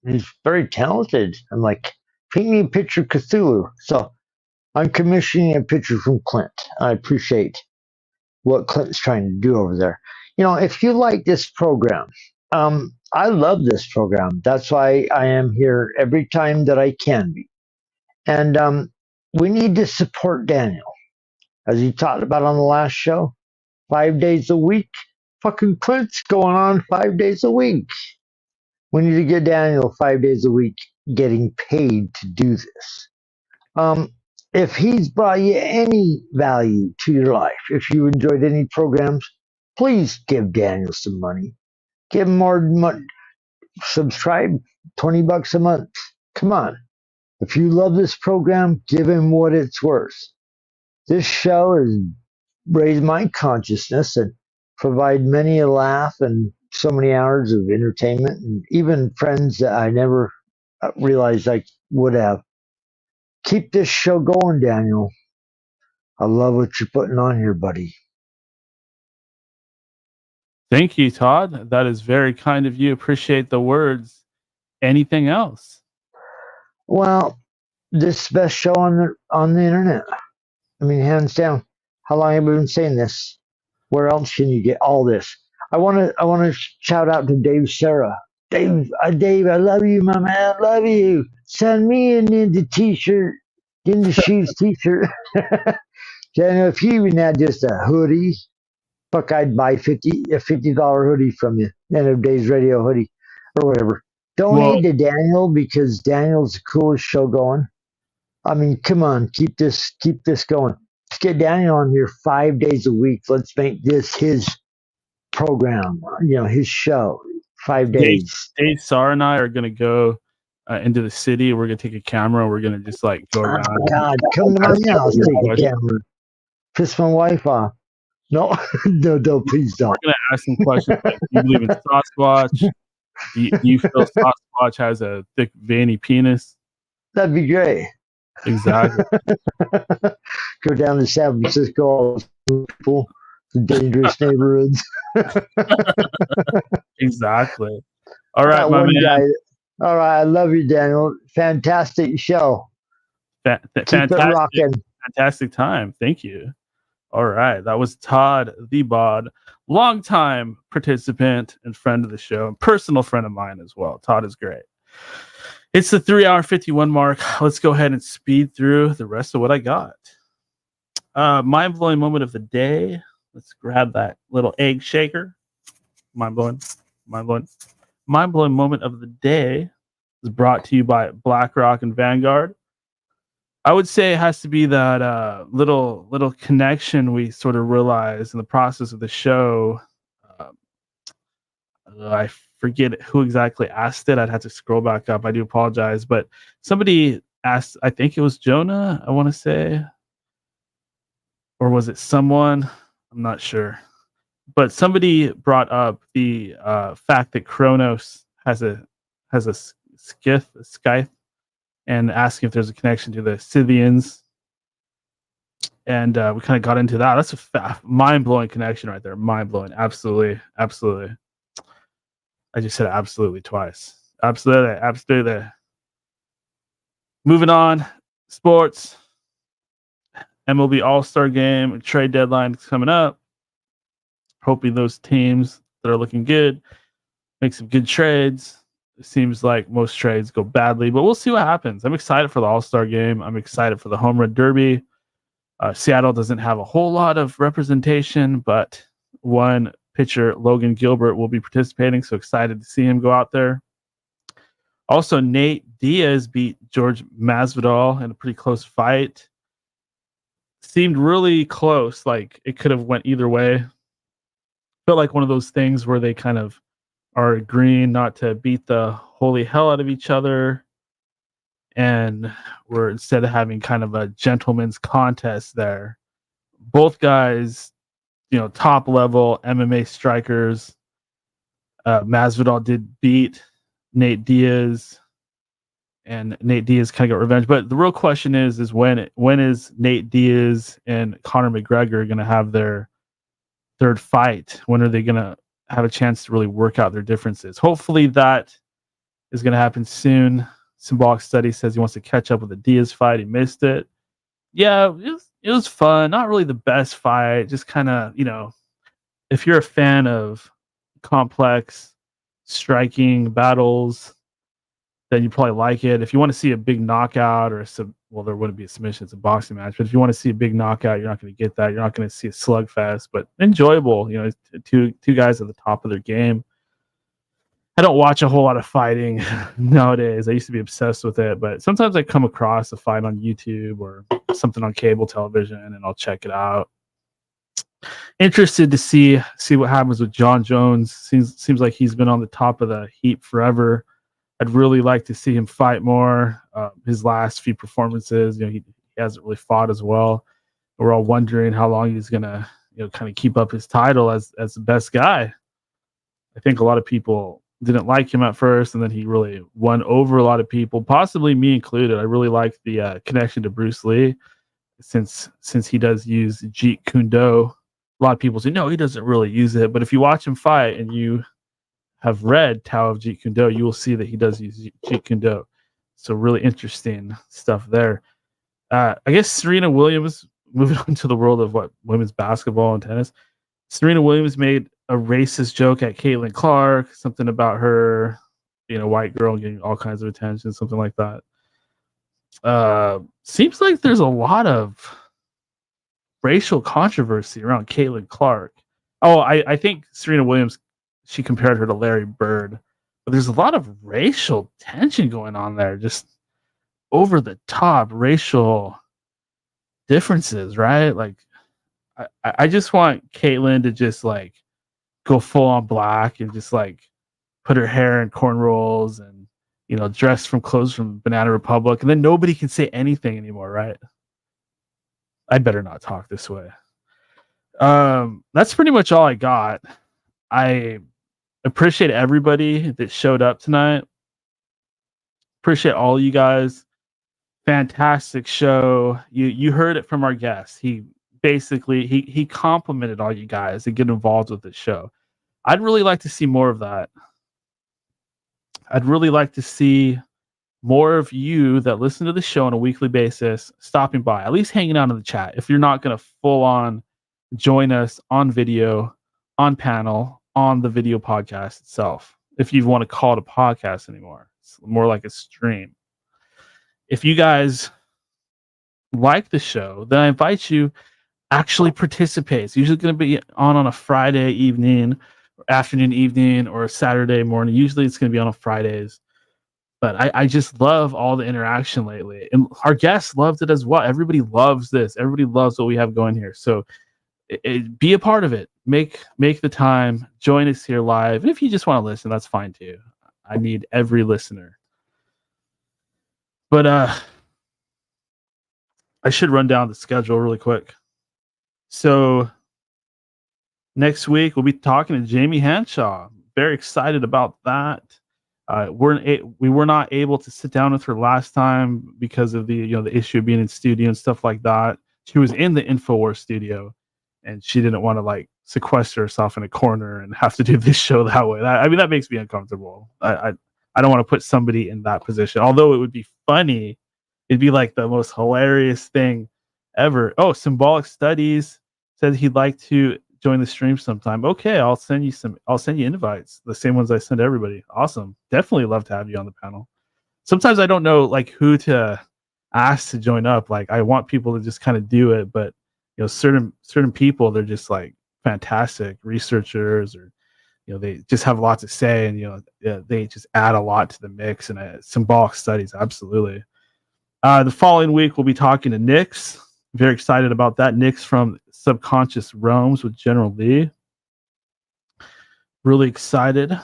he's very talented. I'm like, paint me a picture of Cthulhu. So I'm commissioning a picture from Clint. I appreciate what Clint's trying to do over there. You know, if you like this program, I love this program. That's why I am here every time that I can be. And we need to support Daniel, as he talked about on the last show. 5 days a week. Fucking Clint's going on 5 days a week. We need to get Daniel 5 days a week getting paid to do this. If he's brought you any value to your life, if you enjoyed any programs, please give Daniel some money. Give him more money. Subscribe, $20 a month. Come on. If you love this program, give him what it's worth. This show has raised my consciousness and provide many a laugh and so many hours of entertainment, and even friends that I never realized I would have. Keep this show going, Daniel. I love what you're putting on here, buddy. Thank you, Todd. That is very kind of you. Appreciate the words. Anything else? Well, this is the best show on the internet. I mean, hands down. How long have I been saying this? Where else can you get all this? I want to shout out to Dave Sarah. Dave, I love you, my man. I love you. Send me a Ninja t-shirt, Ninja Shoes t-shirt. Daniel, if you even had just a hoodie, fuck, I'd buy a $50 hoodie from you. End of Days Radio hoodie or whatever. Donate to Daniel, because Daniel's the coolest show going. I mean, come on, keep this going. Let's get Daniel on here 5 days a week. Let's make this his program, his show. 5 days. Dave Sar and I are going to go into the city. We're going to take a camera. We're going to just go around. Oh, God, come to my house, take a camera. Piss my wife off. No, no, please don't. We're going to ask some questions like, do you believe in Sasquatch? Do you feel Sasquatch has a thick, veiny penis? That'd be great. Exactly. Go down to San Francisco, all those people, the dangerous neighborhoods. Exactly. All right, my man. Guy. All right, I love you, Daniel. Fantastic show. Keep it rocking. Fantastic time. Thank you. All right, that was Todd the Bod, longtime participant and friend of the show, and personal friend of mine as well. Todd is great. It's the 3-hour 51 mark. Let's go ahead and speed through the rest of what I got. Mind-blowing moment of the day. Let's grab that little egg shaker. Mind-blowing moment of the day is brought to you by BlackRock and Vanguard. I would say it has to be that little connection we sort of realized in the process of the show. I forget who exactly asked it. I'd have to scroll back up. I do apologize, but somebody asked, I think it was Jonah, I want to say, or was it someone? I'm not sure. But somebody brought up the fact that Kronos has a scythe, and asking if there's a connection to the Scythians. And we kind of got into that. That's a mind-blowing connection right there. Mind-blowing. Absolutely. Absolutely. I just said absolutely twice. Absolutely. Absolutely. Moving on. Sports. MLB All-Star Game. Trade deadline is coming up. Hoping those teams that are looking good make some good trades. It seems like most trades go badly, but we'll see what happens. I'm excited for the All-Star Game. I'm excited for the Home Run Derby. Seattle doesn't have a whole lot of representation, but one pitcher, Logan Gilbert, will be participating, so excited to see him go out there. Also, Nate Diaz beat George Masvidal in a pretty close fight. Seemed really close, like it could have went either way. felt like one of those things where they kind of are agreeing not to beat the holy hell out of each other, and we're instead of having kind of a gentleman's contest there. Both guys, top level MMA strikers. Masvidal did beat Nate Diaz, and Nate Diaz kind of got revenge. But the real question is when is Nate Diaz and Conor McGregor going to have their third fight? When are they going to have a chance to really work out their differences? Hopefully that is going to happen soon. Symbolic Study says he wants to catch up with the Diaz fight. He missed it. Yeah, it was fun. Not really the best fight. Just kind of, if you're a fan of complex striking battles, then you probably like it. If you want to see a big knockout or there wouldn't be a submission, it's a boxing match. But if you want to see a big knockout, you're not going to get that. You're not going to see a slugfest, but enjoyable. Two guys at the top of their game. I don't watch a whole lot of fighting nowadays. I used to be obsessed with it, but sometimes I come across a fight on YouTube or something on cable television, and I'll check it out. Interested to see what happens with John Jones. Seems like he's been on the top of the heap forever. I'd really like to see him fight more. His last few performances, he hasn't really fought as well. We're all wondering how long he's gonna, kind of keep up his title as the best guy. I think a lot of people didn't like him at first, and then he really won over a lot of people, possibly me included. I really like the connection to Bruce Lee, since he does use Jeet Kune Do. A lot of people say no, he doesn't really use it, but if you watch him fight and you have read Tao of Jeet Kune Do, you will see that he does use Jeet Kune Do. So really interesting stuff there. I guess Serena Williams, moving on to the world of women's basketball and tennis. Serena Williams made a racist joke at Caitlin Clark, something about her, white girl getting all kinds of attention, something like that. Seems like there's a lot of racial controversy around Caitlin Clark. Oh, I think Serena Williams, she compared her to Larry Bird, but there's a lot of racial tension going on there, just over the top racial differences, right? Like, I just want Caitlyn to just go full on black and just put her hair in cornrows and dress from clothes from Banana Republic, and then nobody can say anything anymore, right? I better not talk this way. That's pretty much all I got. I appreciate everybody that showed up tonight. Appreciate all you guys. Fantastic show. You heard it from our guest. He basically he complimented all you guys that get involved with the show. I'd really like to see more of that. I'd really like to see more of you that listen to the show on a weekly basis stopping by, at least hanging out in the chat. If you're not going to full on join us on video, on panel, on the video podcast itself, if you want to call it a podcast anymore, it's more like a stream. If you guys like the show, then I invite you actually participate. It's usually going to be on a Friday evening, or afternoon, evening, or a Saturday morning. Usually it's going to be on Fridays. But I just love all the interaction lately. And our guests loved it as well. Everybody loves this. Everybody loves what we have going here. So be a part of it. Make the time. Join us here live. And if you just want to listen, that's fine too. I need every listener. But I should run down the schedule really quick. So next week we'll be talking to Jamie Hanshaw. Very excited about that. We were not able to sit down with her last time because of the the issue of being in studio and stuff like that. She was in the InfoWars studio, and she didn't want to sequester herself in a corner and have to do this show that way. That makes me uncomfortable. I don't want to put somebody in that position. Although it would be funny, it'd be the most hilarious thing ever. Oh, Symbolic Studies said he'd like to join the stream sometime. Okay, I'll send you invites, the same ones I send everybody. Awesome. Definitely love to have you on the panel. Sometimes I don't know who to ask to join up. I want people to just kind of do it, but certain people, they're just fantastic researchers, or they just have a lot to say, and they just add a lot to the mix. And Symbolic Studies, absolutely. The following week we'll be talking to Nyx. Very excited about that. Nyx from Subconscious Realms with General Lee. really excited.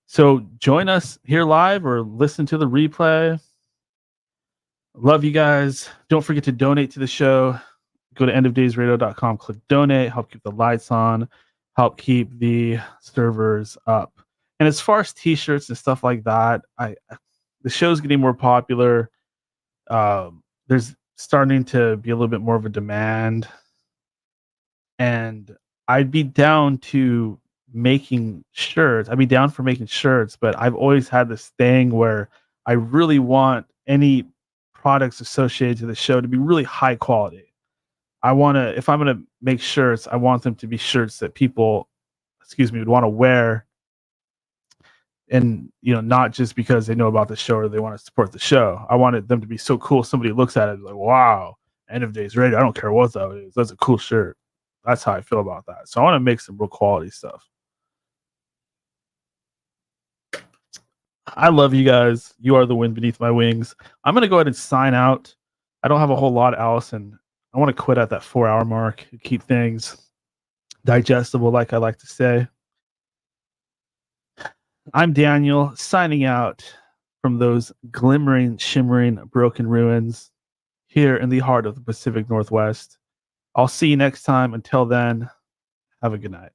So join us here live or listen to the replay. Love you guys. Don't forget to donate to the show. Go to endofdaysradio.com, click donate, help keep the lights on, help keep the servers up. And as far as t-shirts and stuff like that, the show's getting more popular. There's starting to be a little bit more of a demand. And I'd be down to making shirts. I'd be down for making shirts, but I've always had this thing where I really want any products associated to the show to be really high quality. If I'm going to make shirts, I want them to be shirts that people, would want to wear. And, not just because they know about the show or they want to support the show. I wanted them to be so cool. Somebody looks at it like, wow, End of Days Radio. I don't care what that is. That's a cool shirt. That's how I feel about that. So I want to make some real quality stuff. I love you guys. You are the wind beneath my wings. I'm going to go ahead and sign out. I don't have a whole lot else, and I want to quit at that 4-hour mark, keep things digestible, like I like to say. I'm Daniel, signing out from those glimmering, shimmering, broken ruins here in the heart of the Pacific Northwest. I'll see you next time. Until then, have a good night.